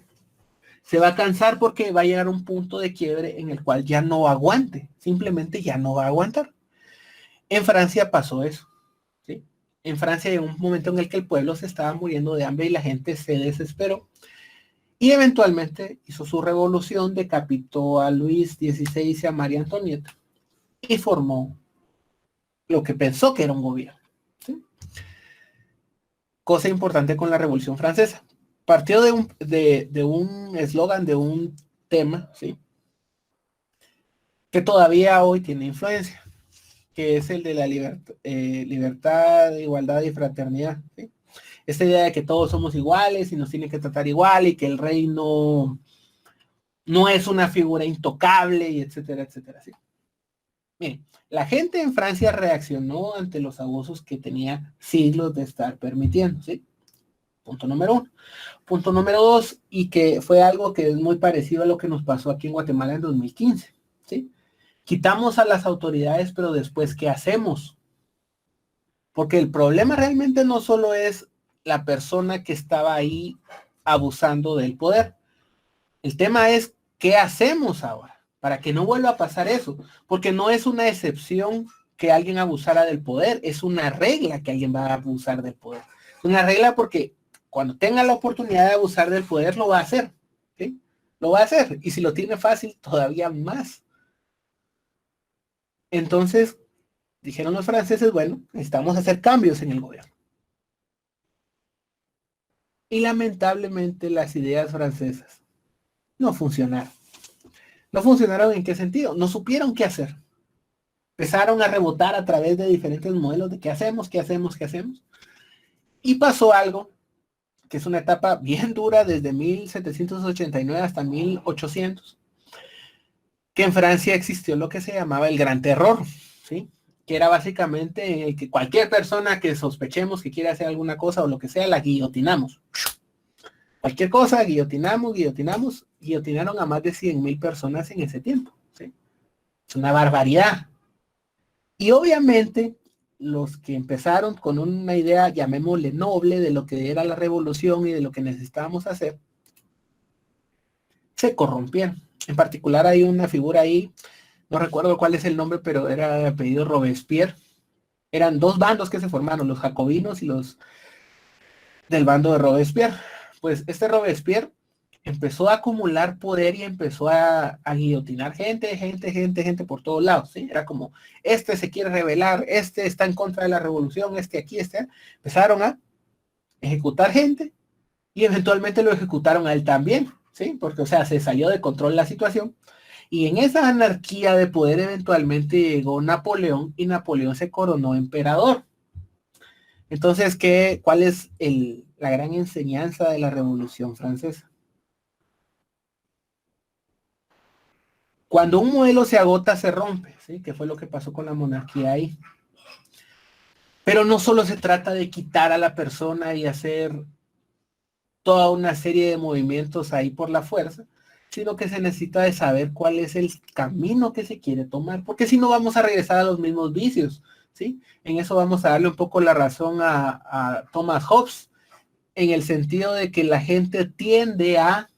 Se va a cansar porque va a llegar un punto de quiebre en el cual ya no aguante. Simplemente ya no va a aguantar. En Francia pasó eso. ¿Sí? En Francia llegó un momento en el que el pueblo se estaba muriendo de hambre y la gente se desesperó. Y eventualmente hizo su revolución, decapitó a Luis XVI y a María Antonieta y formó lo que pensó que era un gobierno. ¿Sí? Cosa importante con la Revolución Francesa. Partió de un eslogan, de un tema, ¿sí? Que todavía hoy tiene influencia, que es el de la libertad, igualdad y fraternidad. ¿Sí? Esta idea de que todos somos iguales y nos tienen que tratar igual y que el rey no es una figura intocable y etcétera, etcétera. ¿Sí? Miren, la gente en Francia reaccionó ante los abusos que tenía siglos de estar permitiendo. ¿Sí? Punto número 1. Punto número 2, y que fue algo que es muy parecido a lo que nos pasó aquí en Guatemala en 2015. ¿Sí? Quitamos a las autoridades, pero después, ¿qué hacemos? Porque el problema realmente no solo es la persona que estaba ahí abusando del poder. El tema es, ¿qué hacemos ahora? Para que no vuelva a pasar eso. Porque no es una excepción que alguien abusara del poder, es una regla que alguien va a abusar del poder. Una regla porque cuando tenga la oportunidad de abusar del poder, lo va a hacer. ¿Sí? Lo va a hacer. Y si lo tiene fácil, todavía más. Entonces, dijeron los franceses, bueno, necesitamos hacer cambios en el gobierno. Y lamentablemente las ideas francesas no funcionaron. ¿No funcionaron en qué sentido? No supieron qué hacer. Empezaron a rebotar a través de diferentes modelos de qué hacemos, qué hacemos, qué hacemos. Y pasó algo que es una etapa bien dura desde 1789 hasta 1800, que en Francia existió lo que se llamaba el Gran Terror, ¿sí? Que era básicamente el que cualquier persona que sospechemos que quiera hacer alguna cosa o lo que sea, la guillotinamos. Cualquier cosa, guillotinaron a más de 100,000 personas en ese tiempo, ¿sí? Es una barbaridad. Y obviamente los que empezaron con una idea, llamémosle noble, de lo que era la revolución y de lo que necesitábamos hacer, se corrompieron. En particular hay una figura ahí, no recuerdo cuál es el nombre, pero era de apellido Robespierre. Eran dos bandos que se formaron, los jacobinos y los del bando de Robespierre. Pues este Robespierre empezó a acumular poder y empezó a guillotinar gente por todos lados, ¿sí? Era como, este se quiere rebelar, este está en contra de la revolución, este aquí, este. Empezaron a ejecutar gente y eventualmente lo ejecutaron a él también, ¿sí? Porque, o sea, se salió de control la situación. Y en esa anarquía de poder eventualmente llegó Napoleón y Napoleón se coronó emperador. Entonces, ¿cuál es la gran enseñanza de la Revolución Francesa? Cuando un modelo se agota, se rompe, ¿sí? Que fue lo que pasó con la monarquía ahí. Pero no solo se trata de quitar a la persona y hacer toda una serie de movimientos ahí por la fuerza, sino que se necesita de saber cuál es el camino que se quiere tomar, porque si no vamos a regresar a los mismos vicios, ¿sí? En eso vamos a darle un poco la razón a Thomas Hobbes, en el sentido de que la gente tiende a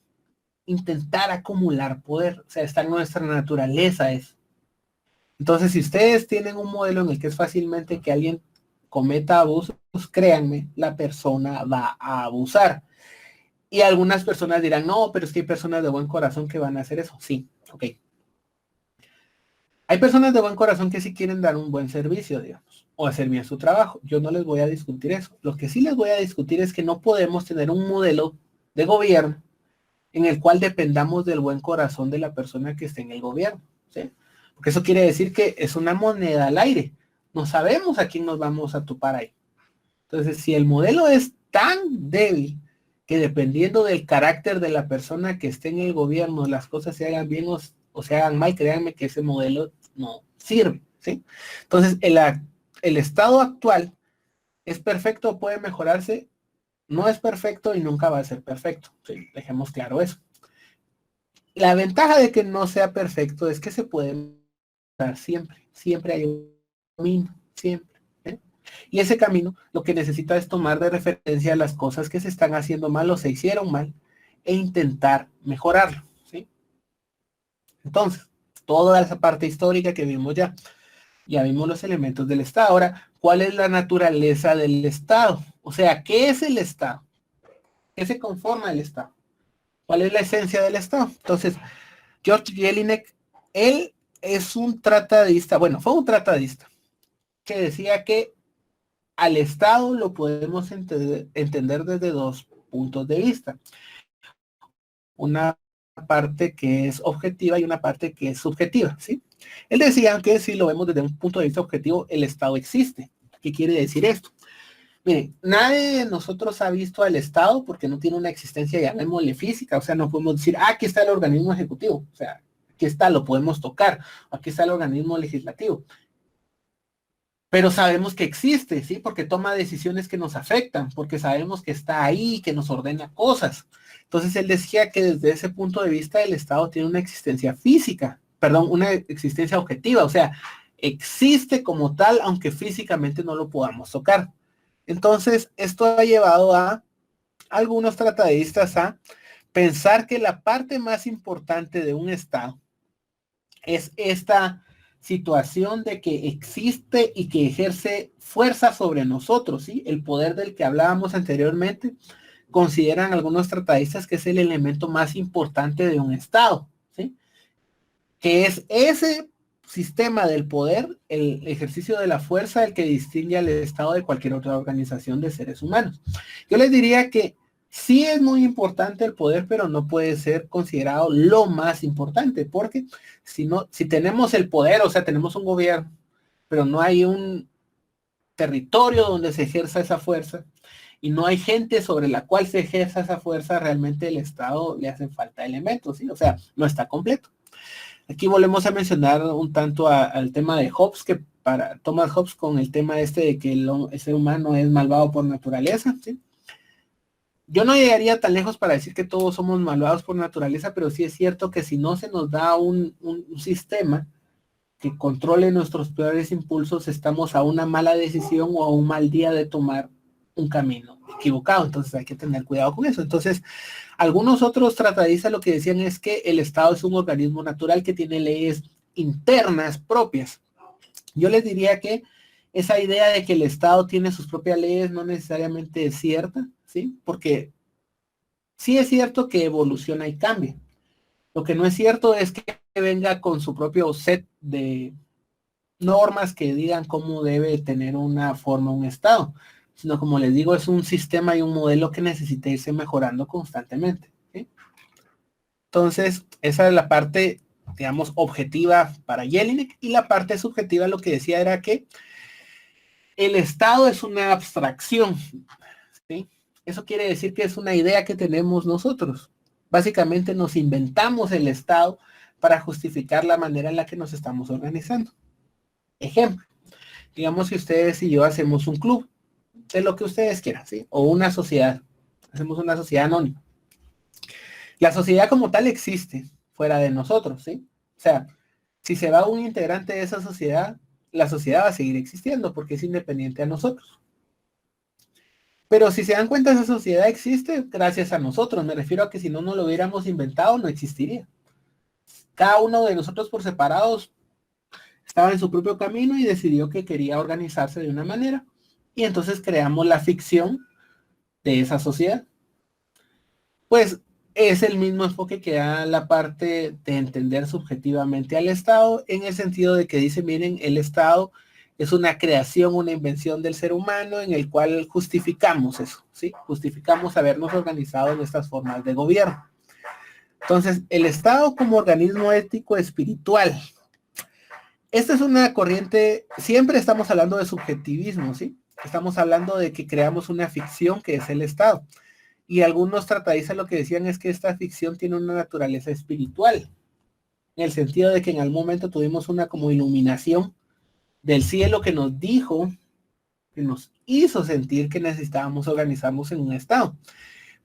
intentar acumular poder, o sea, está en nuestra naturaleza eso. Entonces, si ustedes tienen un modelo en el que es fácilmente que alguien cometa abusos, créanme, la persona va a abusar. Y algunas personas dirán, no, pero es que hay personas de buen corazón que van a hacer eso. Sí, ok. Hay personas de buen corazón que sí quieren dar un buen servicio, digamos, o hacer bien su trabajo. Yo no les voy a discutir eso. Lo que sí les voy a discutir es que no podemos tener un modelo de gobierno en el cual dependamos del buen corazón de la persona que esté en el gobierno, ¿sí? Porque eso quiere decir que es una moneda al aire. No sabemos a quién nos vamos a topar ahí. Entonces, si el modelo es tan débil que dependiendo del carácter de la persona que esté en el gobierno, las cosas se hagan bien o se hagan mal, créanme que ese modelo no sirve, ¿sí? Entonces, el estado actual es perfecto o puede mejorarse, no es perfecto y nunca va a ser perfecto, ¿sí? Dejemos claro eso. La ventaja de que no sea perfecto es que se puede mejorar siempre, siempre hay un camino, siempre. ¿Eh? Y ese camino lo que necesita es tomar de referencia las cosas que se están haciendo mal o se hicieron mal e intentar mejorarlo, ¿sí? Entonces, toda esa parte histórica que vimos ya vimos los elementos del Estado. Ahora, ¿cuál es la naturaleza del Estado? O sea, ¿qué es el Estado? ¿Qué se conforma el Estado? ¿Cuál es la esencia del Estado? Entonces, George Jelinek, él es un tratadista, bueno, fue un tratadista que decía que al Estado lo podemos entender desde dos puntos de vista. Una parte que es objetiva y una parte que es subjetiva, ¿sí? Él decía que si lo vemos desde un punto de vista objetivo, el Estado existe. ¿Qué quiere decir esto? Miren, nadie de nosotros ha visto al Estado porque no tiene una existencia, llamémosle física, o sea, no podemos decir, aquí está el organismo ejecutivo, o sea, aquí está, lo podemos tocar, aquí está el organismo legislativo. Pero sabemos que existe, ¿sí? Porque toma decisiones que nos afectan, porque sabemos que está ahí, que nos ordena cosas. Entonces él decía que desde ese punto de vista el Estado tiene una existencia física, perdón, una existencia objetiva, o sea, existe como tal, aunque físicamente no lo podamos tocar. Entonces, esto ha llevado a algunos tratadistas a pensar que la parte más importante de un Estado es esta situación de que existe y que ejerce fuerza sobre nosotros, ¿sí? El poder del que hablábamos anteriormente, consideran algunos tratadistas que es el elemento más importante de un Estado, ¿sí? Que es ese sistema del poder, el ejercicio de la fuerza, el que distingue al Estado de cualquier otra organización de seres humanos. Yo les diría que sí es muy importante el poder, pero no puede ser considerado lo más importante, porque si tenemos el poder, o sea, tenemos un gobierno, pero no hay un territorio donde se ejerza esa fuerza y no hay gente sobre la cual se ejerza esa fuerza, realmente el Estado le hacen falta elementos, ¿sí? O sea, no está completo. Aquí volvemos a mencionar un tanto al tema de Hobbes, que para Thomas Hobbes con el tema este de que el ser humano es malvado por naturaleza, ¿sí? Yo no llegaría tan lejos para decir que todos somos malvados por naturaleza, pero sí es cierto que si no se nos da un sistema que controle nuestros peores impulsos, estamos a una mala decisión o a un mal día de tomar un camino equivocado. Entonces hay que tener cuidado con eso. Entonces, algunos otros tratadistas lo que decían es que el Estado es un organismo natural que tiene leyes internas propias. Yo les diría que esa idea de que el Estado tiene sus propias leyes no necesariamente es cierta, ¿sí? Porque sí es cierto que evoluciona y cambia. Lo que no es cierto es que venga con su propio set de normas que digan cómo debe tener una forma un Estado, sino como les digo, es un sistema y un modelo que necesita irse mejorando constantemente, ¿sí? Entonces, esa es la parte, digamos, objetiva para Jelinek, y la parte subjetiva lo que decía era que el Estado es una abstracción, ¿sí? Eso quiere decir que es una idea que tenemos nosotros. Básicamente nos inventamos el Estado para justificar la manera en la que nos estamos organizando. Ejemplo, digamos que ustedes y yo hacemos un club, de lo que ustedes quieran, ¿sí? O una sociedad. Hacemos una sociedad anónima. La sociedad como tal existe fuera de nosotros, ¿sí? O sea, si se va un integrante de esa sociedad, la sociedad va a seguir existiendo porque es independiente a nosotros. Pero si se dan cuenta, esa sociedad existe gracias a nosotros. Me refiero a que si no lo hubiéramos inventado, no existiría. Cada uno de nosotros por separados estaba en su propio camino y decidió que quería organizarse de una manera. Y entonces creamos la ficción de esa sociedad. Pues es el mismo enfoque que da la parte de entender subjetivamente al Estado, en el sentido de que dice, miren, el Estado es una creación, una invención del ser humano en el cual justificamos eso, ¿sí? Justificamos habernos organizado en estas formas de gobierno. Entonces, el Estado como organismo ético espiritual. Esta es una corriente, siempre estamos hablando de subjetivismo, ¿sí? Estamos hablando de que creamos una ficción que es el Estado. Y algunos tratadistas lo que decían es que esta ficción tiene una naturaleza espiritual, en el sentido de que en algún momento tuvimos una como iluminación del cielo que nos dijo, que nos hizo sentir que necesitábamos organizarnos en un estado,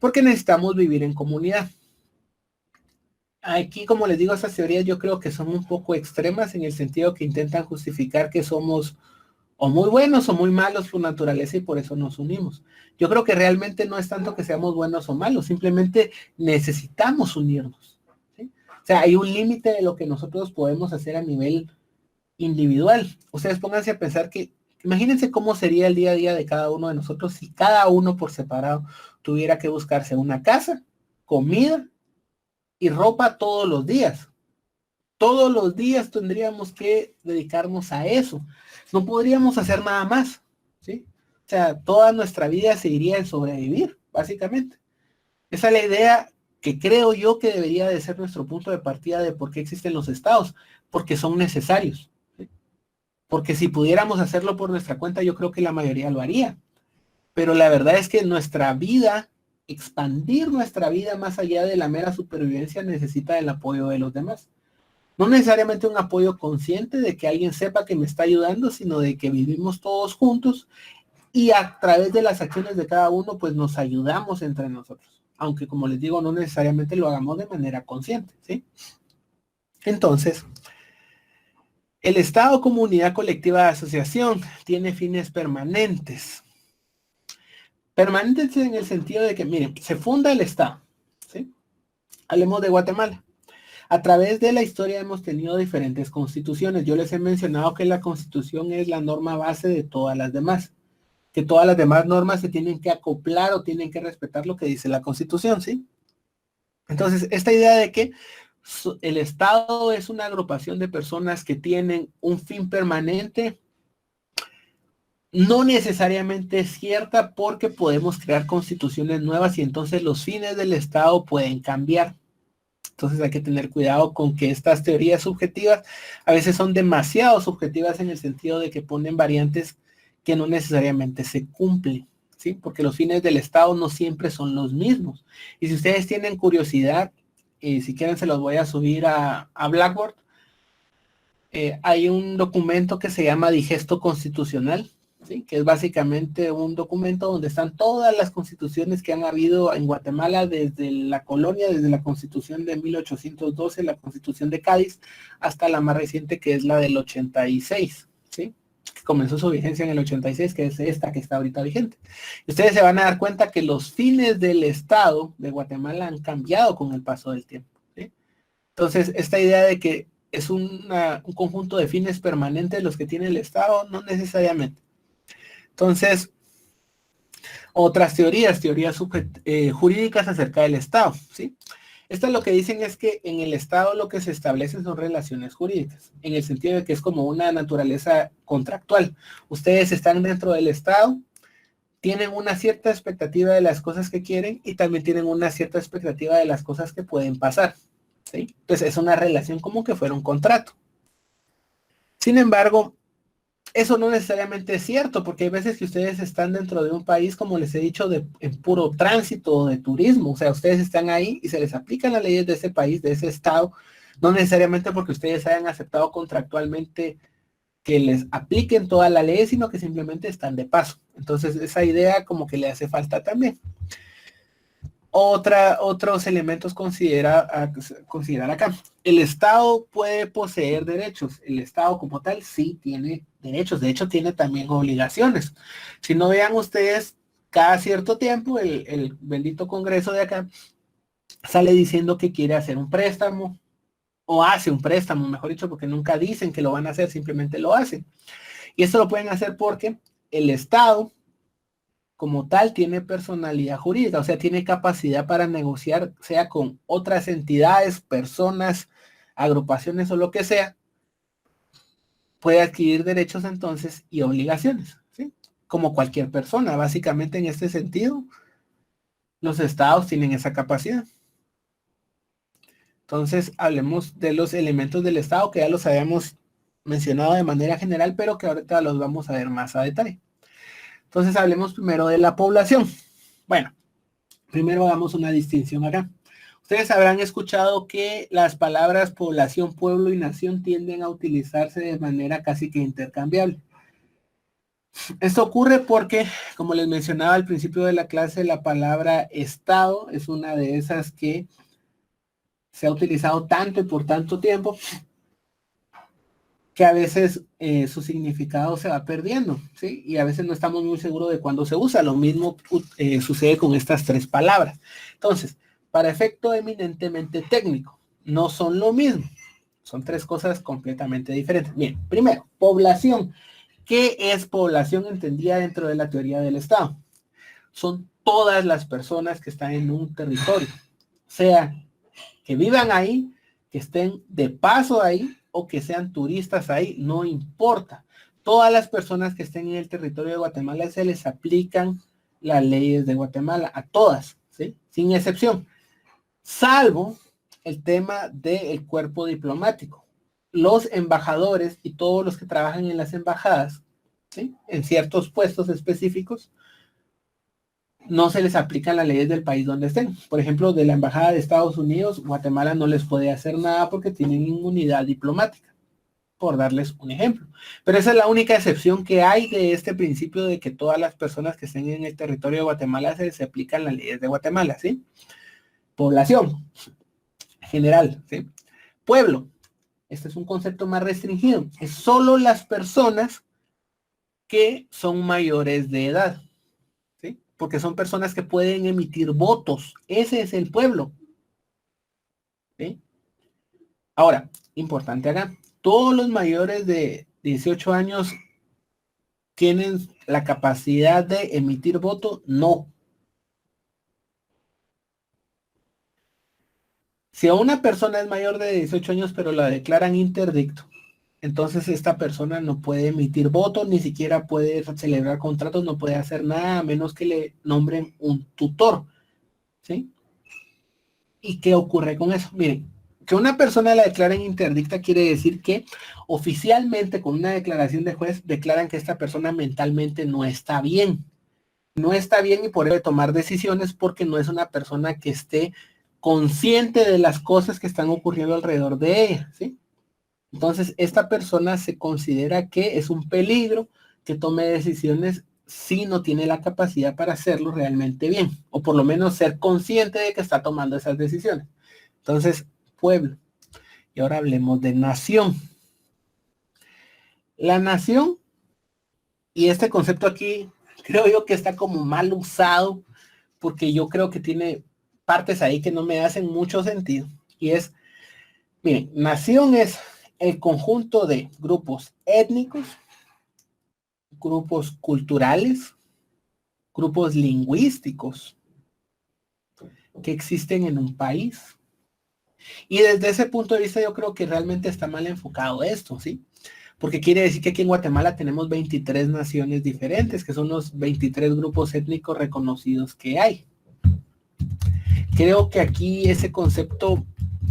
porque necesitamos vivir en comunidad. Aquí, como les digo, estas teorías yo creo que son un poco extremas en el sentido que intentan justificar que somos o muy buenos o muy malos por naturaleza y por eso nos unimos. Yo creo que realmente no es tanto que seamos buenos o malos, simplemente necesitamos unirnos, ¿sí? O sea, hay un límite de lo que nosotros podemos hacer a nivel individual. Ustedes pónganse a pensar que, imagínense cómo sería el día a día de cada uno de nosotros si cada uno por separado tuviera que buscarse una casa, comida y ropa todos los días. Todos los días tendríamos que dedicarnos a eso. No podríamos hacer nada más, ¿sí? O sea, toda nuestra vida se iría en sobrevivir, básicamente. Esa es la idea que creo yo que debería de ser nuestro punto de partida de por qué existen los estados, porque son necesarios, ¿sí? Porque si pudiéramos hacerlo por nuestra cuenta, yo creo que la mayoría lo haría. Pero la verdad es que nuestra vida, expandir nuestra vida más allá de la mera supervivencia, necesita el apoyo de los demás. No necesariamente un apoyo consciente de que alguien sepa que me está ayudando, sino de que vivimos todos juntos y a través de las acciones de cada uno, pues nos ayudamos entre nosotros. Aunque, como les digo, no necesariamente lo hagamos de manera consciente, ¿sí? Entonces, el Estado, comunidad colectiva de asociación, tiene fines permanentes. Permanentes en el sentido de que, miren, se funda el Estado, ¿sí? Hablemos de Guatemala. A través de la historia hemos tenido diferentes constituciones. Yo les he mencionado que la constitución es la norma base de todas las demás, que todas las demás normas se tienen que acoplar o tienen que respetar lo que dice la constitución, ¿sí? Entonces, esta idea de que el Estado es una agrupación de personas que tienen un fin permanente, no necesariamente es cierta porque podemos crear constituciones nuevas y entonces los fines del Estado pueden cambiar. Entonces hay que tener cuidado con que estas teorías subjetivas a veces son demasiado subjetivas en el sentido de que ponen variantes que no necesariamente se cumplen, ¿sí? Porque los fines del Estado no siempre son los mismos. Y si ustedes tienen curiosidad, si quieren se los voy a subir a Blackboard hay un documento que se llama Digesto Constitucional, ¿sí? Que es básicamente un documento donde están todas las constituciones que han habido en Guatemala desde la colonia, desde la constitución de 1812, la constitución de Cádiz, hasta la más reciente que es la del 86, ¿sí? Que comenzó su vigencia en el 86, que es esta que está ahorita vigente. Y ustedes se van a dar cuenta que los fines del Estado de Guatemala han cambiado con el paso del tiempo, ¿sí? Entonces, esta idea de que es un conjunto de fines permanentes los que tiene el Estado, no necesariamente. Entonces, otras teorías jurídicas acerca del Estado, ¿sí? Estas lo que dicen es que en el Estado lo que se establecen son relaciones jurídicas, en el sentido de que es como una naturaleza contractual. Ustedes están dentro del Estado, tienen una cierta expectativa de las cosas que quieren y también tienen una cierta expectativa de las cosas que pueden pasar, ¿sí? Entonces es una relación como que fuera un contrato. Sin embargo, eso no necesariamente es cierto, porque hay veces que ustedes están dentro de un país, como les he dicho, en puro tránsito o de turismo. O sea, ustedes están ahí y se les aplican las leyes de ese país, de ese estado, no necesariamente porque ustedes hayan aceptado contractualmente que les apliquen toda la ley, sino que simplemente están de paso. Entonces, esa idea como que le hace falta también. Otros elementos considerar acá. El Estado puede poseer derechos. El Estado como tal sí tiene derechos. De hecho, tiene también obligaciones. Si no, vean ustedes, cada cierto tiempo el bendito Congreso de acá sale diciendo que quiere hacer un préstamo o hace un préstamo, mejor dicho, porque nunca dicen que lo van a hacer, simplemente lo hacen. Y esto lo pueden hacer porque el Estado como tal tiene personalidad jurídica, o sea, tiene capacidad para negociar, sea con otras entidades, personas, agrupaciones o lo que sea, puede adquirir derechos entonces y obligaciones, ¿sí? Como cualquier persona, básicamente en este sentido, los estados tienen esa capacidad. Entonces, hablemos de los elementos del estado que ya los habíamos mencionado de manera general, pero que ahorita los vamos a ver más a detalle. Entonces, hablemos primero de la población. Bueno, primero hagamos una distinción acá. Ustedes habrán escuchado que las palabras población, pueblo y nación tienden a utilizarse de manera casi que intercambiable. Esto ocurre porque, como les mencionaba al principio de la clase, la palabra Estado es una de esas que se ha utilizado tanto y por tanto tiempo que a veces su significado se va perdiendo, ¿sí? Y a veces no estamos muy seguros de cuándo se usa. Lo mismo sucede con estas tres palabras. Entonces, para efecto eminentemente técnico, no son lo mismo. Son tres cosas completamente diferentes. Bien, primero, población. ¿Qué es población entendida dentro de la teoría del Estado? Son todas las personas que están en un territorio, sea que vivan ahí, que estén de paso ahí o que sean turistas ahí, no importa. Todas las personas que estén en el territorio de Guatemala se les aplican las leyes de Guatemala, a todas, ¿sí? Sin excepción, salvo el tema del cuerpo diplomático. Los embajadores y todos los que trabajan en las embajadas, ¿sí? En ciertos puestos específicos, no se les aplican las leyes del país donde estén. Por ejemplo, de la Embajada de Estados Unidos, Guatemala no les puede hacer nada porque tienen inmunidad diplomática, por darles un ejemplo. Pero esa es la única excepción que hay de este principio de que todas las personas que estén en el territorio de Guatemala se les aplican las leyes de Guatemala, ¿sí? Población general, ¿sí? Pueblo. Este es un concepto más restringido. Es solo las personas que son mayores de edad, ¿sí? Porque son personas que pueden emitir votos. Ese es el pueblo, ¿sí? Ahora, importante acá, todos los mayores de 18 años tienen la capacidad de emitir voto, no. Si a una persona es mayor de 18 años pero la declaran interdicto, entonces esta persona no puede emitir voto, ni siquiera puede celebrar contratos, no puede hacer nada a menos que le nombren un tutor, ¿sí? ¿Y qué ocurre con eso? Miren, que una persona la declaren interdicta quiere decir que oficialmente con una declaración de juez declaran que esta persona mentalmente no está bien. No está bien y por ello de tomar decisiones porque no es una persona que esté consciente de las cosas que están ocurriendo alrededor de ella, ¿sí? Entonces, esta persona se considera que es un peligro que tome decisiones si no tiene la capacidad para hacerlo realmente bien, o por lo menos ser consciente de que está tomando esas decisiones. Entonces, pueblo. Y ahora hablemos de nación. La nación, y este concepto aquí, creo yo que está como mal usado, porque yo creo que tiene partes ahí que no me hacen mucho sentido. Y es, miren, nación es el conjunto de grupos étnicos, grupos culturales, grupos lingüísticos que existen en un país. Y desde ese punto de vista yo creo que realmente está mal enfocado esto, ¿sí? Porque quiere decir que aquí en Guatemala tenemos 23 naciones diferentes, que son los 23 grupos étnicos reconocidos que hay. Creo que aquí ese concepto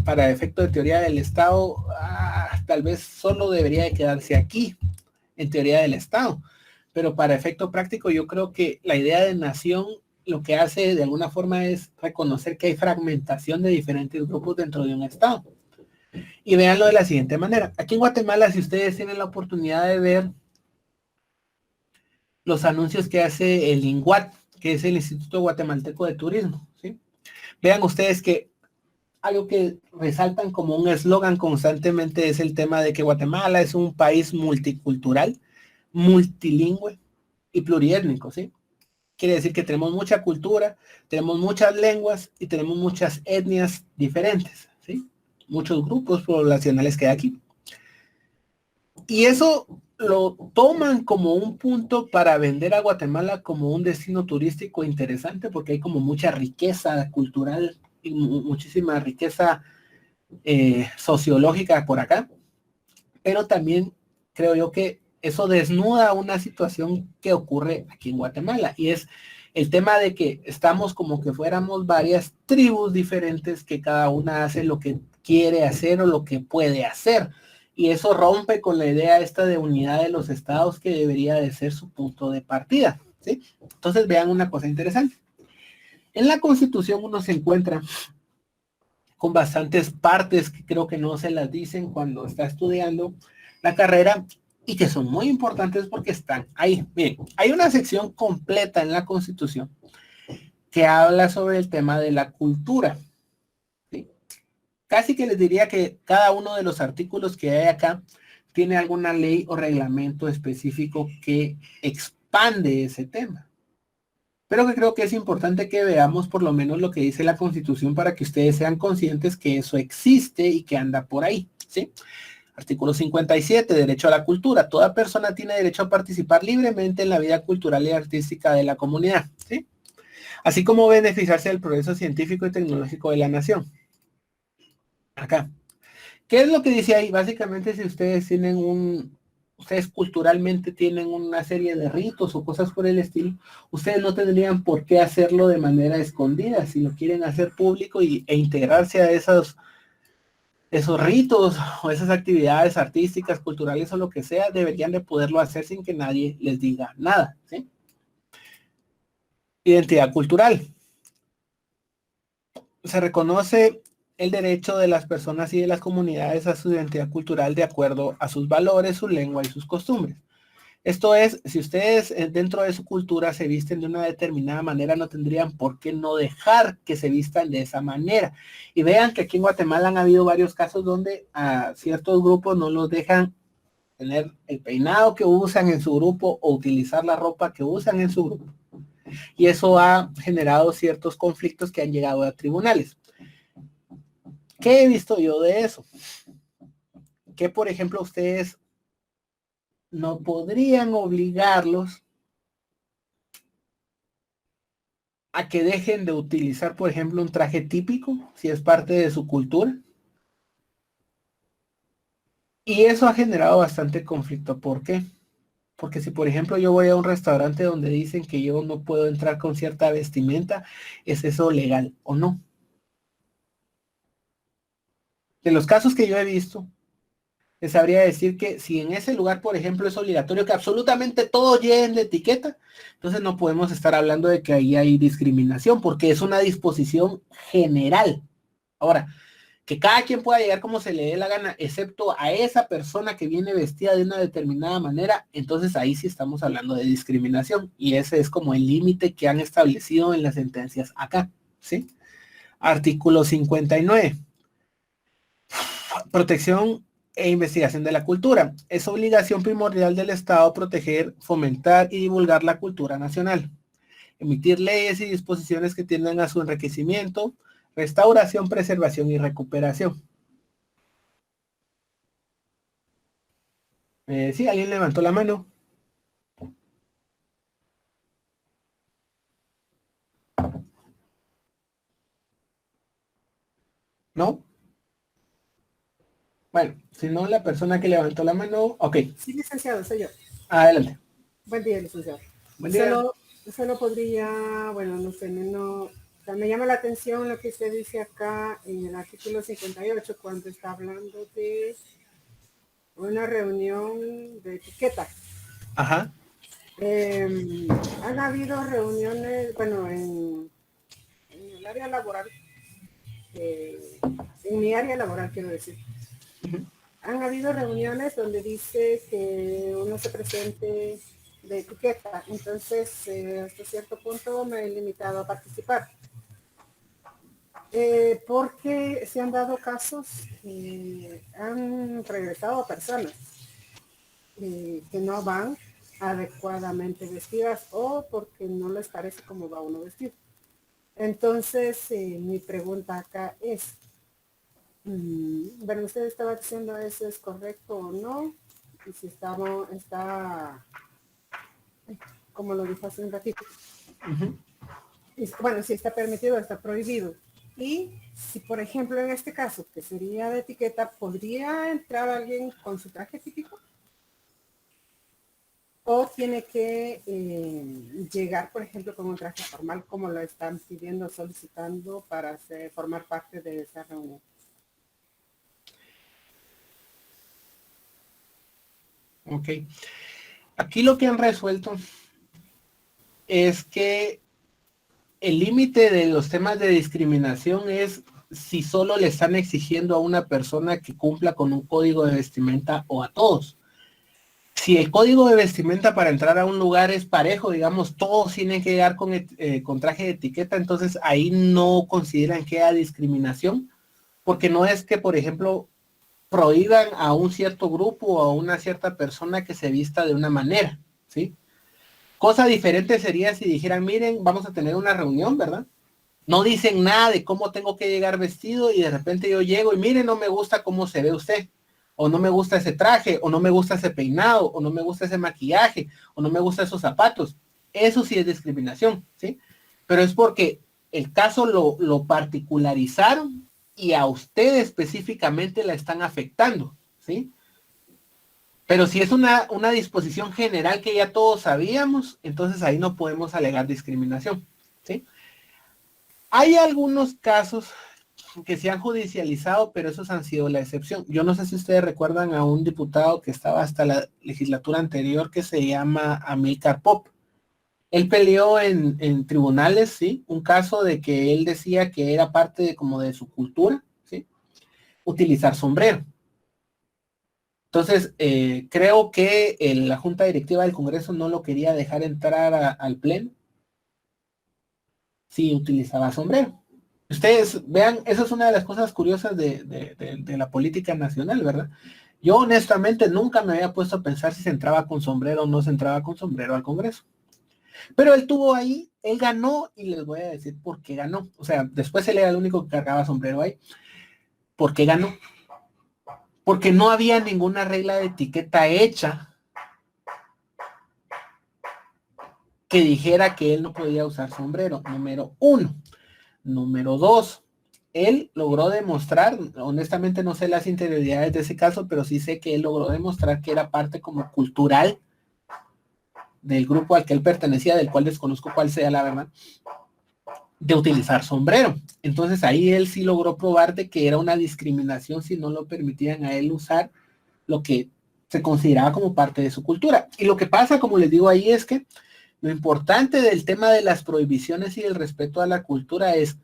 para efecto de teoría del Estado, tal vez solo debería de quedarse aquí, en teoría del Estado. Pero para efecto práctico yo creo que la idea de nación lo que hace de alguna forma es reconocer que hay fragmentación de diferentes grupos dentro de un Estado. Y véanlo de la siguiente manera. Aquí en Guatemala, si ustedes tienen la oportunidad de ver los anuncios que hace el INGUAT, que es el Instituto Guatemalteco de Turismo, ¿sí? Vean ustedes que algo que resaltan como un eslogan constantemente es el tema de que Guatemala es un país multicultural, multilingüe y pluriétnico, ¿sí? Quiere decir que tenemos mucha cultura, tenemos muchas lenguas y tenemos muchas etnias diferentes, ¿sí? Muchos grupos poblacionales que hay aquí. Y eso lo toman como un punto para vender a Guatemala como un destino turístico interesante porque hay como mucha riqueza cultural y muchísima riqueza sociológica por acá. Pero también creo yo que eso desnuda una situación que ocurre aquí en Guatemala y es el tema de que estamos como que fuéramos varias tribus diferentes que cada una hace lo que quiere hacer o lo que puede hacer. Y eso rompe con la idea esta de unidad de los estados que debería de ser su punto de partida, ¿sí? Entonces vean una cosa interesante. En la Constitución uno se encuentra con bastantes partes que creo que no se las dicen cuando está estudiando la carrera y que son muy importantes porque están ahí. Miren, hay una sección completa en la Constitución que habla sobre el tema de la cultura. ¿Sí? Casi que les diría que cada uno de los artículos que hay acá tiene alguna ley o reglamento específico que expande ese tema. Pero que creo que es importante que veamos por lo menos lo que dice la Constitución para que ustedes sean conscientes que eso existe y que anda por ahí, ¿sí? Artículo 57, derecho a la cultura. Toda persona tiene derecho a participar libremente en la vida cultural y artística de la comunidad, ¿sí? Así como beneficiarse del progreso científico y tecnológico de la nación. Acá. ¿Qué es lo que dice ahí? Básicamente, si ustedes tienen ustedes culturalmente tienen una serie de ritos o cosas por el estilo, ustedes no tendrían por qué hacerlo de manera escondida, si lo quieren hacer público e integrarse a esos ritos o esas actividades artísticas, culturales o lo que sea, deberían de poderlo hacer sin que nadie les diga nada, ¿sí? Identidad cultural. Se reconoce el derecho de las personas y de las comunidades a su identidad cultural de acuerdo a sus valores, su lengua y sus costumbres. Esto es, si ustedes dentro de su cultura se visten de una determinada manera, no tendrían por qué no dejar que se vistan de esa manera. Y vean que aquí en Guatemala han habido varios casos donde a ciertos grupos no los dejan tener el peinado que usan en su grupo o utilizar la ropa que usan en su grupo. Y eso ha generado ciertos conflictos que han llegado a tribunales. ¿Qué he visto yo de eso? Que, por ejemplo, ustedes no podrían obligarlos a que dejen de utilizar, por ejemplo, un traje típico, si es parte de su cultura. Y eso ha generado bastante conflicto. ¿Por qué? Porque si, por ejemplo, yo voy a un restaurante donde dicen que yo no puedo entrar con cierta vestimenta, ¿es eso legal o no? De los casos que yo he visto, les sabría decir que si en ese lugar, por ejemplo, es obligatorio que absolutamente todos lleven la etiqueta, entonces no podemos estar hablando de que ahí hay discriminación, porque es una disposición general. Ahora, que cada quien pueda llegar como se le dé la gana, excepto a esa persona que viene vestida de una determinada manera, entonces ahí sí estamos hablando de discriminación, y ese es como el límite que han establecido en las sentencias acá, ¿sí? Artículo 59. Protección e investigación de la cultura. Es obligación primordial del Estado proteger, fomentar y divulgar la cultura nacional. Emitir leyes y disposiciones que tiendan a su enriquecimiento, restauración, preservación y recuperación. Sí, alguien levantó la mano. ¿No? Bueno, si no, la persona que levantó la mano, ok. Sí, licenciado, soy yo. Adelante. Buen día, licenciado. Buen día. Solo podría, bueno, no sé, o sea, me llama la atención lo que usted dice acá en el artículo 58, cuando está hablando de una reunión de etiqueta. Ajá. Han habido reuniones, bueno, en el área laboral, en mi área laboral quiero decir, han habido reuniones donde dice que uno se presente de etiqueta, entonces hasta cierto punto me he limitado a participar. Porque se han dado casos que han regresado personas que no van adecuadamente vestidas o porque no les parece cómo va uno vestido. Entonces, mi pregunta acá es, bueno, usted estaba diciendo eso es correcto o no, y si está, como lo dijo hace un ratito, bueno, si está permitido o está prohibido. Y si, por ejemplo, en este caso, que sería de etiqueta, ¿podría entrar alguien con su traje típico? ¿O tiene que llegar, por ejemplo, con un traje formal, como lo están pidiendo, solicitando para formar parte de esa reunión? Ok. Aquí lo que han resuelto es que el límite de los temas de discriminación es si solo le están exigiendo a una persona que cumpla con un código de vestimenta o a todos. Si el código de vestimenta para entrar a un lugar es parejo, digamos, todos tienen que llegar con traje de etiqueta, entonces ahí no consideran que haya discriminación, porque no es que, por ejemplo, prohíban a un cierto grupo o a una cierta persona que se vista de una manera, ¿sí? Cosa diferente sería si dijeran, miren, vamos a tener una reunión, ¿verdad? No dicen nada de cómo tengo que llegar vestido y de repente yo llego y miren, no me gusta cómo se ve usted, o no me gusta ese traje, o no me gusta ese peinado, o no me gusta ese maquillaje, o no me gusta esos zapatos. Eso sí es discriminación, ¿sí? Pero es porque el caso lo particularizaron y a usted específicamente la están afectando, ¿sí? Pero si es una disposición general que ya todos sabíamos, entonces ahí no podemos alegar discriminación, ¿sí? Hay algunos casos que se han judicializado, pero esos han sido la excepción. Yo no sé si ustedes recuerdan a un diputado que estaba hasta la legislatura anterior que se llama Amílcar Pop. Él peleó en tribunales, ¿sí? Un caso de que él decía que era parte de, como de su cultura, ¿sí? Utilizar sombrero. Entonces, creo que la Junta Directiva del Congreso no lo quería dejar entrar al Pleno si utilizaba sombrero. Ustedes vean, esa es una de las cosas curiosas de la política nacional, ¿verdad? Yo honestamente nunca me había puesto a pensar si se entraba con sombrero o no se entraba con sombrero al Congreso. Pero él tuvo ahí, él ganó y les voy a decir por qué ganó. O sea, después él era el único que cargaba sombrero ahí. ¿Por qué ganó? Porque no había ninguna regla de etiqueta hecha que dijera que él no podía usar sombrero, número uno. Número dos, él logró demostrar, honestamente no sé las interioridades de ese caso, pero sí sé que él logró demostrar que era parte como cultural del grupo al que él pertenecía, del cual desconozco cuál sea la verdad, de utilizar sombrero. Entonces ahí él sí logró probar de que era una discriminación si no lo permitían a él usar lo que se consideraba como parte de su cultura. Y lo que pasa, como les digo ahí, es que lo importante del tema de las prohibiciones y del respeto a la cultura es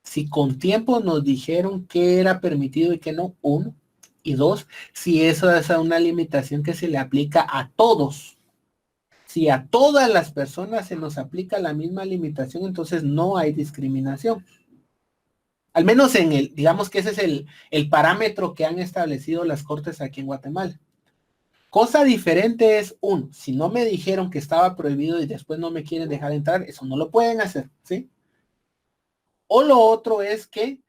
Si con tiempo nos dijeron qué era permitido y qué no, uno. Y dos, si eso es una limitación que se le aplica a todos. Si a todas las personas se nos aplica la misma limitación, entonces no hay discriminación. Al menos digamos que ese es el parámetro que han establecido las cortes aquí en Guatemala. Cosa diferente es, uno, si no me dijeron que estaba prohibido y después no me quieren dejar entrar, eso no lo pueden hacer, ¿sí? O lo otro es que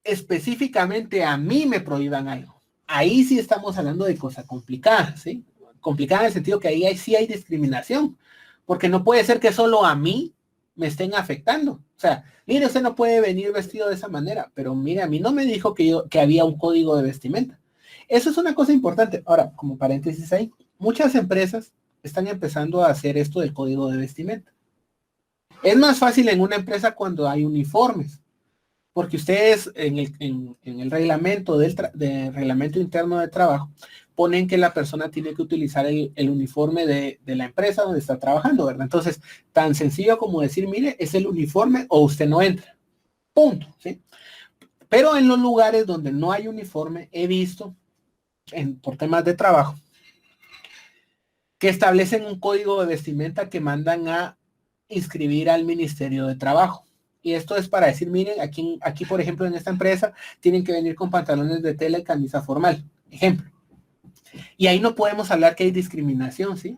específicamente a mí me prohíban algo. Ahí sí estamos hablando de cosas complicadas, ¿sí? Complicada en el sentido que ahí sí hay discriminación, porque no puede ser que solo a mí me estén afectando. O sea, mire, usted no puede venir vestido de esa manera, pero mire, a mí no me dijo que había un código de vestimenta. Eso es una cosa importante. Ahora, como paréntesis ahí, muchas empresas están empezando a hacer esto del código de vestimenta. Es más fácil en una empresa cuando hay uniformes, porque ustedes en el reglamento del reglamento interno de trabajo ponen que la persona tiene que utilizar el uniforme de la empresa donde está trabajando, ¿verdad? Entonces, tan sencillo como decir, mire, es el uniforme o usted no entra. Punto, ¿sí? Pero en los lugares donde no hay uniforme, he visto, por temas de trabajo, que establecen un código de vestimenta que mandan a inscribir al Ministerio de Trabajo. Y esto es para decir, miren, aquí por ejemplo, en esta empresa, tienen que venir con pantalones de tela y camisa formal. Ejemplo. Y ahí no podemos hablar que hay discriminación, ¿sí?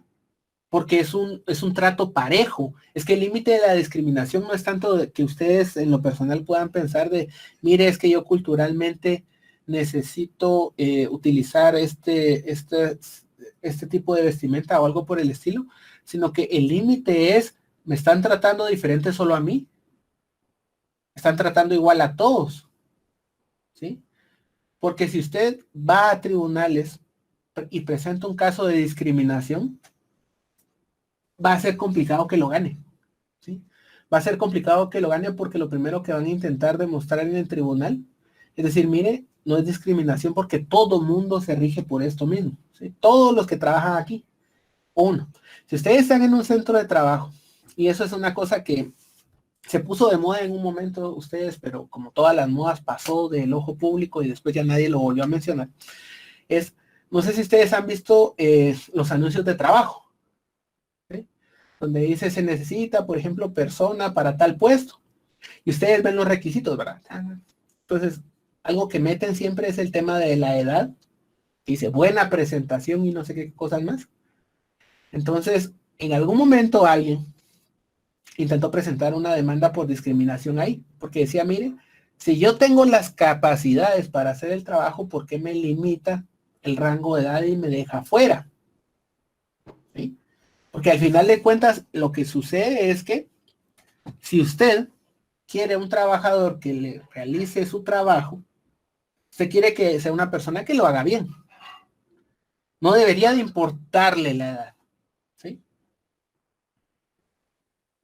Porque es un trato parejo. Es que el límite de la discriminación no es tanto de que ustedes en lo personal puedan pensar de, mire, es que yo culturalmente necesito utilizar este tipo de vestimenta o algo por el estilo, sino que el límite es, me están tratando diferente solo a mí, están tratando igual a todos, ¿sí? Porque si usted va a tribunales y presenta un caso de discriminación, va a ser complicado que lo gane, ¿sí? Va a ser complicado que lo gane porque lo primero que van a intentar demostrar en el tribunal es decir, mire, no es discriminación porque todo mundo se rige por esto mismo, ¿sí? Todos los que trabajan aquí. Uno, si ustedes están en un centro de trabajo, y eso es una cosa que se puso de moda en un momento ustedes, pero como todas las modas pasó del ojo público y después ya nadie lo volvió a mencionar, no sé si ustedes han visto los anuncios de trabajo, ¿sí? Donde dice se necesita, por ejemplo, persona para tal puesto, y ustedes ven los requisitos, ¿verdad? Entonces, algo que meten siempre es el tema de la edad, dice buena presentación y no sé qué cosas más. Entonces, en algún momento alguien intentó presentar una demanda por discriminación ahí, porque decía, mire, si yo tengo las capacidades para hacer el trabajo, ¿por qué me limita el rango de edad y me deja fuera? ¿Sí? Porque al final de cuentas, lo que sucede es que si usted quiere un trabajador que le realice su trabajo, usted quiere que sea una persona que lo haga bien. No debería de importarle la edad. ¿Sí?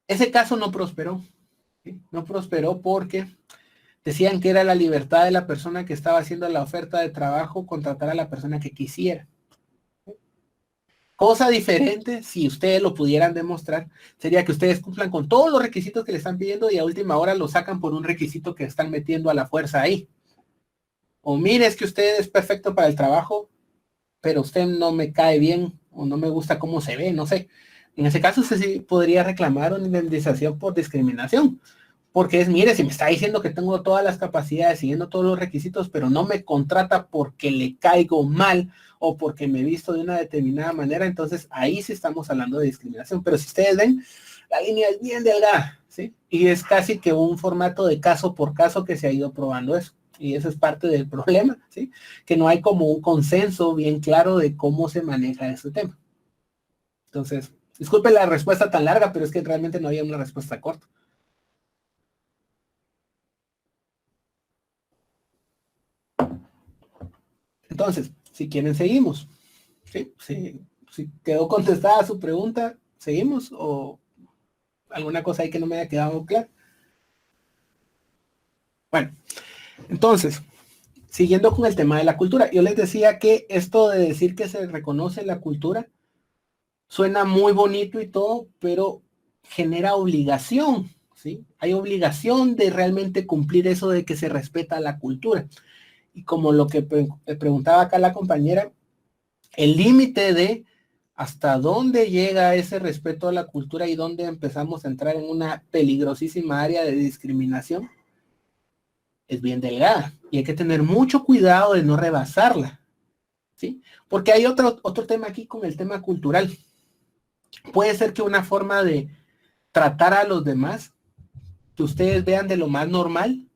Ese caso no prosperó. ¿Sí? No prosperó porque decían que era la libertad de la persona que estaba haciendo la oferta de trabajo contratar a la persona que quisiera. Cosa diferente, si ustedes lo pudieran demostrar, sería que ustedes cumplan con todos los requisitos que le están pidiendo y a última hora lo sacan por un requisito que están metiendo a la fuerza ahí. O mire, es que usted es perfecto para el trabajo, pero usted no me cae bien o no me gusta cómo se ve, no sé. En ese caso, usted sí podría reclamar una indemnización por discriminación. Porque mire, si me está diciendo que tengo todas las capacidades, siguiendo todos los requisitos, pero no me contrata porque le caigo mal o porque me he visto de una determinada manera, entonces ahí sí estamos hablando de discriminación. Pero si ustedes ven, la línea es bien delgada, ¿sí? Y es casi que un formato de caso por caso que se ha ido probando eso. Y eso es parte del problema, ¿sí? Que no hay como un consenso bien claro de cómo se maneja este tema. Entonces, disculpe la respuesta tan larga, pero es que realmente no había una respuesta corta. Entonces, si quieren, seguimos. ¿Sí? Si quedó contestada su pregunta, ¿seguimos? ¿O alguna cosa ahí que no me haya quedado claro? Bueno, entonces, siguiendo con el tema de la cultura, yo les decía que esto de decir que se reconoce la cultura suena muy bonito y todo, pero genera obligación, ¿sí? Hay obligación de realmente cumplir eso de que se respeta la cultura. Y como lo que preguntaba acá la compañera, el límite de hasta dónde llega ese respeto a la cultura y dónde empezamos a entrar en una peligrosísima área de discriminación es bien delgada y hay que tener mucho cuidado de no rebasarla, ¿sí? Porque hay otro tema aquí con el tema cultural. Puede ser que una forma de tratar a los demás que ustedes vean de lo más normal,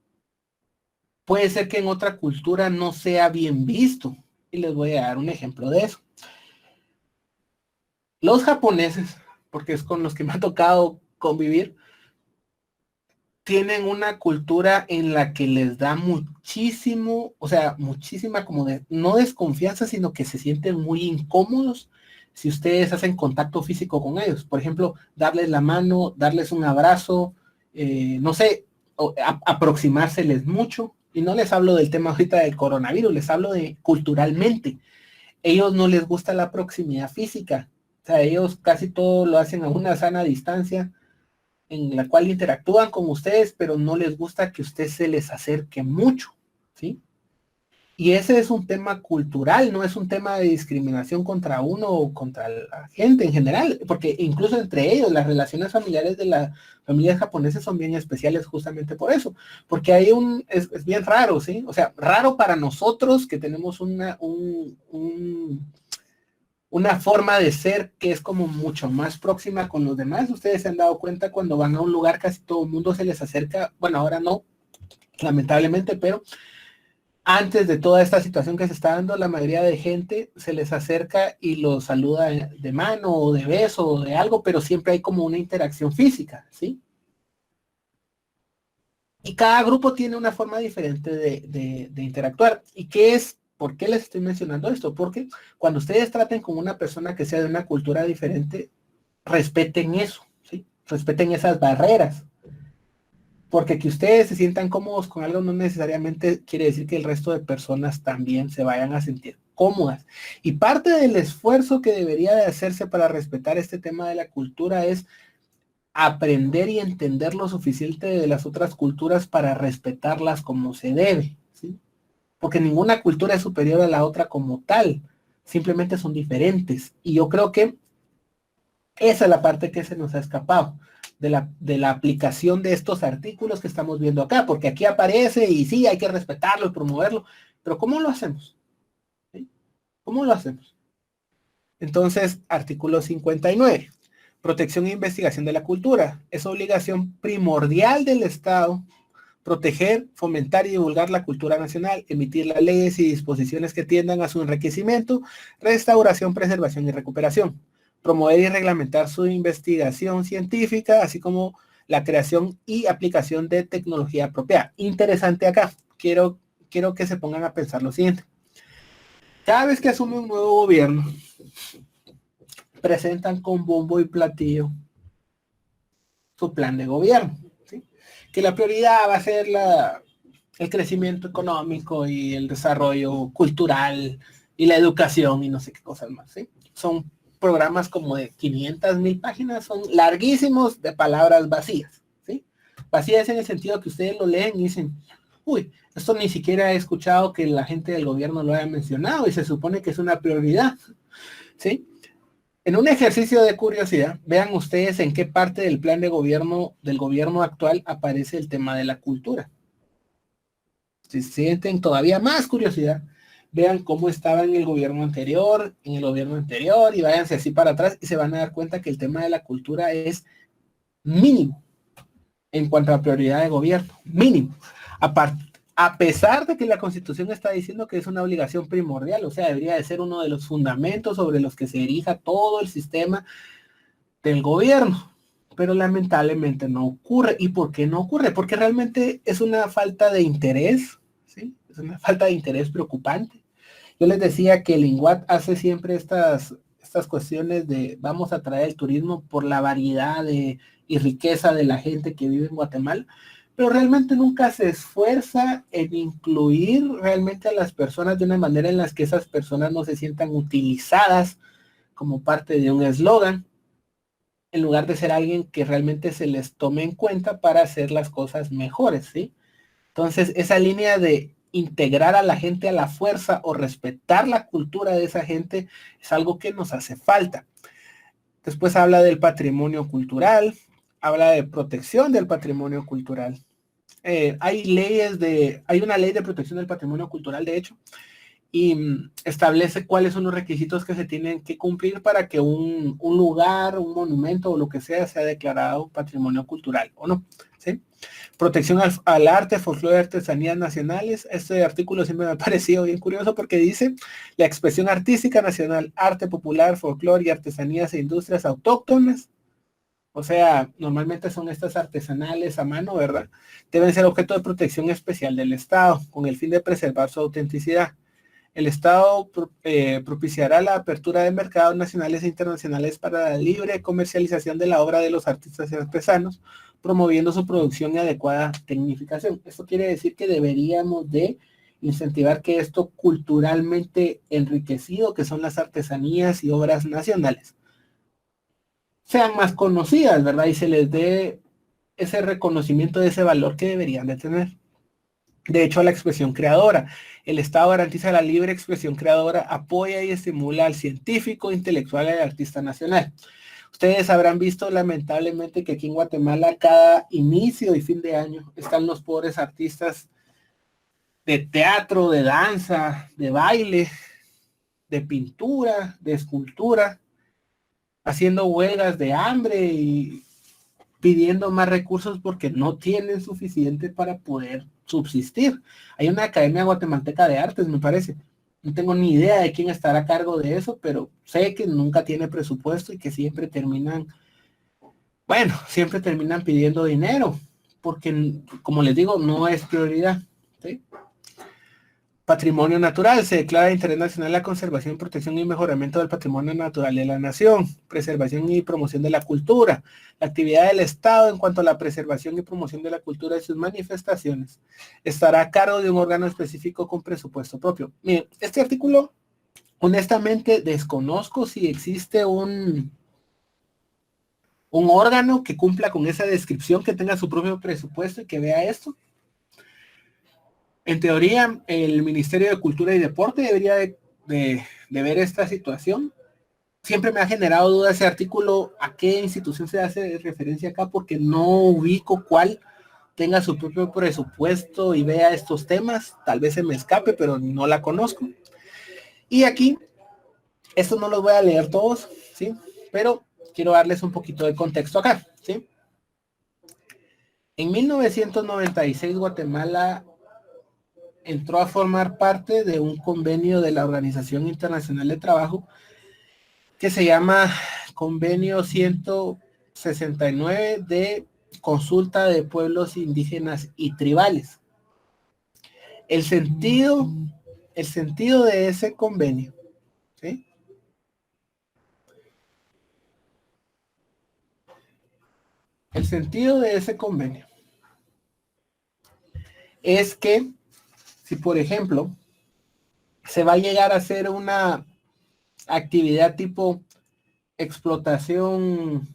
puede ser que en otra cultura no sea bien visto. Y les voy a dar un ejemplo de eso. Los japoneses, porque es con los que me ha tocado convivir, tienen una cultura en la que les da muchísimo, o sea, muchísima como de, no desconfianza, sino que se sienten muy incómodos si ustedes hacen contacto físico con ellos. Por ejemplo, darles la mano, darles un abrazo, no sé, aproximárseles mucho. Y no les hablo del tema ahorita del coronavirus, les hablo de culturalmente. Ellos no les gusta la proximidad física. O sea, ellos casi todo lo hacen a una sana distancia en la cual interactúan con ustedes, pero no les gusta que usted se les acerque mucho, ¿sí? Y ese es un tema cultural, no es un tema de discriminación contra uno o contra la gente en general, porque incluso entre ellos las relaciones familiares de las familias japonesas son bien especiales justamente por eso, porque hay es bien raro, ¿sí? O sea, raro para nosotros que tenemos una forma de ser que es como mucho más próxima con los demás. Ustedes se han dado cuenta cuando van a un lugar casi todo el mundo se les acerca, bueno, ahora no, lamentablemente, pero antes de toda esta situación que se está dando, la mayoría de gente se les acerca y los saluda de mano o de beso o de algo, pero siempre hay como una interacción física, ¿sí? Y cada grupo tiene una forma diferente de interactuar. ¿Y qué es? ¿Por qué les estoy mencionando esto? Porque cuando ustedes traten con una persona que sea de una cultura diferente, respeten eso, ¿sí? Respeten esas barreras. Porque que ustedes se sientan cómodos con algo no necesariamente quiere decir que el resto de personas también se vayan a sentir cómodas. Y parte del esfuerzo que debería de hacerse para respetar este tema de la cultura es aprender y entender lo suficiente de las otras culturas para respetarlas como se debe, ¿sí? Porque ninguna cultura es superior a la otra como tal, simplemente son diferentes. Y yo creo que esa es la parte que se nos ha escapado de la aplicación de estos artículos que estamos viendo acá, porque aquí aparece y sí, hay que respetarlo y promoverlo, pero ¿cómo lo hacemos? ¿Sí? ¿Cómo lo hacemos? Entonces, artículo 59. Protección e investigación de la cultura. Es obligación primordial del Estado proteger, fomentar y divulgar la cultura nacional, emitir las leyes y disposiciones que tiendan a su enriquecimiento, restauración, preservación y recuperación, promover y reglamentar su investigación científica, así como la creación y aplicación de tecnología apropiada. Interesante acá, quiero que se pongan a pensar lo siguiente. Cada vez que asume un nuevo gobierno, presentan con bombo y platillo su plan de gobierno, ¿sí? Que la prioridad va a ser el crecimiento económico y el desarrollo cultural y la educación y no sé qué cosas más, ¿sí? Son programas como de 500,000 páginas, son larguísimos de palabras vacías, ¿sí? Vacías en el sentido que ustedes lo leen y dicen, uy, esto ni siquiera he escuchado que la gente del gobierno lo haya mencionado y se supone que es una prioridad, ¿sí? En un ejercicio de curiosidad, vean ustedes en qué parte del plan de gobierno del gobierno actual aparece el tema de la cultura. Si sienten todavía más curiosidad, vean cómo estaba en el gobierno anterior, y váyanse así para atrás y se van a dar cuenta que el tema de la cultura es mínimo en cuanto a prioridad de gobierno, mínimo. A pesar de que la Constitución está diciendo que es una obligación primordial, o sea, debería de ser uno de los fundamentos sobre los que se erija todo el sistema del gobierno, pero lamentablemente no ocurre. ¿Y por qué no ocurre? Porque realmente es una falta de interés, ¿sí? Es una falta de interés preocupante. Yo les decía que el INGUAT hace siempre estas cuestiones de vamos a traer el turismo por la variedad y riqueza de la gente que vive en Guatemala, pero realmente nunca se esfuerza en incluir realmente a las personas de una manera en las que esas personas no se sientan utilizadas como parte de un eslogan, en lugar de ser alguien que realmente se les tome en cuenta para hacer las cosas mejores, ¿sí? Entonces, esa línea de integrar a la gente a la fuerza o respetar la cultura de esa gente es algo que nos hace falta. Después habla del patrimonio cultural, habla de protección del patrimonio cultural. Hay una ley de protección del patrimonio cultural, de hecho, y establece cuáles son los requisitos que se tienen que cumplir para que un lugar, un monumento o lo que sea declarado patrimonio cultural o no, ¿sí? Protección al arte, folclore y artesanías nacionales. Este artículo siempre me ha parecido bien curioso porque dice la expresión artística nacional, arte popular, folclore y artesanías e industrias autóctonas. O sea, normalmente son estas artesanales a mano, ¿verdad? Deben ser objeto de protección especial del Estado con el fin de preservar su autenticidad. El Estado propiciará la apertura de mercados nacionales e internacionales para la libre comercialización de la obra de los artistas y artesanos, promoviendo su producción y adecuada tecnificación. Esto quiere decir que deberíamos de incentivar que esto culturalmente enriquecido, que son las artesanías y obras nacionales, sean más conocidas, ¿verdad? Y se les dé ese reconocimiento de ese valor que deberían de tener. De hecho, la expresión creadora. El Estado garantiza la libre expresión creadora, apoya y estimula al científico, intelectual y al artista nacional. Ustedes habrán visto lamentablemente que aquí en Guatemala cada inicio y fin de año están los pobres artistas de teatro, de danza, de baile, de pintura, de escultura, haciendo huelgas de hambre y pidiendo más recursos porque no tienen suficiente para poder subsistir. Hay una academia guatemalteca de artes, me parece. No tengo ni idea de quién estará a cargo de eso, pero sé que nunca tiene presupuesto y que siempre terminan pidiendo dinero, porque, como les digo, no es prioridad, ¿sí? Patrimonio natural. Se declara de interés nacional la conservación, protección y mejoramiento del patrimonio natural de la nación, preservación y promoción de la cultura, la actividad del Estado en cuanto a la preservación y promoción de la cultura y sus manifestaciones. Estará a cargo de un órgano específico con presupuesto propio. Miren, este artículo, honestamente, desconozco si existe un órgano que cumpla con esa descripción, que tenga su propio presupuesto y que vea esto. En teoría, el Ministerio de Cultura y Deporte debería de ver esta situación. Siempre me ha generado duda ese artículo, a qué institución se hace referencia acá, porque no ubico cuál tenga su propio presupuesto y vea estos temas. Tal vez se me escape, pero no la conozco. Y aquí, estos no los voy a leer todos, ¿sí? Pero quiero darles un poquito de contexto acá, ¿sí? En 1996, Guatemala entró a formar parte de un convenio de la Organización Internacional de Trabajo que se llama Convenio 169 de Consulta de Pueblos Indígenas y Tribales. El sentido de ese convenio, ¿sí? El sentido de ese convenio es que si, por ejemplo, se va a llegar a hacer una actividad tipo explotación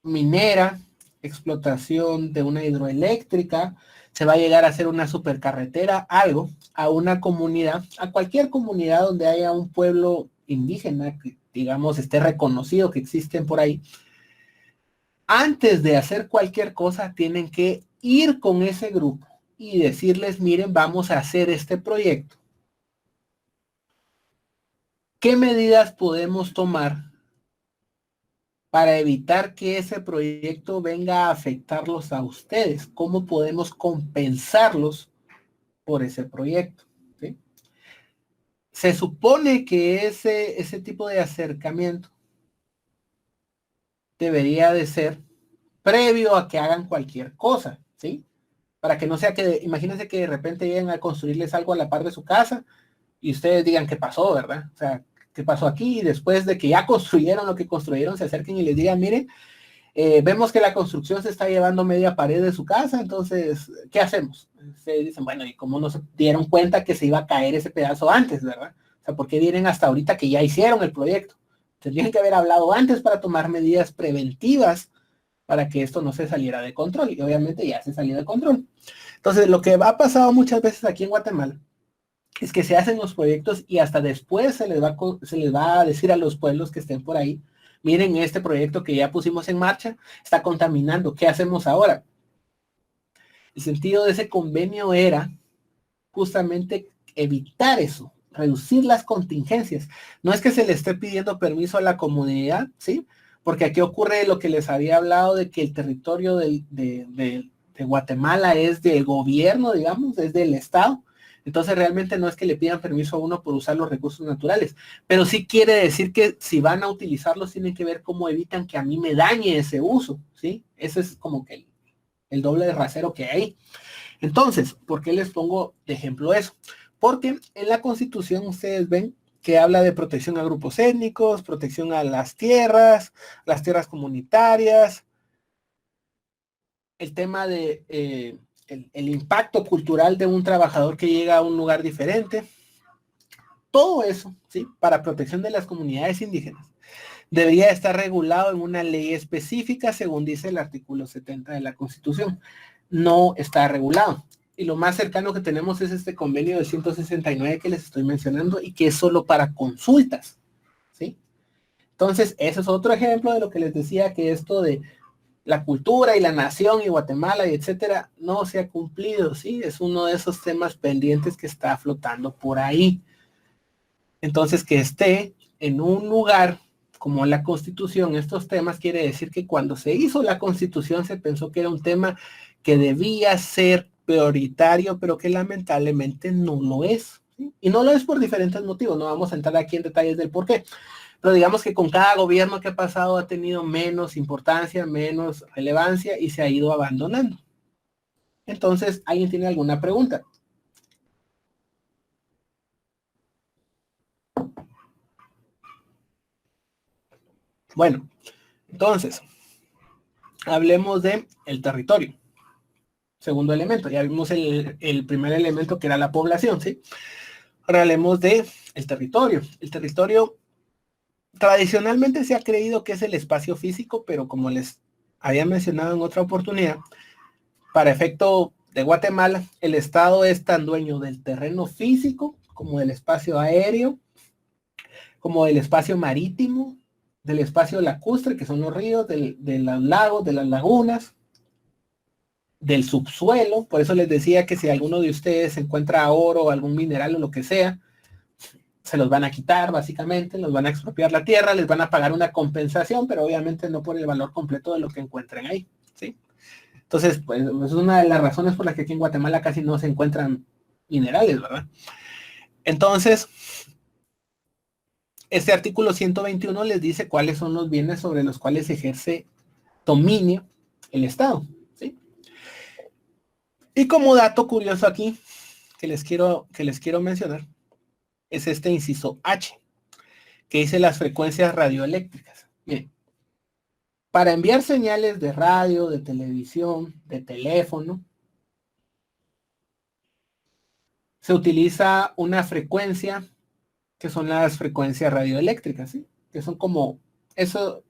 minera, explotación de una hidroeléctrica, se va a llegar a hacer una supercarretera, algo, a una comunidad, a cualquier comunidad donde haya un pueblo indígena que, digamos, esté reconocido que existen por ahí. Antes de hacer cualquier cosa, tienen que ir con ese grupo y decirles, miren, vamos a hacer este proyecto. ¿Qué medidas podemos tomar para evitar que ese proyecto venga a afectarlos a ustedes? ¿Cómo podemos compensarlos por ese proyecto? ¿Sí? Se supone que ese tipo de acercamiento debería de ser previo a que hagan cualquier cosa, ¿sí? Para que no sea que, imagínense que de repente lleguen a construirles algo a la par de su casa y ustedes digan qué pasó, ¿verdad? O sea, qué pasó aquí, y después de que ya construyeron lo que construyeron, se acerquen y les digan, miren, vemos que la construcción se está llevando media pared de su casa, entonces, ¿qué hacemos? Se dicen, bueno, ¿y cómo no se dieron cuenta que se iba a caer ese pedazo antes, verdad? O sea, ¿por qué vienen hasta ahorita que ya hicieron el proyecto? Tendrían que haber hablado antes para tomar medidas preventivas para que esto no se saliera de control. Y obviamente ya se salió de control. Entonces, lo que ha pasado muchas veces aquí en Guatemala es que se hacen los proyectos y hasta después se les va a decir a los pueblos que estén por ahí, miren, este proyecto que ya pusimos en marcha está contaminando, ¿qué hacemos ahora? El sentido de ese convenio era justamente evitar eso, reducir las contingencias. No es que se le esté pidiendo permiso a la comunidad, ¿sí? Porque aquí ocurre lo que les había hablado de que el territorio de Guatemala es del gobierno, digamos, es del Estado. Entonces realmente no es que le pidan permiso a uno por usar los recursos naturales, pero sí quiere decir que si van a utilizarlos tienen que ver cómo evitan que a mí me dañe ese uso, ¿sí? Ese es como que el doble de rasero que hay. Entonces, ¿por qué les pongo de ejemplo eso? Porque en la Constitución ustedes ven que habla de protección a grupos étnicos, protección a las tierras comunitarias, el tema de el impacto cultural de un trabajador que llega a un lugar diferente. Todo eso, ¿sí? Para protección de las comunidades indígenas, debería estar regulado en una ley específica, según dice el artículo 70 de la Constitución. No está regulado. Y lo más cercano que tenemos es este convenio de 169 que les estoy mencionando y que es solo para consultas, ¿sí? Entonces, ese es otro ejemplo de lo que les decía, que esto de la cultura y la nación y Guatemala y etcétera no se ha cumplido, ¿sí? Es uno de esos temas pendientes que está flotando por ahí. Entonces, que esté en un lugar como la Constitución, estos temas, quiere decir que cuando se hizo la Constitución se pensó que era un tema que debía ser prioritario, pero que lamentablemente no lo es, ¿sí? Y no lo es por diferentes motivos, no vamos a entrar aquí en detalles del por qué, pero digamos que con cada gobierno que ha pasado ha tenido menos importancia, menos relevancia y se ha ido abandonando. Entonces, ¿alguien tiene alguna pregunta? Bueno, entonces, hablemos de el territorio. Segundo elemento, ya vimos el primer elemento que era la población, ¿sí? Ahora hablemos de el territorio. El territorio tradicionalmente se ha creído que es el espacio físico, pero como les había mencionado en otra oportunidad, para efecto de Guatemala, el Estado es tan dueño del terreno físico como del espacio aéreo, como del espacio marítimo, del espacio lacustre, que son los ríos, de los lagos, de las lagunas, del subsuelo. Por eso les decía que si alguno de ustedes encuentra oro o algún mineral o lo que sea, se los van a quitar básicamente, los van a expropiar la tierra, les van a pagar una compensación, pero obviamente no por el valor completo de lo que encuentren ahí, ¿sí? Entonces, pues es una de las razones por las que aquí en Guatemala casi no se encuentran minerales, ¿verdad? Entonces, este artículo 121 les dice cuáles son los bienes sobre los cuales ejerce dominio el Estado, ¿sí? Y como dato curioso aquí que les quiero mencionar es este inciso H, que dice las frecuencias radioeléctricas. Miren, para enviar señales de radio, de televisión, de teléfono, se utiliza una frecuencia que son las frecuencias radioeléctricas, ¿sí? Que son como esos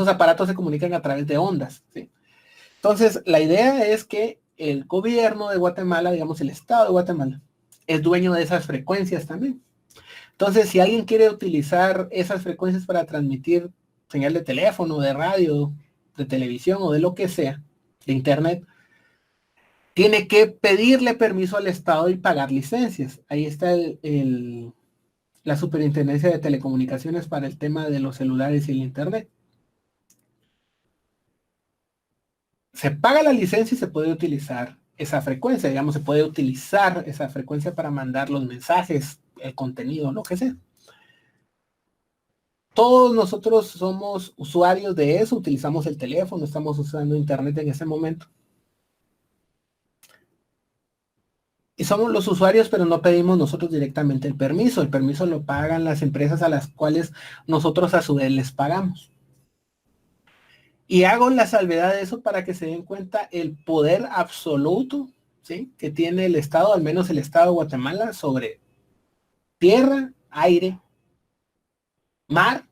aparatos se comunican a través de ondas, ¿sí? Entonces, la idea es que el gobierno de Guatemala, digamos el Estado de Guatemala, es dueño de esas frecuencias también. Entonces, si alguien quiere utilizar esas frecuencias para transmitir señal de teléfono, de radio, de televisión o de lo que sea, de internet, tiene que pedirle permiso al Estado y pagar licencias. Ahí está la Superintendencia de Telecomunicaciones para el tema de los celulares y el internet. Se paga la licencia y se puede utilizar esa frecuencia, digamos, se puede utilizar esa frecuencia para mandar los mensajes, el contenido, lo que sea. Todos nosotros somos usuarios de eso, utilizamos el teléfono, estamos usando internet en ese momento. Y somos los usuarios, pero no pedimos nosotros directamente el permiso. El permiso lo pagan las empresas a las cuales nosotros a su vez les pagamos. Y hago la salvedad de eso para que se den cuenta el poder absoluto, ¿sí?, que tiene el Estado, al menos el Estado de Guatemala, sobre tierra, aire, mar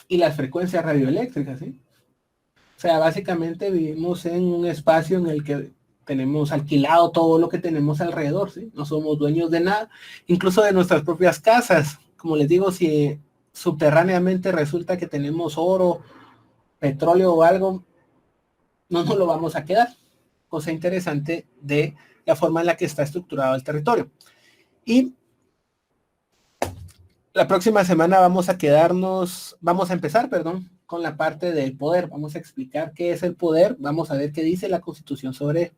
y las frecuencias radioeléctricas, ¿sí? O sea, básicamente vivimos en un espacio en el que tenemos alquilado todo lo que tenemos alrededor, ¿sí? No somos dueños de nada, incluso de nuestras propias casas. Como les digo, si subterráneamente resulta que tenemos oro, petróleo o algo, no nos lo vamos a quedar. Cosa interesante de la forma en la que está estructurado el territorio. Y la próxima semana vamos a empezar, con la parte del poder. Vamos a explicar qué es el poder. Vamos a ver qué dice la Constitución sobre.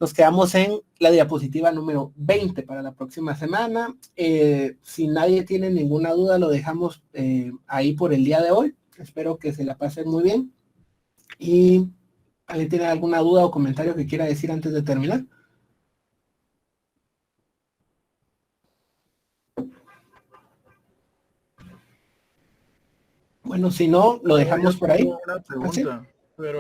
Nos quedamos en la diapositiva número 20 para la próxima semana. Si nadie tiene ninguna duda, lo dejamos ahí por el día de hoy. Espero que se la pasen muy bien. Y ¿alguien tiene alguna duda o comentario que quiera decir antes de terminar? Bueno, si no, lo dejamos por ahí. Una pregunta, pero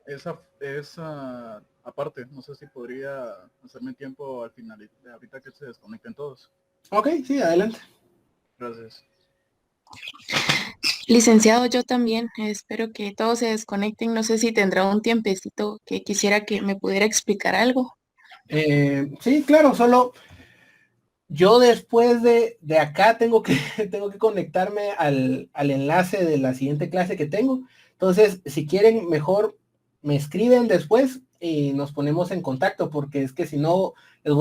esa aparte, no sé si podría hacerme tiempo al final, ahorita que se desconecten todos. Ok, sí, adelante. Gracias. Licenciado, yo también espero que todos se desconecten. No sé si tendrá un tiempecito que quisiera que me pudiera explicar algo. Sí, claro, solo yo después de acá tengo que conectarme al enlace de la siguiente clase que tengo. Entonces, si quieren, mejor me escriben después y nos ponemos en contacto, porque es que si no, les voy a